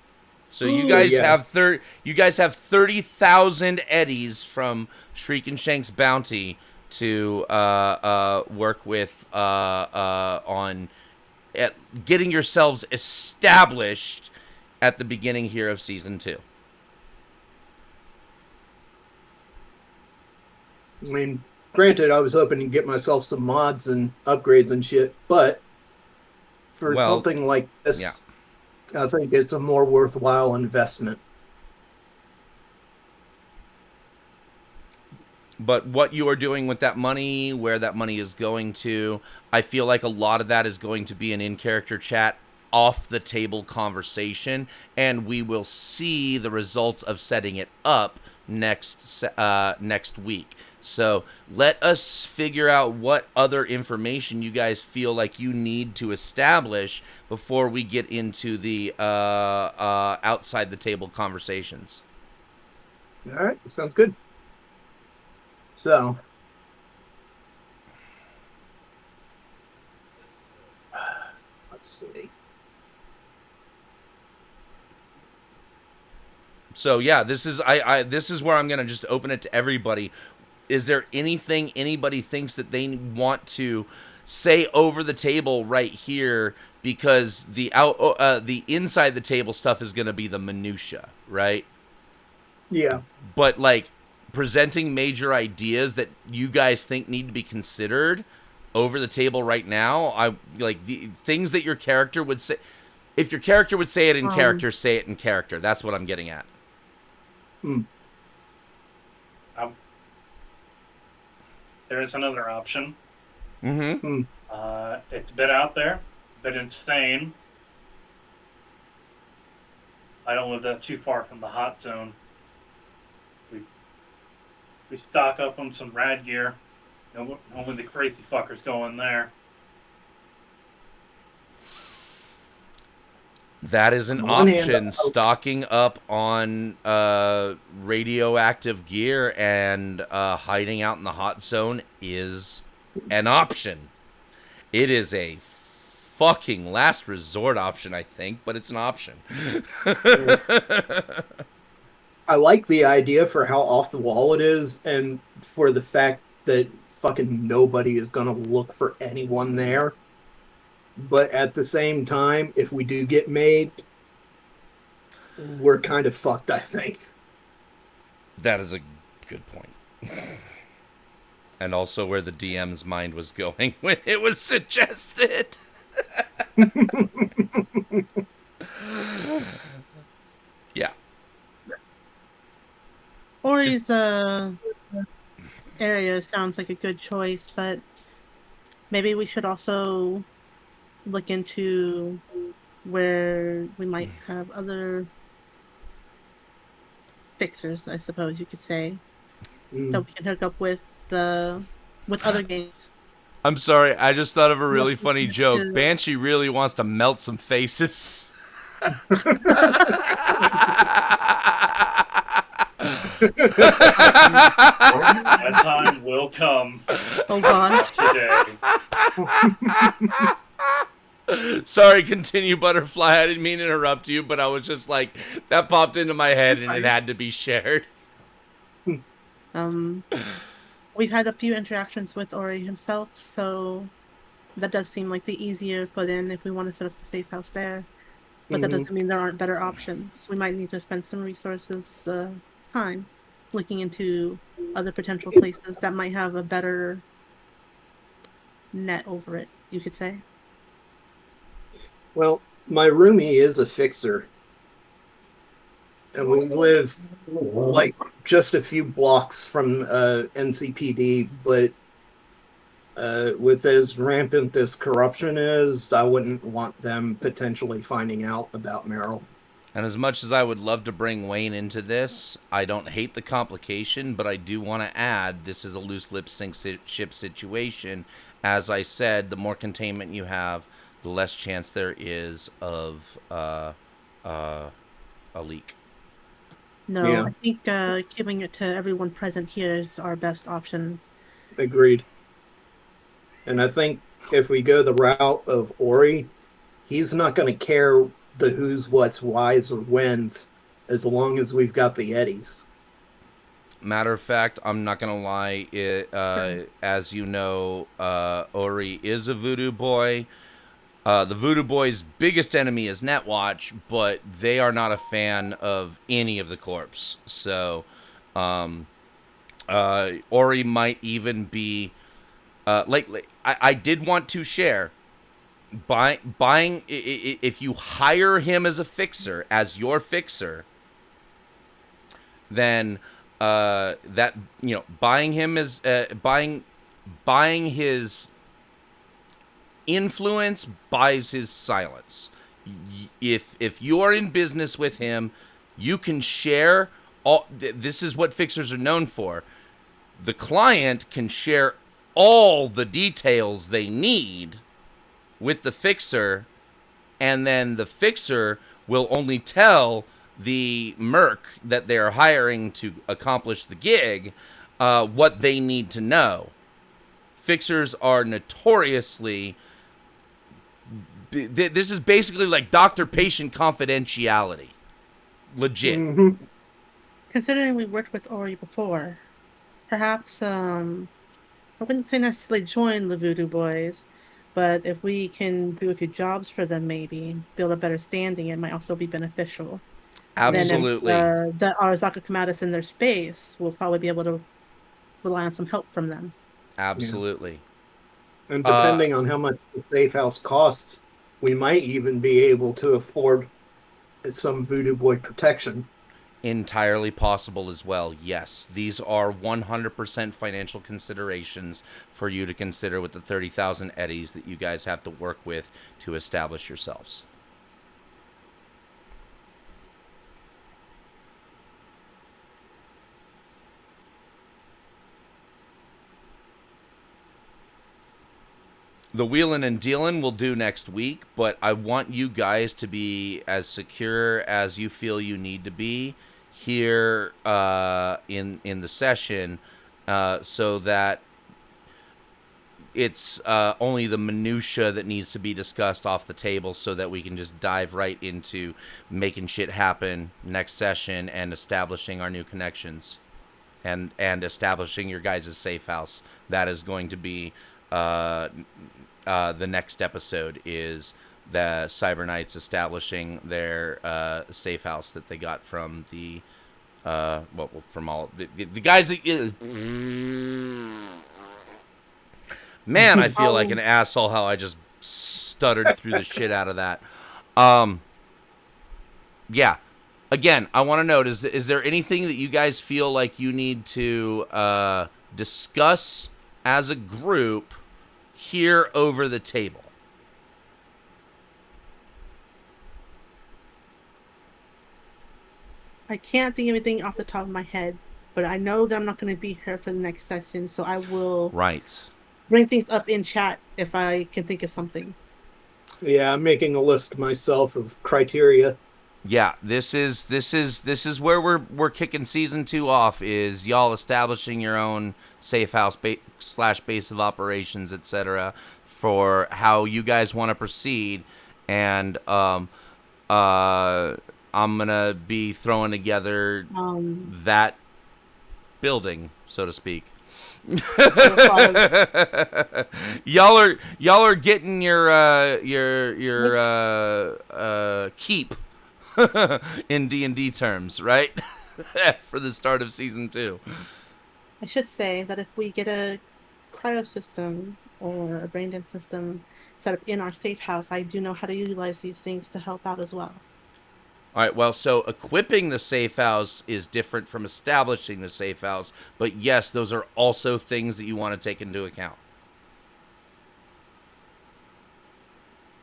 So you Ooh. guys Yeah. have 30,000 eddies from Shriek and Shank's bounty to work with on getting yourselves established at the beginning here of season 2. I mean, granted, I was hoping to get myself some mods and upgrades and shit, but for Well, something like this, I think it's a more worthwhile investment. But what you are doing with that money, where that money is going to, I feel like a lot of that is going to be an in-character chat, off-the-table conversation, and we will see the results of setting it up next week. So let us figure out what other information you guys feel like you need to establish before we get into the outside-the-table conversations. All right, sounds good. So, let's see. So yeah, this is this is where I'm gonna just open it to everybody. Is there anything anybody thinks that they want to say over the table right here? Because the inside the table stuff is gonna be the minutia, right? Yeah. But like presenting major ideas that you guys think need to be considered over the table right now, I like the things that your character would say. If your character would say it in character, say it in character. That's what I'm getting at. Hmm. There is another option. Mm-hmm. Hmm. It's a bit out there, a bit insane. I don't live that too far from the hot zone. We stock up on some rad gear. Only the crazy fuckers go in there. That is an On one hand, option. Stocking up on radioactive gear and hiding out in the hot zone is an option. It is a fucking last resort option, I think, but it's an option. I like the idea for how off the wall it is, and for the fact that fucking nobody is gonna look for anyone there. But at the same time, if we do get made, we're kind of fucked, I think. That is a good point. And also where the DM's mind was going when it was suggested. Yeah. Ori's area sounds like a good choice, but maybe we should also look into where we might have other fixers, I suppose you could say, that we can hook up with other games. I'm sorry, I just thought of a really funny joke. Banshee really wants to melt some faces. That time will come. Hold on. Today. Sorry, continue, Butterfly. I didn't mean to interrupt you, but I was just like, that popped into my head and it had to be shared. We've had a few interactions with Ori himself, so that does seem like the easier put in if we want to set up the safe house there. But that doesn't mean there aren't better options. We might need to spend some resources, time, looking into other potential places that might have a better net over it, you could say. Well, my roomie is a fixer. And we live like just a few blocks from NCPD, but with as rampant as corruption is, I wouldn't want them potentially finding out about Meryl. And as much as I would love to bring Wayne into this, I don't hate the complication, but I do want to add this is a loose lip sink ship situation. As I said, the more containment you have, the less chance there is of a leak. No, Yeah. I think giving it to everyone present here is our best option. Agreed. And I think if we go the route of Ori, he's not going to care the who's, what's, whys, or whens as long as we've got the eddies. Matter of fact, I'm not going to lie. As you know, Ori is a voodoo boy. The Voodoo Boy's biggest enemy is Netwatch, but they are not a fan of any of the corps. So, Ori might even be, I did want to share, buying, if you hire him as a fixer, as your fixer, then, that, buying him as, buying his influence buys his silence. If you are in business with him, you can share all. This is what fixers are known for. The client can share all the details they need with the fixer, and then the fixer will only tell the merc that they're hiring to accomplish the gig what they need to know. Fixers are notoriously. This is basically like doctor-patient confidentiality. Legit. Mm-hmm. Considering we worked with Ori before, perhaps, I wouldn't say necessarily join the Voodoo Boys, but if we can do a few jobs for them, maybe build a better standing, it might also be beneficial. Absolutely. Then if the Arazaka come at us in their space, we'll probably be able to rely on some help from them. Absolutely. And depending on how much the safe house costs, we might even be able to afford some Voodoo Boy protection. Entirely possible as well. Yes, these are 100% financial considerations for you to consider with the 30,000 eddies that you guys have to work with to establish yourselves. The wheeling and dealing we'll do next week, but I want you guys to be as secure as you feel you need to be here in the session, so that it's only the minutia that needs to be discussed off the table, so that we can just dive right into making shit happen next session and establishing our new connections and establishing your guys' safe house. That is going to be the next episode, is the Cyberknights establishing their safe house that they got from the from all the guys that man, I feel like an asshole how I just stuttered through the shit out of that. Yeah. Again, I want to note, is there anything that you guys feel like you need to discuss as a group here over the table? I can't think of anything off the top of my head, but I know that I'm not going to be here for the next session, so I will bring things up in chat if I can think of something. Yeah, I'm making a list myself of criteria. Yeah, this is where we're kicking season 2 off, is y'all establishing your own safe house / base of operations, etc., for how you guys want to proceed, and I'm gonna be throwing together that building, so to speak. y'all are getting your keep in D&D terms, right? For the start of season 2. I should say that if we get a cryo system or a brain dance system set up in our safe house, I do know how to utilize these things to help out as well. All right, well, so equipping the safe house is different from establishing the safe house, but yes, those are also things that you want to take into account.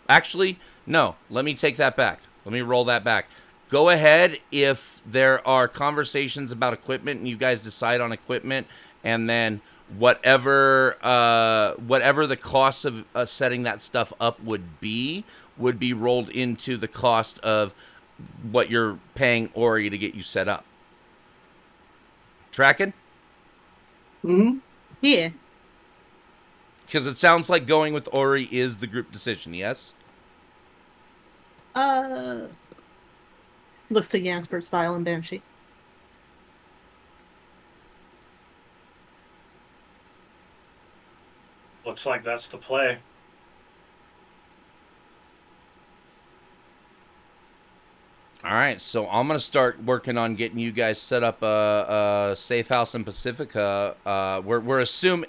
Actually, no, let me take that back. Let me roll that back. Go ahead if there are conversations about equipment and you guys decide on equipment, and then whatever the cost of setting that stuff up would be rolled into the cost of what you're paying Ori to get you set up. Tracking? Mm-hmm. Yeah. Because it sounds like going with Ori is the group decision, yes? Looks to Jansper's file and Banshee. Looks like that's the play. All right, so I'm going to start working on getting you guys set up a safe house in Pacifica. We're assuming...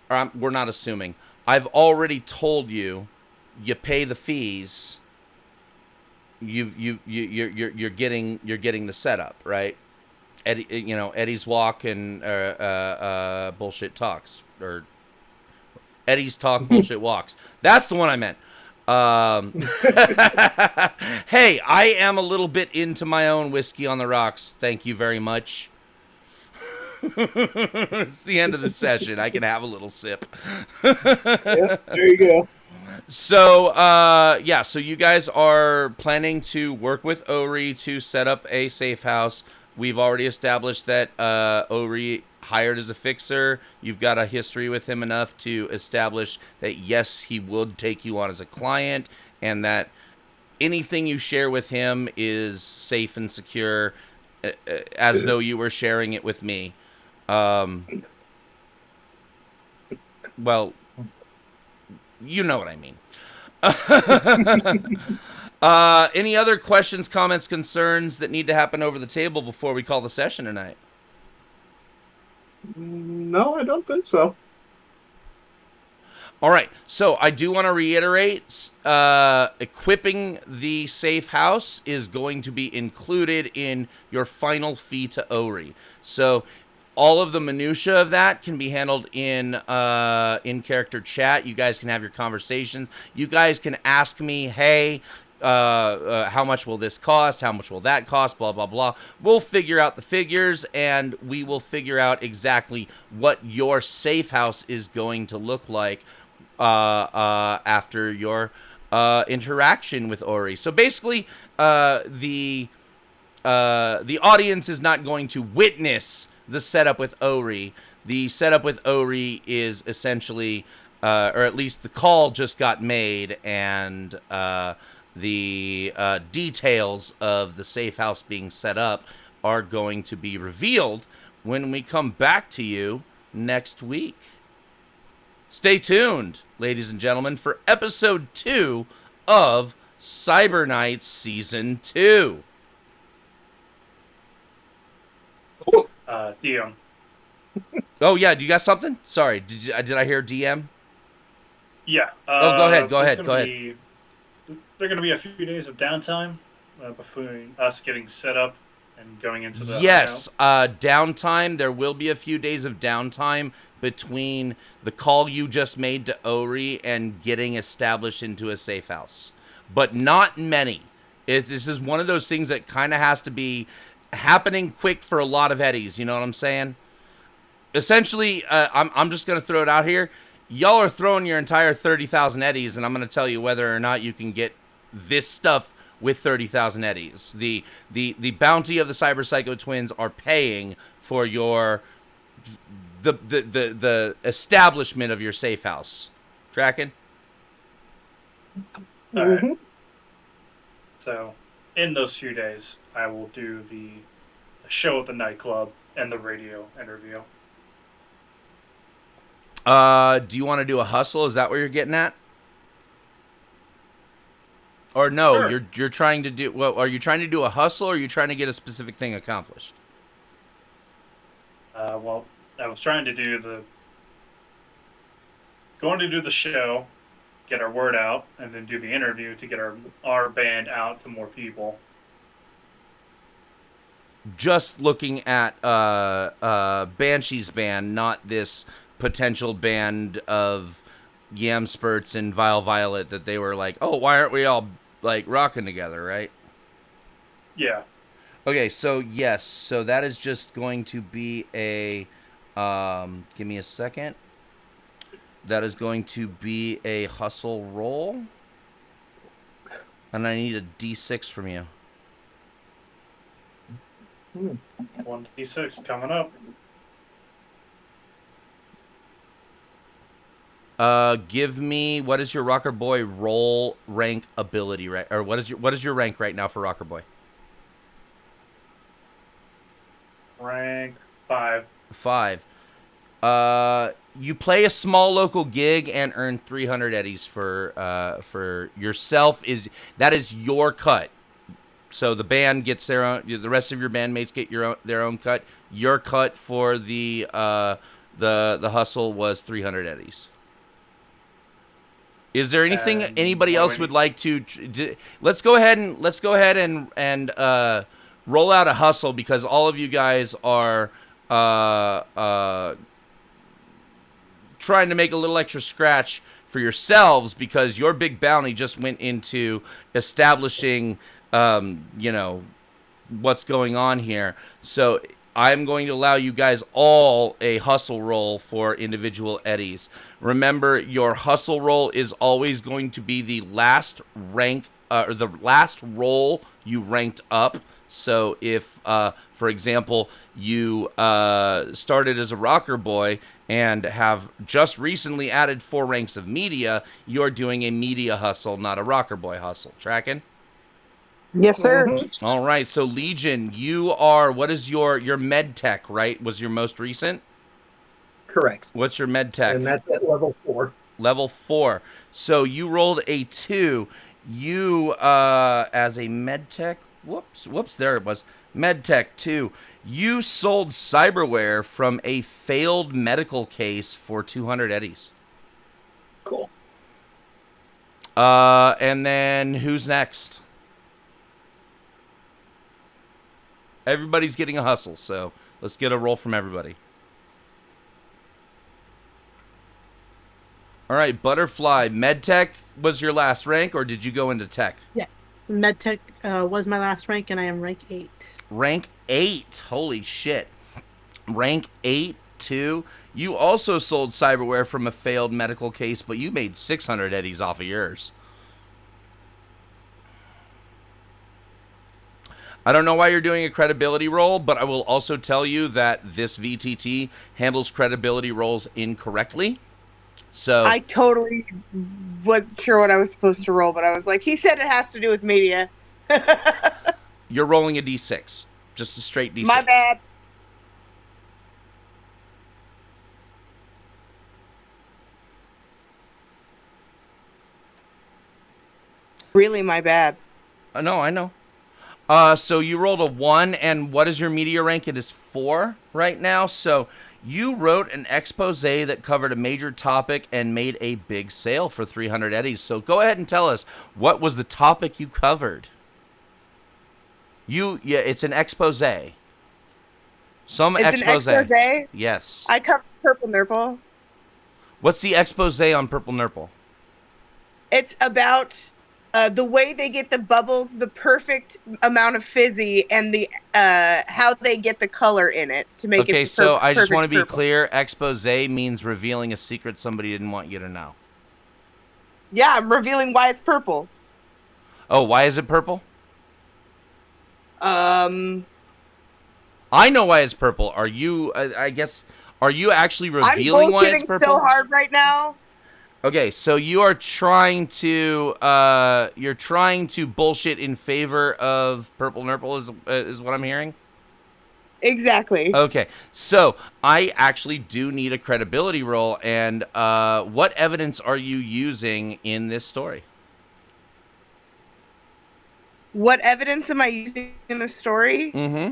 we're not assuming. I've already told you, you pay the fees. You're getting the setup, right? Eddie's walk and bullshit talks, or Eddie's talk bullshit walks. That's the one I meant. Hey, I am a little bit into my own whiskey on the rocks. Thank you very much. It's the end of the session. I can have a little sip. Yeah, there you go. So, so you guys are planning to work with Ori to set up a safe house. We've already established that Ori hired as a fixer. You've got a history with him enough to establish that, yes, he would take you on as a client, and that anything you share with him is safe and secure, as though you were sharing it with me. Well, you know what I mean. Any other questions, comments, concerns that need to happen over the table before we call the session tonight? No, I don't think so. All right, so I do want to reiterate, equipping the safe house is going to be included in your final fee to Ori. So all of the minutia of that can be handled in character chat. You guys can have your conversations. You guys can ask me, hey, how much will this cost? How much will that cost? Blah, blah, blah. We'll figure out the figures, and we will figure out exactly what your safe house is going to look like after your interaction with Ori. So basically, the audience is not going to witness the setup with Ori. The setup with Ori is essentially, or at least the call just got made, and the details of the safe house being set up are going to be revealed when we come back to you next week. Stay tuned, ladies and gentlemen, for episode 2 of Cyberknights Season 2. DM. Oh, yeah, do you got something? Sorry, did I hear DM? Yeah. Go ahead. There are going to be a few days of downtime between us getting set up and going into the Yes, downtime. There will be a few days of downtime between the call you just made to Ori and getting established into a safe house, but not many. This is one of those things that kind of has to be happening quick for a lot of eddies. You know what I'm saying? Essentially, I'm just going to throw it out here. Y'all are throwing your entire 30,000 eddies, and I'm going to tell you whether or not you can get this stuff with 30,000 eddies. The bounty of the Cyber Psycho Twins are paying for your the establishment of your safe house. Tracking? All right. So, in those few days, I will do the show at the nightclub and the radio interview. Do you want to do a hustle? Is that what you're getting at? Or no, Sure. you're trying to do, well, are you trying to do a hustle, or are you trying to get a specific thing accomplished? Well, I was trying to do the show, get our word out, and then do the interview to get our band out to more people. Just looking at Banshee's band, not this potential band of Yamspurts and Vile Violet that they were like, oh, why aren't we all like rocking together, right? Yeah. Okay, so yes, so that is just going to be a, give me a second. That is going to be a hustle roll. And I need a D6 from you. 1d6 coming up. Give me, what is your Rocker Boy roll rank ability, right? Or what is your rank right now for Rocker Boy? Rank 5. 5. You play a small local gig and earn 300 eddies for yourself. That is your cut. So the band gets their own. The rest of your bandmates get their own cut. Your cut for the hustle was 300 eddies. Is there anything anybody else would like to? Let's go ahead and roll out a hustle, because all of you guys are trying to make a little extra scratch for yourselves, because your big bounty just went into establishing, what's going on here. So I'm going to allow you guys all a hustle roll for individual eddies. Remember, your hustle roll is always going to be the last rank, or the last roll you ranked up. So if, for example, you started as a rocker boy and have just recently added 4 ranks of media, you're doing a media hustle, not a rocker boy hustle. Tracking? Yes, sir. Mm-hmm. All right, so Legion, you are, what is your med tech, right? Was your most recent? Correct. What's your med tech? And that's at level 4. Level 4. So you rolled a 2. you, as a medtech, whoops, there it was, medtech 2, you sold cyberware from a failed medical case for 200 eddies. Cool. And then who's next? Everybody's getting a hustle, so let's get a roll from everybody. All right, Butterfly, medtech was your last rank, or did you go into tech? Yes. MedTech was my last rank, and I am rank 8. Rank 8. Holy shit. Rank 8, 2. You also sold cyberware from a failed medical case, but you made 600 eddies off of yours. I don't know why you're doing a credibility roll, but I will also tell you that this VTT handles credibility rolls incorrectly. So I totally wasn't sure what I was supposed to roll, but I was like, he said it has to do with media. you're rolling a D6. Just a straight D6. My bad. Really, my bad. No, I know. So you rolled a 1, and what is your media rank? It is 4 right now. So you wrote an expose that covered a major topic and made a big sale for 300 eddies. So go ahead and tell us, what was the topic you covered? Yeah, it's an expose. Some It's expose. an expose? Yes. I covered Purple Nurple. What's the expose on Purple Nurple? It's about the way they get the bubbles, the perfect amount of fizzy, and the how they get the color in it to make it. Okay, so I just want to be purple. clear. Expose means revealing a secret somebody didn't want you to know. Yeah, I'm revealing why it's purple. Oh, why is it purple? I I know why it's purple. Are you? I guess. Are you actually revealing why it's bullshitting purple? so hard right now. Okay, so you are trying to bullshit in favor of Purple Nurple is what I'm hearing. Exactly. Okay, so I actually do need a credibility roll, and what evidence are you using in this story? What evidence am I using in the story? Mm-hmm.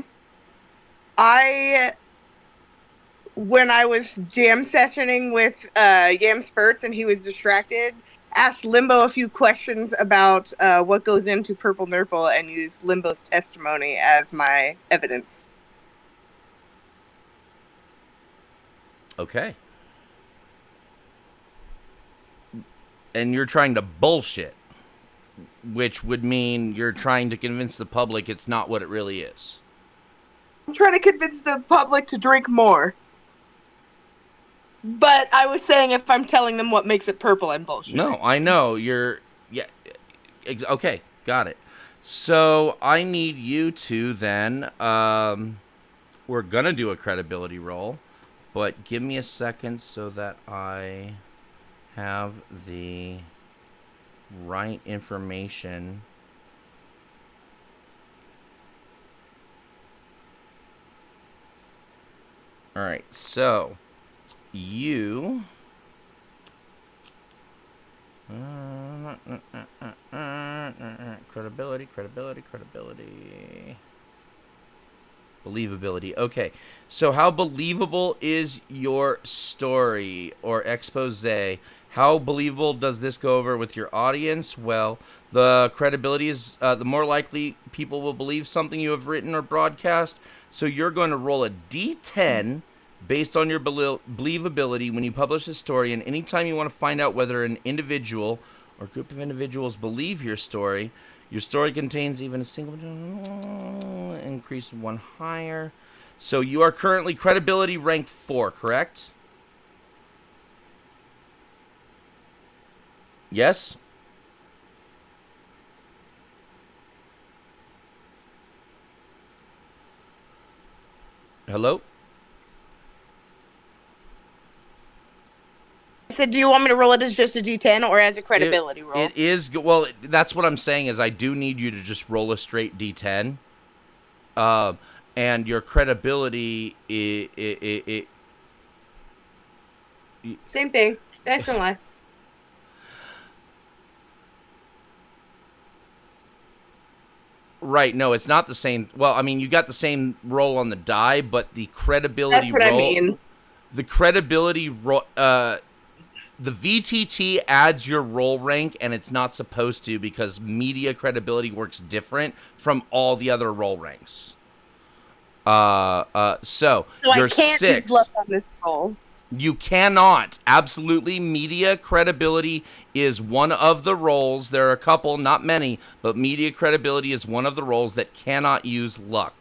When I was jam sessioning with Yam Spurts and he was distracted, asked Limbo a few questions about what goes into Purple Nurple and used Limbo's testimony as my evidence. Okay. And you're trying to bullshit, which would mean you're trying to convince the public it's not what it really is. I'm trying to convince the public to drink more. But I was saying if I'm telling them what makes it purple, I'm bullshit. No, I know. Yeah. Okay, got it. So I need you to then, we're going to do a credibility roll, but give me a second so that I have the right information. All right, so you credibility, believability. Okay, so how believable is your story or expose? How believable does this go over with your audience? Well, the credibility is the more likely people will believe something you have written or broadcast. So you're going to roll a d10 based on your believability when you publish a story, and anytime you want to find out whether an individual or group of individuals believe your story contains even a single increase one higher. So you are currently credibility rank 4, correct? Yes? Hello? I said, do you want me to roll it as just a D10 or as a credibility roll? It is, well, that's what I'm saying is I do need you to just roll a straight D10. And your credibility, Same thing. Dice don't lie. Right, no, it's not the same. Well, I mean, you got the same roll on the die, but the credibility That's what roll, I mean. the credibility roll, the VTT adds your roll rank, and it's not supposed to because media credibility works different from all the other roll ranks. So So you're I can't 6. use luck on this roll. You cannot. Absolutely. Media credibility is one of the roles. There are a couple, not many, but media credibility is one of the roles that cannot use luck.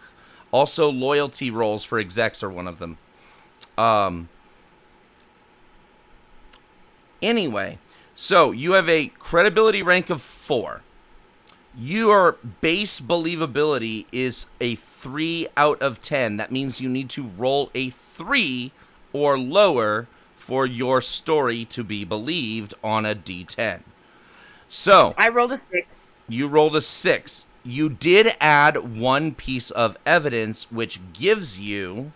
Also, loyalty roles for execs are one of them. Anyway, so you have a credibility rank of 4. Your base believability is a 3 out of 10. That means you need to roll a 3 or lower for your story to be believed on a D10. So, I rolled a 6. you rolled a 6. You did add 1 piece of evidence, which gives you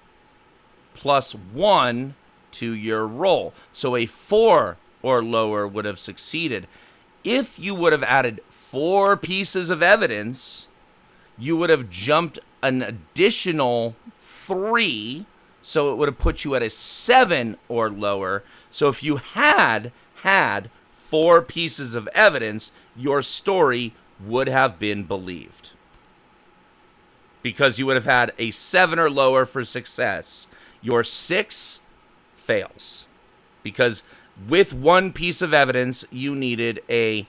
+1 to your roll. So a 4 or lower would have succeeded. If you would have added 4 pieces of evidence, you would have jumped an additional 3, so it would have put you at a 7 or lower. So if you had 4 pieces of evidence, your story would have been believed. Because you would have had a 7 or lower for success. Your 6 fails. Because with 1 piece of evidence, you needed a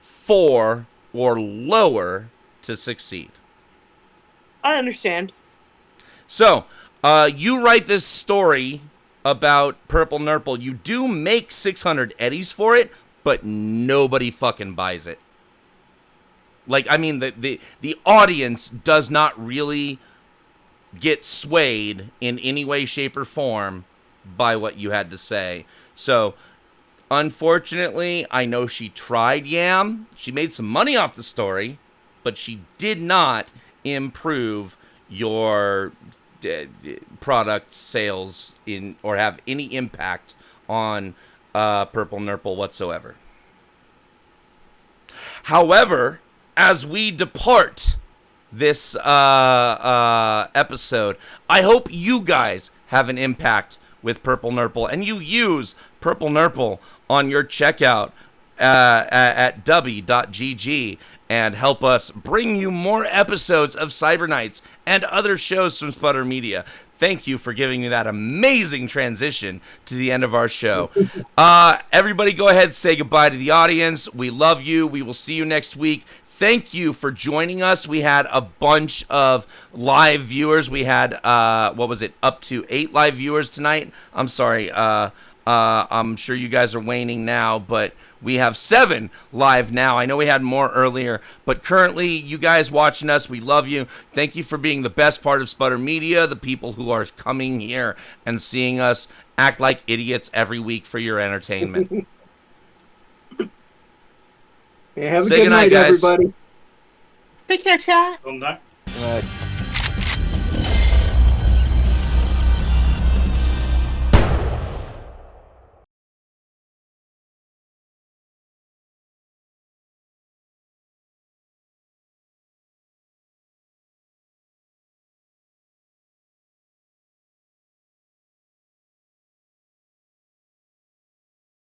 4 or lower to succeed. I understand. So, you write this story about Purple Nurple. You do make 600 eddies for it, but nobody fucking buys it. Like, I mean, the audience does not really get swayed in any way, shape, or form by what you had to say. So, unfortunately, I know she tried Yam. She made some money off the story, but she did not improve your product sales in or have any impact on Purple Nurple whatsoever. However, as we depart this episode, I hope you guys have an impact with Purple Nurple and you use Purple Nurple on your checkout at w.gg and help us bring you more episodes of Cyberknights and other shows from Sputter Media. Thank you for giving me that amazing transition to the end of our show. Everybody go ahead and say goodbye to the audience. We love you. We will see you next week. Thank you for joining us. We had a bunch of live viewers. We had, up to 8 live viewers tonight. I'm sorry. I'm sure you guys are waning now, but we have 7 live now. I know we had more earlier, but currently, you guys watching us, we love you. Thank you for being the best part of Sputter Media, the people who are coming here and seeing us act like idiots every week for your entertainment. Yeah, have a Say good goodnight, night, guys. everybody. Take care, chat. Well, not Good night.